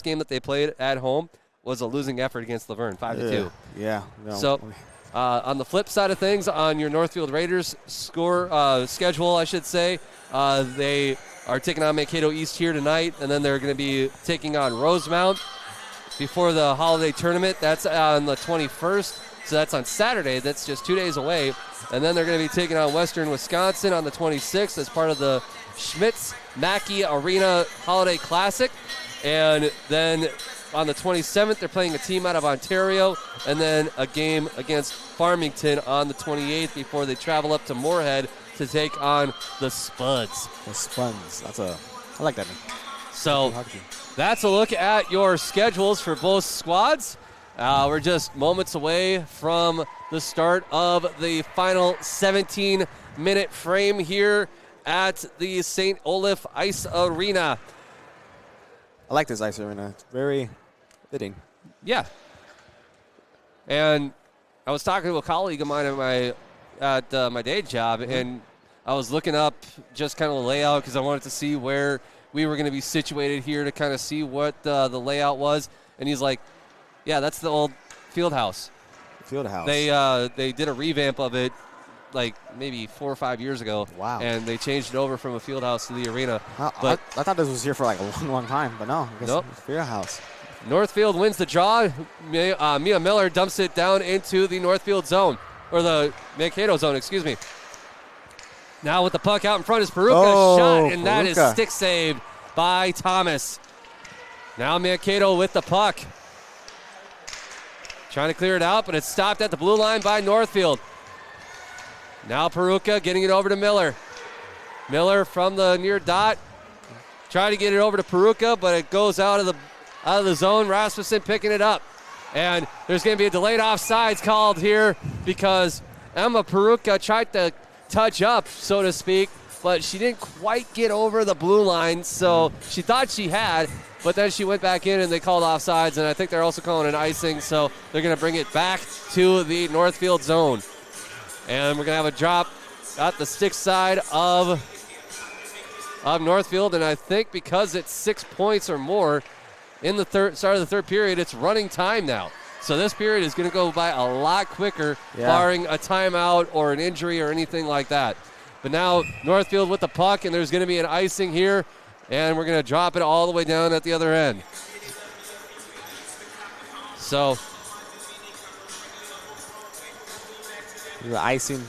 game that they played at home was a losing effort against Laverne, 5-2. Yeah. No. So on the flip side of things, on your Northfield Raiders schedule, I should say, they are taking on Mankato East here tonight, and then they're going to be taking on Rosemount before the holiday tournament. That's on the 21st, so that's on Saturday. That's just 2 days away. And then they're going to be taking on Western Wisconsin on the 26th as part of the Schmitz Mackey Arena Holiday Classic. And then on the 27th, they're playing a team out of Ontario, and then a game against Farmington on the 28th before they travel up to Moorhead to take on the Spuds. The Spuds. I like that name. So that's a look at your schedules for both squads. We're just moments away from the start of the final 17-minute frame here at the St. Olaf Ice Arena. I like this ice arena. It's very fitting. Yeah. And I was talking to a colleague of mine at my day job, and I was looking up just kind of the layout because I wanted to see where we were going to be situated here to kind of see what the layout was. And he's like, yeah, that's the old field house. Field house. They did a revamp of it like maybe 4 or 5 years ago. Wow. And they changed it over from a field house to the arena. I thought this was here for like a long, long time, but no. Nope. It's a field house. Northfield wins the draw. Mia Miller dumps it down into the Northfield zone, or the Mankato zone, excuse me. Now with the puck out in front is Peruka shot, and that is stick saved by Thomas. Now Mankato with the puck. Trying to clear it out, but it's stopped at the blue line by Northfield. Now Peruka getting it over to Miller. Miller from the near dot. Trying to get it over to Peruka, but it goes out of the zone. Rasmussen picking it up. And there's going to be a delayed offsides called here because Emma Peruka tried to touch up, so to speak, but she didn't quite get over the blue line, so she thought she had, but then she went back in and they called offsides, and I think they're also calling an icing, so they're going to bring it back to the Northfield zone. And we're going to have a drop at the stick side of Northfield, and I think because it's 6 points or more in the start of the third period, it's running time now. So this period is going to go by a lot quicker, barring a timeout or an injury or anything like that. But now Northfield with the puck, and there's going to be an icing here, and we're going to drop it all the way down at the other end. So the icing,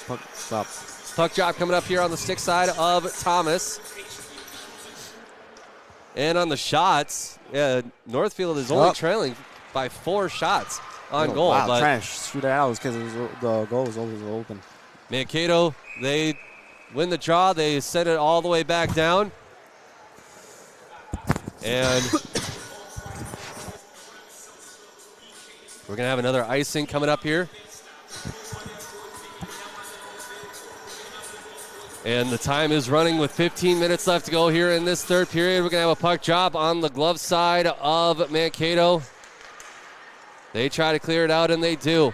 puck drop. Puck drop coming up here on the stick side of Thomas. And on the shots, Northfield is only trailing by 4 shots on goal. Wow, but trying to shoot it out because the goal was always open. Mankato, they win the draw. They send it all the way back down. And We're going to have another icing coming up here. And the time is running with 15 minutes left to go here in this third period. We're going to have a puck drop on the glove side of Mankato. They try to clear it out, and they do.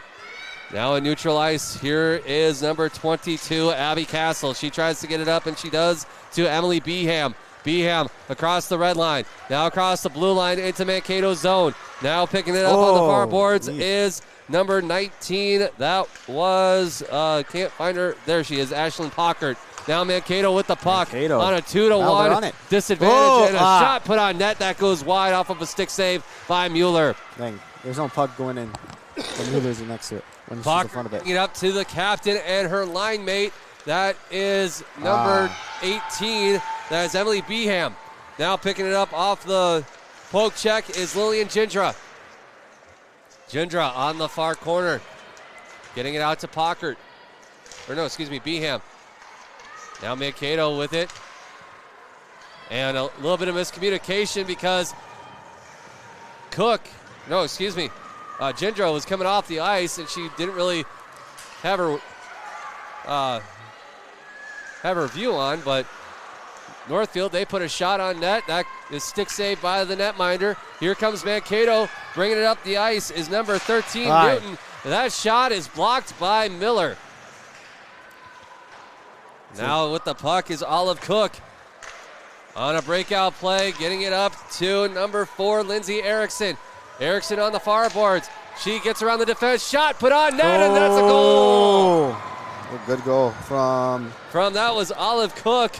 Now in neutral ice, here is number 22, Abby Castle. She tries to get it up, and she does to Emily Beham. Beham across the red line. Now across the blue line into Mankato's zone. Now picking it up on the far boards is number 19. That was, can't find her. There she is, Ashlyn Pockert. Now Mankato with the puck on a 2-1 disadvantage, and a shot put on net that goes wide off of a stick save by Mueller. Dang, there's no puck going in when Mueller's next to it. When she's in front of it. It up to the captain and her line mate. That is number 18. That is Emily Beham. Now picking it up off the poke check is Lillian Gindra. Gindra on the far corner. Getting it out to Pockert. Or no, excuse me, Beham. Now Mankato with it. And a little bit of miscommunication because Gindra was coming off the ice and she didn't really have her view on, but Northfield, they put a shot on net. That is stick saved by the netminder. Here comes Mankato. Bringing it up the ice is number 13, Newton. That shot is blocked by Miller. Now with the puck is Olive Cook. On a breakout play, getting it up to number 4, Lindsay Erickson. Erickson on the far boards. She gets around the defense. Shot put on net, and that's a goal. A good goal from that was Olive Cook,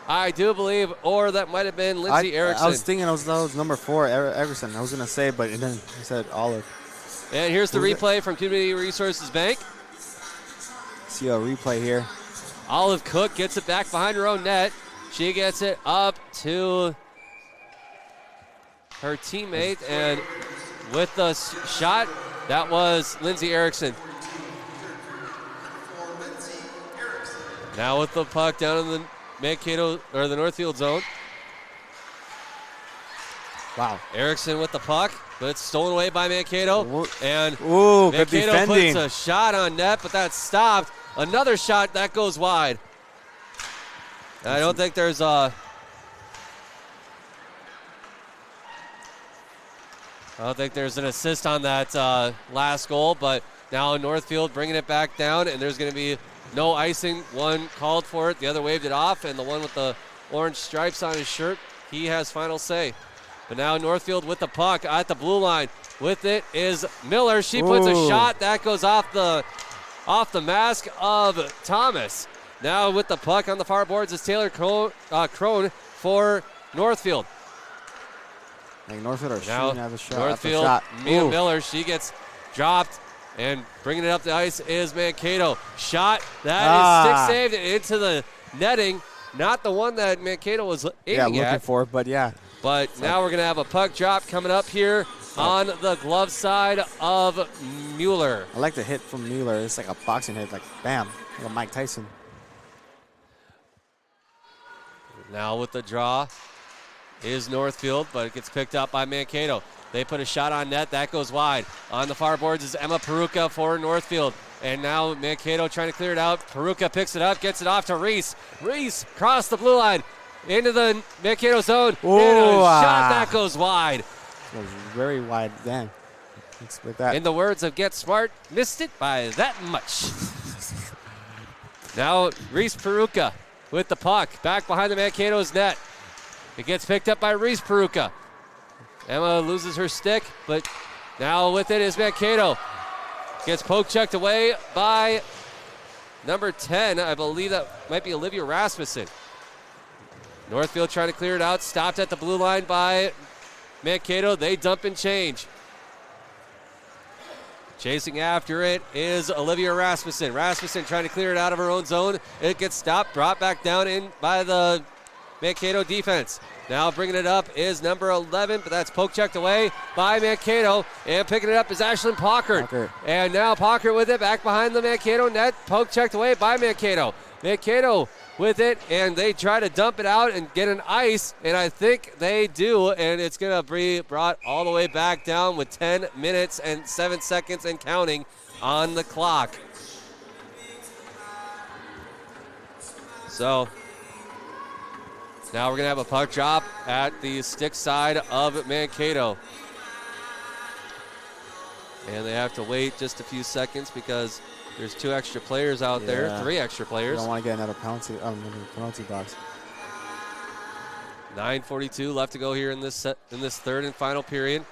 I do believe, or that might have been Lindsay Erickson. I was thinking that was number 4, Erickson. I was going to say, but then I said Olive. And here's the replay from Community Resources Bank. See a replay here. Olive Cook gets it back behind her own net. She gets it up to her teammate, and with the shot, that was Lindsay Erickson. Now with the puck down in the Mankato or the Northfield zone. Wow. Erickson with the puck, but it's stolen away by Mankato. And good defending. puts a shot on net, but that's stopped. Another shot that goes wide. I don't think there's an assist on that last goal, but now Northfield bringing it back down, and there's going to be no icing. One called for it, the other waved it off, and the one with the orange stripes on his shirt, he has final say. But now Northfield with the puck at the blue line. With it is Miller. She puts a shot that goes off the mask of Thomas. Now with the puck on the far boards is Taylor Crone for Northfield. Northfield are now shooting at the shot. Northfield, Mia Miller, she gets dropped, and bringing it up the ice is Mankato. Shot, that is stick saved into the netting. Not the one that Mankato was aiming looking for, but yeah. But now we're going to have a puck drop coming up here on the glove side of Mueller. I like the hit from Mueller. It's like a boxing hit, like bam, like a Mike Tyson. Now with the draw is Northfield, but it gets picked up by Mankato. They put a shot on net. That goes wide. On the far boards is Emma Peruka for Northfield. And now Mankato trying to clear it out. Peruka picks it up, gets it off to Reese. Reese crossed the blue line into the Mankato zone. And a shot that goes wide. It was very wide. Damn. Expect that. In the words of Get Smart, missed it by that much. Now Reese Peruka with the puck back behind the Mankato's net. It gets picked up by Reese Peruka. Emma loses her stick, but now with it is Mankato. Gets poke checked away by number 10. I believe that might be Olivia Rasmussen. Northfield trying to clear it out. Stopped at the blue line by Mankato. They dump and change. Chasing after it is Olivia Rasmussen. Rasmussen trying to clear it out of her own zone. It gets stopped, brought back down in by the Mankato defense. Now bringing it up is number 11, but that's poke checked away by Mankato. And picking it up is Ashlyn Pockert. And now Pockert with it back behind the Mankato net. Poke checked away by Mankato. Mankato with it, and they try to dump it out and get an ice, and I think they do, and it's going to be brought all the way back down with 10 minutes and 7 seconds and counting on the clock. So now we're going to have a puck drop at the stick side of Mankato. And they have to wait just a few seconds because there's 2 extra players out there, 3 extra players. You don't want to get another penalty box. 9:42 left to go here in this third and final period.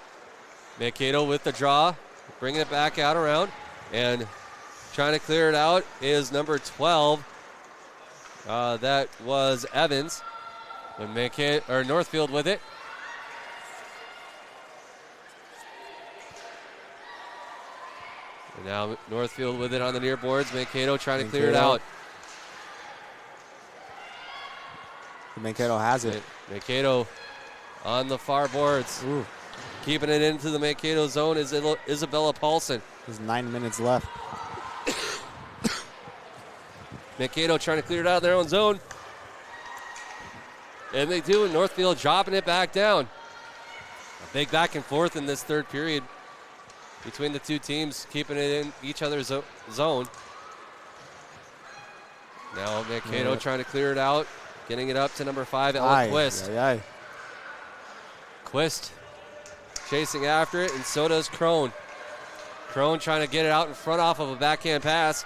Mankato with the draw, bringing it back out around, and trying to clear it out is number 12. That was Evans. When Northfield with it. And now Northfield with it on the near boards. Mankato trying to clear it out. Mankato has it. Mankato on the far boards. Ooh. Keeping it into the Mankato zone is Isabella Paulson. There's 9 minutes left. Mankato trying to clear it out of their own zone. And they do, and Northfield dropping it back down. A big back and forth in this third period between the two teams, keeping it in each other's zone. Now Mankato trying to clear it out, getting it up to number 5, Ellen Quist. Quist chasing after it, and so does Crone. Crone trying to get it out in front off of a backhand pass.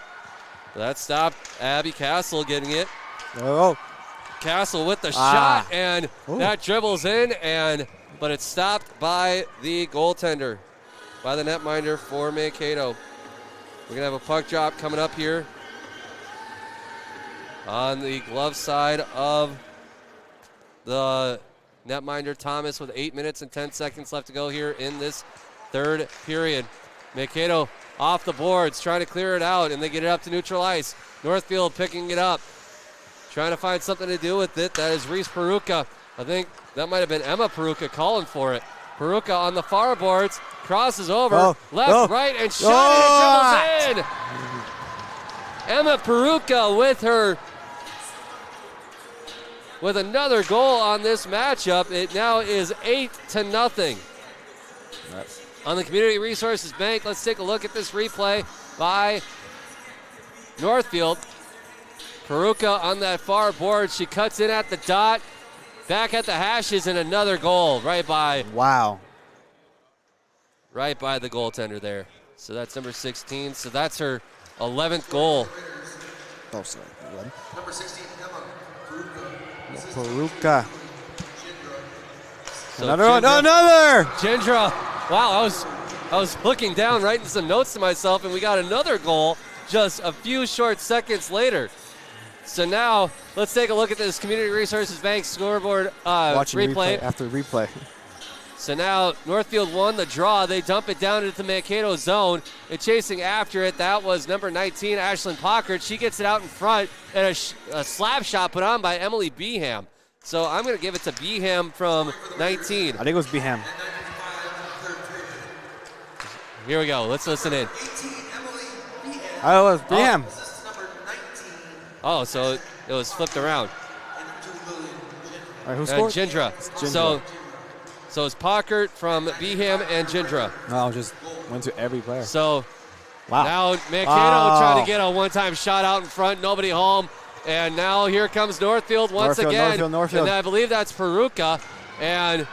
That stopped Abby Castle getting it. Oh. Castle with the shot, and that dribbles in, but it's stopped by the goaltender, by the netminder for Mankato. We're going to have a puck drop coming up here on the glove side of the netminder Thomas with 8 minutes and 10 seconds left to go here in this third period. Mankato off the boards, trying to clear it out, and they get it up to neutral ice. Northfield picking it up, trying to find something to do with it. That is Reese Peruka. I think that might have been Emma Peruka calling for it. Peruka on the far boards, crosses over, left, right, and shot, and it dribbles in. Emma Peruka with another goal on this matchup. It now is 8-0. On the Community Resources Bank, let's take a look at this replay by Northfield. Peruka on that far board. She cuts in at the dot, back at the hashes, and another goal right by the goaltender there. So that's number 16. So that's her 11th goal. Oh, sorry. Number 16, Emma Peruka. So Another! Gendra. Wow, I was looking down, writing some notes to myself, and we got another goal just a few short seconds later. So now, let's take a look at this Community Resources Bank scoreboard replay. After replay. So now, Northfield won the draw. They dump it down into the Mankato zone. And chasing after it, that was number 19, Ashlyn Pockert. She gets it out in front, and a slap shot put on by Emily Beham. So I'm going to give it to Beham from 19. I think it was Beham. Here we go. Let's listen in. Oh, it was Beham. Oh, so it was flipped around. All right, who scored? Gendra. So it's Pockert from Beham and Gendra. No, just went to every player. So now Mankato trying to get a one-time shot out in front. Nobody home. And now here comes Northfield once again. Northfield. And I believe that's Peruka. And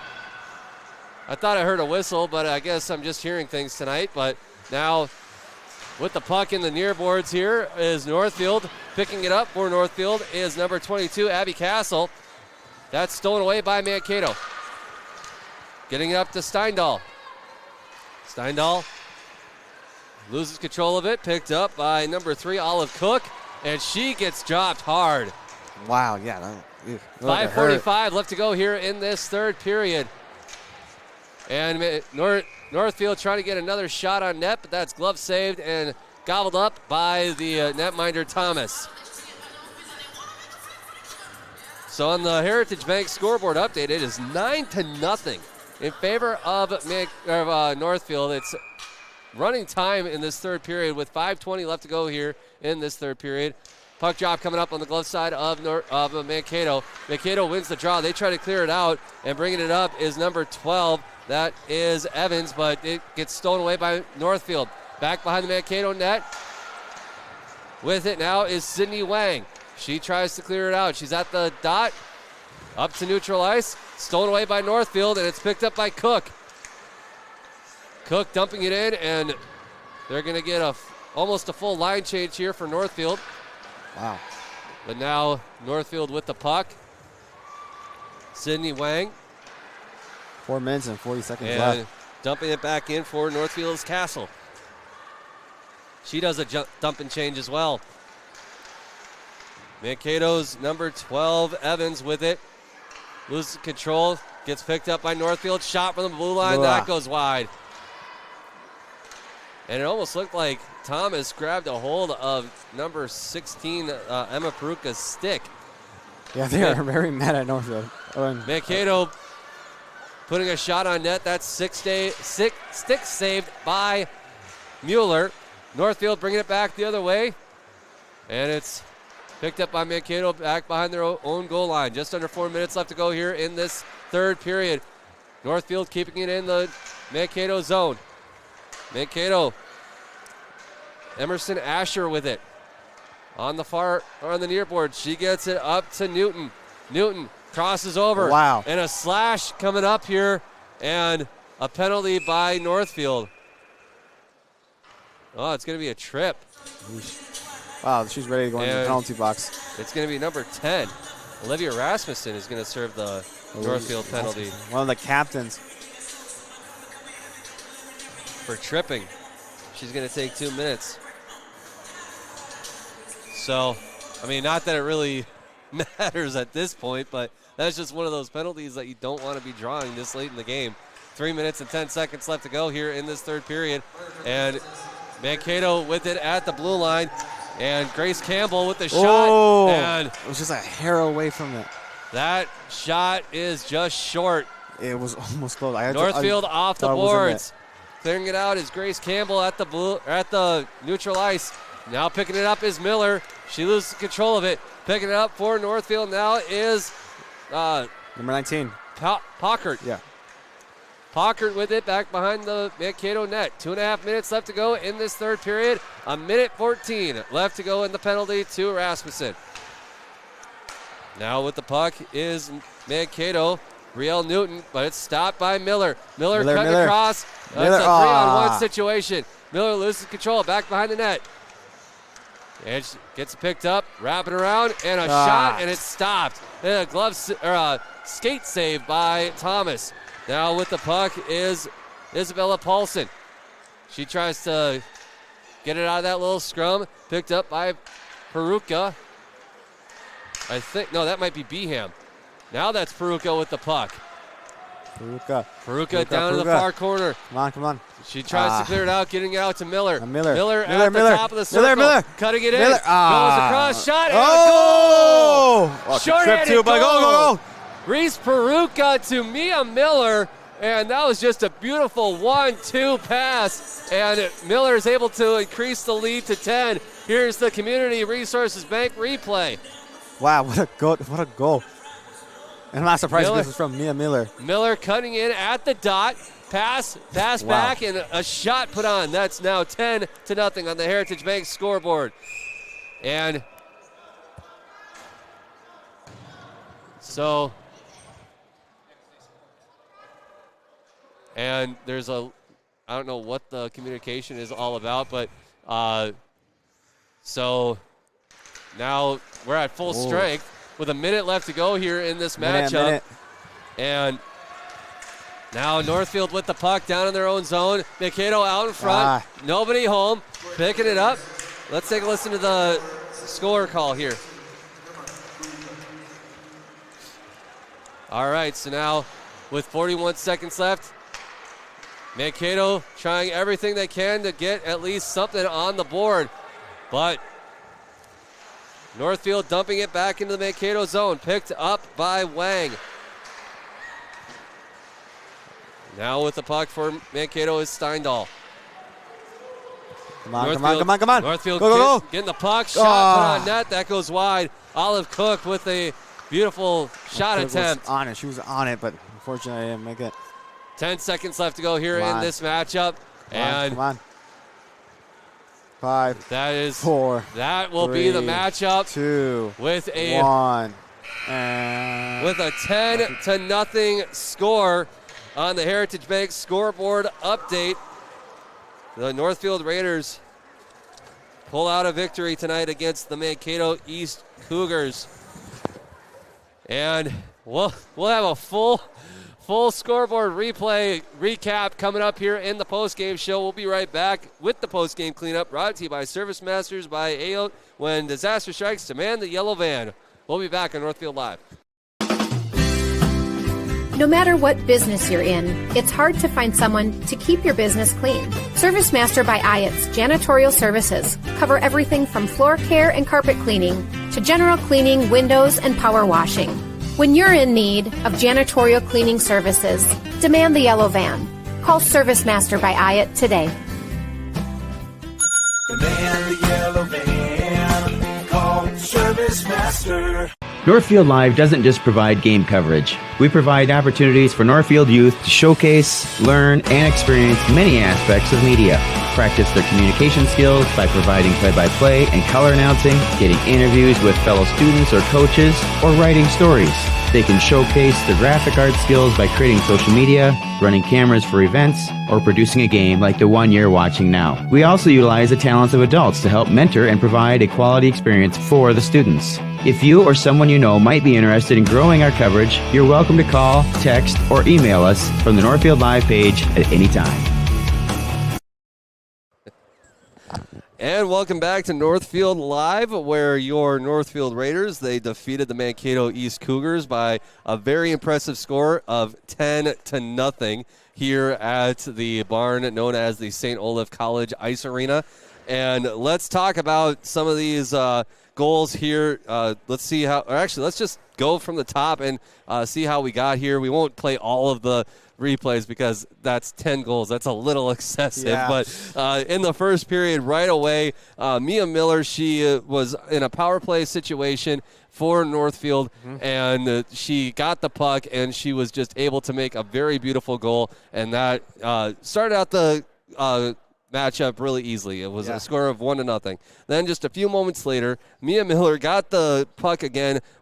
I thought I heard a whistle, but I guess I'm just hearing things tonight. But now with the puck in the near boards here is Northfield. Picking it up for Northfield is number 22, Abby Castle. That's stolen away by Mankato. Getting it up to Steindahl. Steindahl loses control of it. Picked up by number 3, Olive Cook. And she gets dropped hard. Wow, yeah. 5:45 left to go here in this third period. And Northfield trying to get another shot on net, but that's glove saved and gobbled up by the netminder Thomas. So on the Heritage Bank scoreboard update, it is 9-0 in favor of Northfield. It's running time in this third period with 5:20 left to go here in this third period. Puck drop coming up on the glove side of Mankato. Mankato wins the draw. They try to clear it out, and bringing it up is number 12. That is Evans, but it gets stolen away by Northfield. Back behind the Mankato net. With it now is Sydney Wang. She tries to clear it out. She's at the dot. Up to neutral ice. Stolen away by Northfield, and it's picked up by Cook. Cook dumping it in, and they're going to get almost a full line change here for Northfield. Wow. But now Northfield with the puck. Sydney Wang. 4 minutes and 40 seconds and left. Dumping it back in for Northfield's Castle. She does a dump and change as well. Mankato's number 12, Evans, with it. Loses control. Gets picked up by Northfield. Shot from the blue line. That goes wide. And it almost looked like Thomas grabbed a hold of number 16, Emma Peruka's stick. Yeah, they are very mad at Northfield. Mankato putting a shot on net. That's stick saved by Mueller. Northfield bringing it back the other way. And it's picked up by Mankato back behind their own goal line. Just under 4 minutes left to go here in this third period. Northfield keeping it in the Mankato zone. Mankato, Emerson Asher with it. On the near board, she gets it up to Newton. Newton crosses over. Wow. And a slash coming up here, and a penalty by Northfield. Oh, it's going to be a trip. Wow, she's ready to go into the penalty box. It's going to be number 10. Olivia Rasmussen is going to serve the Northfield penalty. One of the captains. For tripping. She's going to take 2 minutes. So, I mean, not that it really matters at this point, but that's just one of those penalties that you don't want to be drawing this late in the game. 3 minutes and 10 seconds left to go here in this third period. And Mankato with it at the blue line. And Grace Campbell with the shot. And it was just a hair away from it. That shot is just short. It was almost close. Northfield off the boards. Clearing it out is Grace Campbell at the neutral ice. Now picking it up is Miller. She loses control of it. Picking it up for Northfield now is number 19. Pockert. Yeah. Pockert with it back behind the Mankato net. 2.5 minutes left to go in this third period. 1:14 left to go in the penalty to Rasmussen. Now with the puck is Mankato. Riel Newton, but it's stopped by Miller. Miller cutting across. That's a 3-on-1 situation. Miller loses control back behind the net. And she gets it picked up, wrapping around, and a shot, and it's stopped. And a skate save by Thomas. Now with the puck is Isabella Paulson. She tries to get it out of that little scrum. Picked up by Peruka. No, that might be Beham. Now that's Peruka with the puck. Peruka down in the far corner. Come on. She tries to clear it out, getting it out to Miller. Miller at the top of the circle. Miller. Cutting it in. Goes across, shot, and a goal! Short-handed goal! Reese Peruka to Mia Miller, and that was just a beautiful 1-2 pass, and Miller is able to increase the lead to 10. Here's the Community Resources Bank replay. Wow, what a goal. And I'm not surprised this is from Mia Miller. Miller cutting in at the dot. Pass back, and a shot put on. That's now 10-0 on the Heritage Bank scoreboard. And there's I don't know what the communication is all about, but so now we're at full strength with a minute left to go here in this matchup. And now Northfield with the puck down in their own zone. Mankato out in front. Nobody home. Picking it up. Let's take a listen to the score call here. All right, so now with 41 seconds left, Mankato trying everything they can to get at least something on the board. But Northfield dumping it back into the Mankato zone. Picked up by Wang. Now with the puck for Mankato is Steindal. Come on. Northfield Go. Getting the puck. Shot put on net. That goes wide. Olive Cook with a beautiful shot attempt. She was on it, but unfortunately I didn't make it. 10 seconds left to go here in this matchup. Come on. 5. That is 4. That will 3, be the matchup. 2. With a 1. With a 10-0 score on the Heritage Bank scoreboard update. The Northfield Raiders pull out a victory tonight against the Mankato East Cougars. And we'll have a full scoreboard recap coming up here in the postgame show. We'll be right back with the postgame cleanup, brought to you by Service Masters by AOT. When disaster strikes, demand the yellow van. We'll be back on Northfield Live. No matter what business you're in, it's hard to find someone to keep your business clean. Service Master by IAT's janitorial services cover everything from floor care and carpet cleaning to general cleaning, windows, and power washing. When you're in need of janitorial cleaning services, demand the yellow van. Call Service Master by IAT today. Demand the yellow van. Call Service Master. Northfield Live doesn't just provide game coverage. We provide opportunities for Northfield youth to showcase, learn, and experience many aspects of media. Practice their communication skills by providing play-by-play and color announcing, getting interviews with fellow students or coaches, or writing stories. They can showcase their graphic art skills by creating social media, running cameras for events, or producing a game like the one you're watching now. We also utilize the talents of adults to help mentor and provide a quality experience for the students. If you or someone you know might be interested in growing our coverage, you're welcome to call, text, or email us from the Northfield Live page at any time. And welcome back to Northfield Live, where your Northfield Raiders, they defeated the Mankato East Cougars by a very impressive score of 10-0 here at the barn known as the St. Olaf College Ice Arena. And let's talk about some of these goals here. Let's see how, or actually, let's just go from the top and see how we got here. We won't play all of the replays because that's 10 goals. That's a little excessive. Yeah. But in the first period, right away, Mia Miller, she was in a power play situation for Northfield, and she got the puck, and she was just able to make a very beautiful goal, and that started out the matchup really easily. It was a score of 1-0. Then just a few moments later, Mia Miller got the puck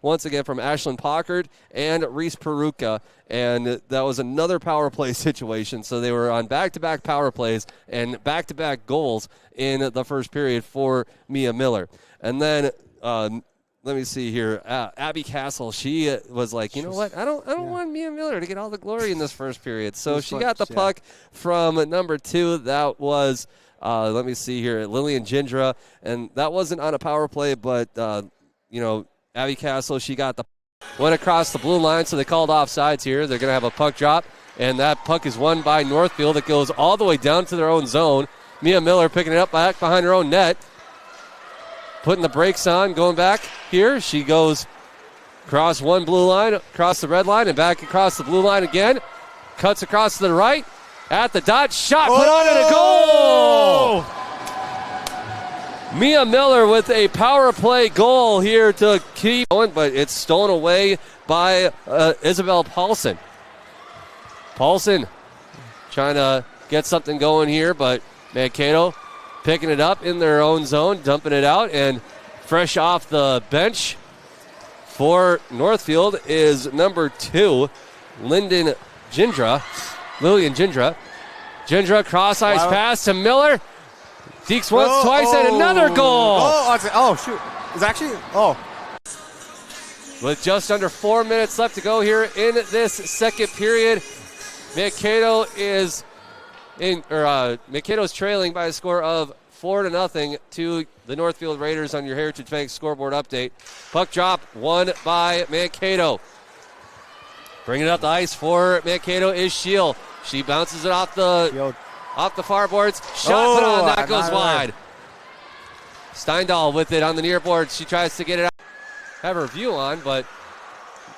once again from Ashlyn Pockard and Reese Peruka, and that was another power play situation. So they were on back-to-back power plays and back-to-back goals in the first period for Mia Miller. And then let me see here. Abby Castle, she was like, you know what? I don't want Mia Miller to get all the glory in this first period. So she got the puck from number 2. That was, let me see here, Lillian Gindra. And that wasn't on a power play, but, Abby Castle, she got went across the blue line, so they called offsides here. They're going to have a puck drop, and that puck is won by Northfield. It goes all the way down to their own zone. Mia Miller picking it up back behind her own net. Putting the brakes on, going back here. She goes across one blue line, across the red line, and back across the blue line again. Cuts across to the right. At the dot, shot put on and a goal! Mia Miller with a power play goal here to keep going, but it's stolen away by Isabel Paulson. Paulson trying to get something going here, but Mankato picking it up in their own zone, dumping it out, and fresh off the bench for Northfield is number 2, Lillian Gindra. Gindra, cross-ice pass to Miller. Deeks once, twice, and another goal. Shoot. It's actually, With just under 4 minutes left to go here in this second period, Mankato is Mankato's trailing by a score of 4-0 to the Northfield Raiders on your Heritage Bank scoreboard update. Puck drop won by Mankato. Bringing it up the ice for Mankato is Shield. She bounces it off the far boards. Shot put on, that goes wide. Steindahl with it on the near board. She tries to get it out. Have her view on, but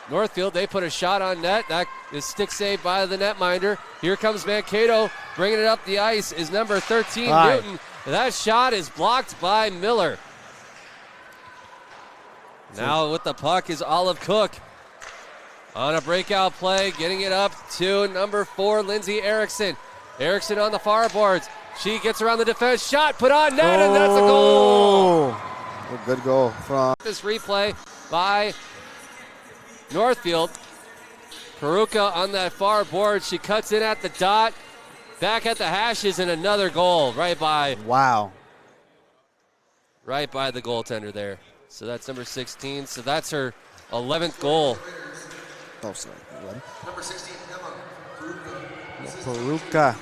Northfield, they put a shot on net. That is stick saved by the netminder. Here comes Mankato. Bringing it up the ice is number 13, Newton. That shot is blocked by Miller. Now with the puck is Olive Cook. On a breakout play, getting it up to number 4, Lindsay Erickson. Erickson on the far boards. She gets around the defense. Shot put on net, and that's a goal. A good goal from this replay by Northfield. Peruka on that far board. She cuts in at the dot. Back at the hashes, and another goal right by the goaltender there. So that's number 16. So that's her 11th goal. Oh, sorry. Number 16, Emma Peruka.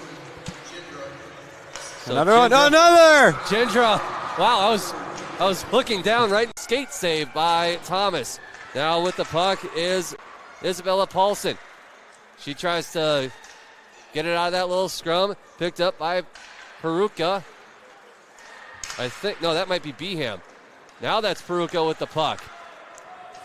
So Another one. Another! Gendra. Wow, I was looking down right. Skate save by Thomas. Now with the puck is Isabella Paulson. She tries to get it out of that little scrum. Picked up by Peruka. I think, no, that might be Beham. Now that's Peruka with the puck.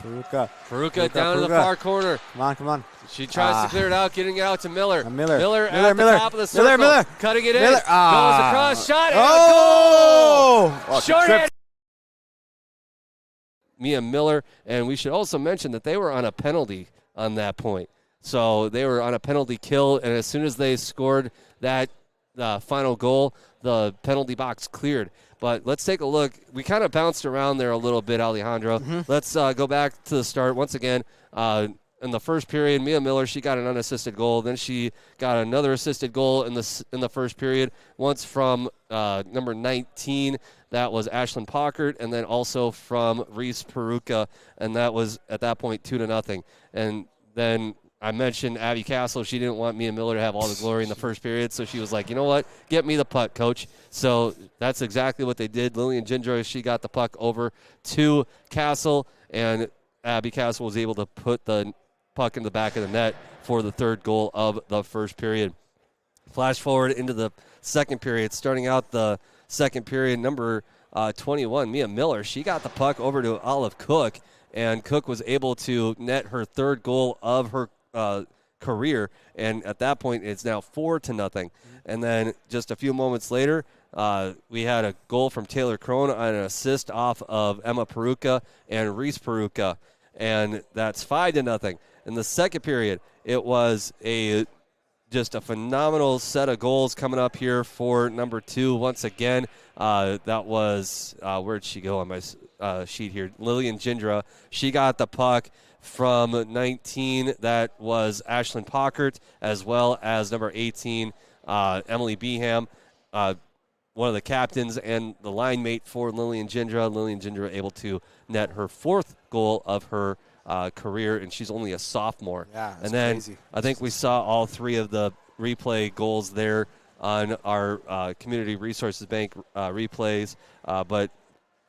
Peruka down in the far corner. Come on. She tries to clear it out, getting it out to Miller. Miller at the top of the circle. Miller. Cutting it Miller. in. Goes across. Shot. And Oh! a goal! Shorthanded. Mia Miller. And we should also mention that they were on a penalty on that point. So they were on a penalty kill, and as soon as they scored that final goal, the penalty box cleared. But let's take a look. We kind of bounced around there a little bit, Alejandro. Let's go back to the start once again. In the first period, Mia Miller, she got an unassisted goal. Then she got another assisted goal in the first period, once from number 19. That was Ashlyn Pockert, and then also from Reese Peruka, and that was at that point 2-0. And then I mentioned Abby Castle. She didn't want Mia Miller to have all the glory in the first period, so she was like, you know what, get me the puck, coach. So that's exactly what they did. Lillian Gindroy, she got the puck over to Castle, and Abby Castle was able to put the puck in the back of the net for the third goal of the first period. Flash forward into the second period. Starting out the second period, number 21, Mia Miller, she got the puck over to Olive Cook, and Cook was able to net her third goal of her career, and at that point it's now 4-0. And then just a few moments later, we had a goal from Taylor Crone on an assist off of Emma Peruka and Reese Peruka, and that's 5-0. In the second period, it was just a phenomenal set of goals coming up here for number 2 once again. That was, where'd she go on my sheet here? Lillian Gindra. She got the puck from 19. That was Ashlyn Pockert, as well as number 18, Emily Beham, one of the captains and the line mate for Lillian Gindra. Lillian Gindra able to net her 4th goal of her career, and she's only a sophomore. Yeah, that's and then crazy. I think we saw all 3 of the replay goals there on our Community Resources Bank replays. But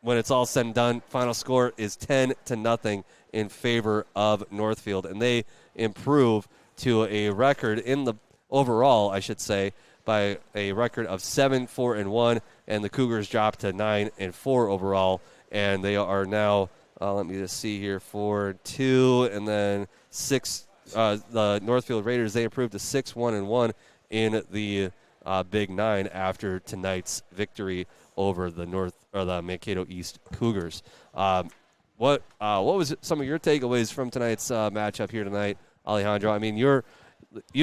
when it's all said and done, final score is 10-0 in favor of Northfield, and they improve to a record in the overall, I should say, by a record of 7-4-1, and the Cougars drop to 9-4 overall, and they are now. Let me just see here, 4-2, and then 6. The Northfield Raiders, they improved to 6-1-1 in the Big 9 after tonight's victory over the the Mankato East Cougars. What was some of your takeaways from tonight's matchup here tonight, Alejandro? I mean, you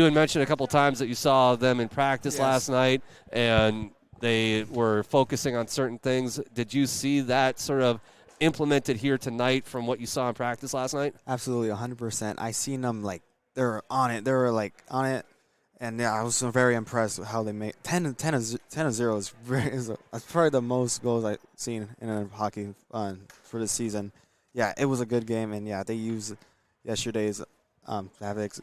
had mentioned a couple times that you saw them in practice last night, and they were focusing on certain things. Did you see that sort of implemented here tonight from what you saw in practice last night? Absolutely, 100%. I seen them they were on it. They were on it, and yeah, I was very impressed with how they made 10-0 is that's probably the most goals I've seen in a hockey for this season. Yeah, it was a good game, and yeah, they used yesterday's tactics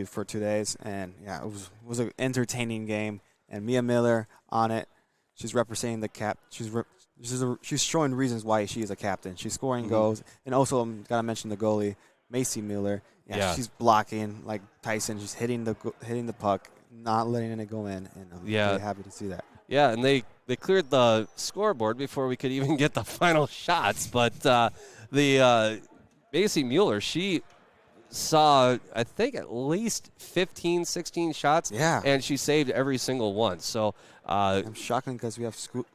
for 2 days, and yeah, it was an entertaining game. And Mia Miller on it, she's representing the cap. She's showing reasons why she is a captain. She's scoring goals, and also gotta mention the goalie, Macy Miller. Yeah, she's blocking like Tyson. She's hitting the puck, not letting it go in, and I'm really happy to see that. Yeah, and they cleared the scoreboard before we could even get the final shots. But the Macy Mueller, she saw, I think, at least 15, 16 shots. Yeah. And she saved every single one. So I'm shocking because we have school.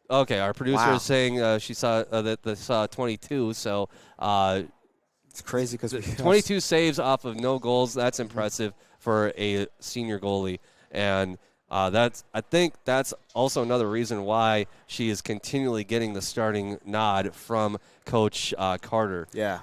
Okay, our producer Wow. is saying she saw that they saw 22. So it's crazy because 22 saves off of no goals. That's impressive for a senior goalie. And I think that's also another reason why she is continually getting the starting nod from Coach Carter. Yeah.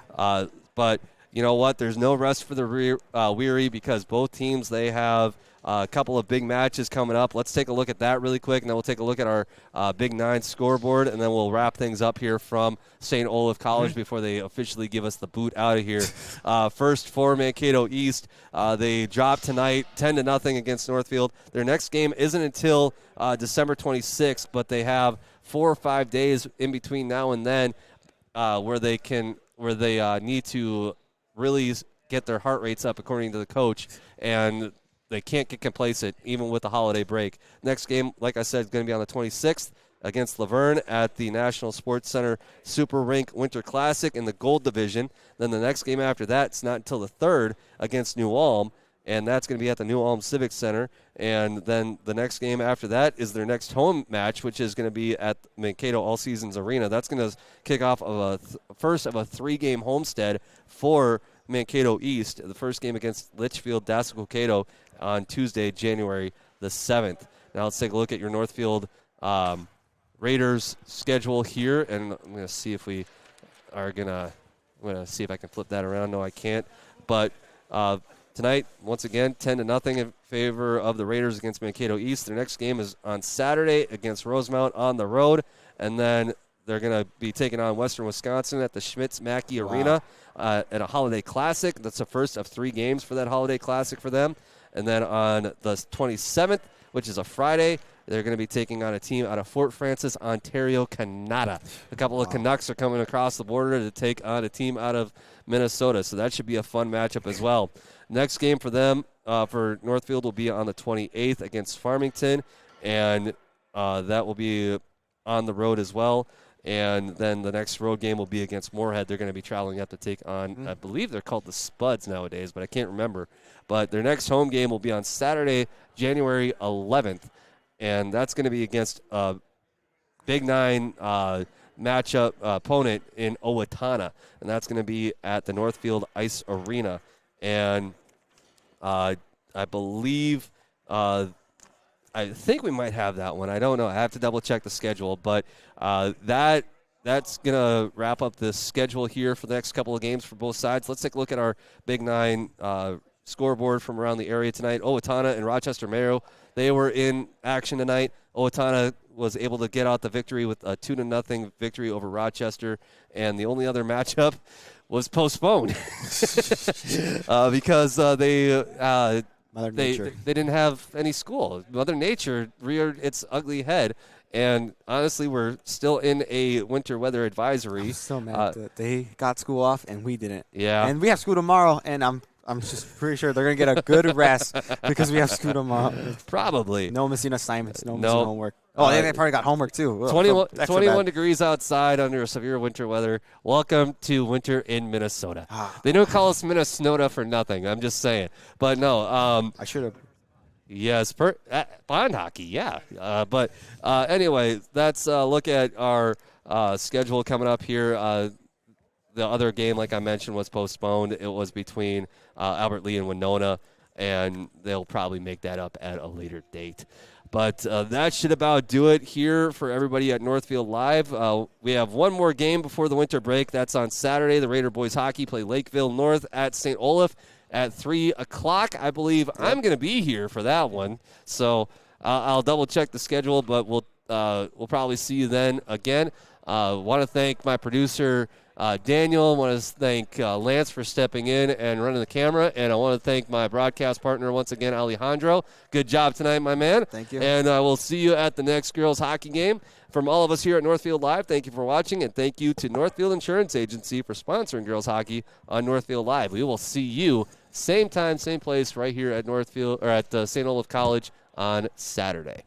But you know what? There's no rest for the weary because both teams, they have a couple of big matches coming up. Let's take a look at that really quick, and then we'll take a look at our Big 9 scoreboard, and then we'll wrap things up here from St. Olaf College before they officially give us the boot out of here. First for Mankato East, they dropped tonight 10-0 against Northfield. Their next game isn't until December 26th, but they have 4 or 5 days in between now and then where they need to really get their heart rates up, according to the coach, and they can't get complacent even with the holiday break. Next game, like I said, is going to be on the 26th against Laverne at the National Sports Center Super Rink Winter Classic in the Gold Division. Then the next game after that, it's not until the 3rd against New Ulm, and that's going to be at the New Ulm Civic Center. And then the next game after that is their next home match, which is going to be at Mankato All Seasons Arena. That's going to kick off first of a 3-game homestead for Mankato East. The first game against Litchfield Dassel-Cokato on Tuesday, January the 7th. Now let's take a look at your Northfield Raiders schedule here, and I'm going to see if we are going to – I'm going to see if I can flip that around. No, I can't. But tonight, once again, 10-0 in favor of the Raiders against Mankato East. Their next game is on Saturday against Rosemount on the road, and then they're going to be taking on Western Wisconsin at the Schmitz-Mackey Arena at a Holiday Classic. That's the first of 3 games for that Holiday Classic for them. And then on the 27th, which is a Friday, they're going to be taking on a team out of Fort Francis, Ontario, Canada. A couple of Canucks are coming across the border to take on a team out of Minnesota, so that should be a fun matchup as well. Next game for them, for Northfield, will be on the 28th against Farmington, and that will be on the road as well. And then the next road game will be against Moorhead. They're going to be traveling up to take on, I believe they're called the Spuds nowadays, but I can't remember. But their next home game will be on Saturday, January 11th, and that's going to be against a Big 9 matchup opponent in Owatonna, and that's going to be at the Northfield Ice Arena. And I believe I think we might have that one. I don't know. I have to double-check the schedule. But that's going to wrap up the schedule here for the next couple of games for both sides. Let's take a look at our Big 9 scoreboard from around the area tonight. Owatonna and Rochester Mayo, they were in action tonight. Owatonna was able to get out the victory with a 2-0 victory over Rochester. And the only other matchup was postponed because they didn't have any school. Mother Nature reared its ugly head, and honestly, we're still in a winter weather advisory. I'm so mad that they got school off and we didn't. Yeah. And we have school tomorrow, and I'm just pretty sure they're going to get a good rest because we have school tomorrow. Probably. No missing assignments, no missing homework. Oh, they probably got homework too. 21 degrees outside under a severe winter weather. Welcome to winter in Minnesota. They don't call us Minnesota for nothing. I'm just saying. But no. I should have. Yes, bond hockey, yeah. But anyway, let's look at our schedule coming up here. The other game, like I mentioned, was postponed. It was between Albert Lee and Winona, and they'll probably make that up at a later date. But that should about do it here for everybody at Northfield Live. We have one more game before the winter break. That's on Saturday. The Raider boys hockey play Lakeville North at St. Olaf at 3 o'clock. I believe I'm going to be here for that one. So I'll double-check the schedule, but we'll probably see you then again. Want to thank my producer, Daniel. I want to thank Lance for stepping in and running the camera. And I want to thank my broadcast partner once again, Alejandro. Good job tonight, my man. Thank you. And I will see you at the next girls hockey game. From all of us here at Northfield Live, thank you for watching. And thank you to Northfield Insurance Agency for sponsoring girls hockey on Northfield Live. We will see you same time, same place right here at Northfield or at St. Olaf College on Saturday.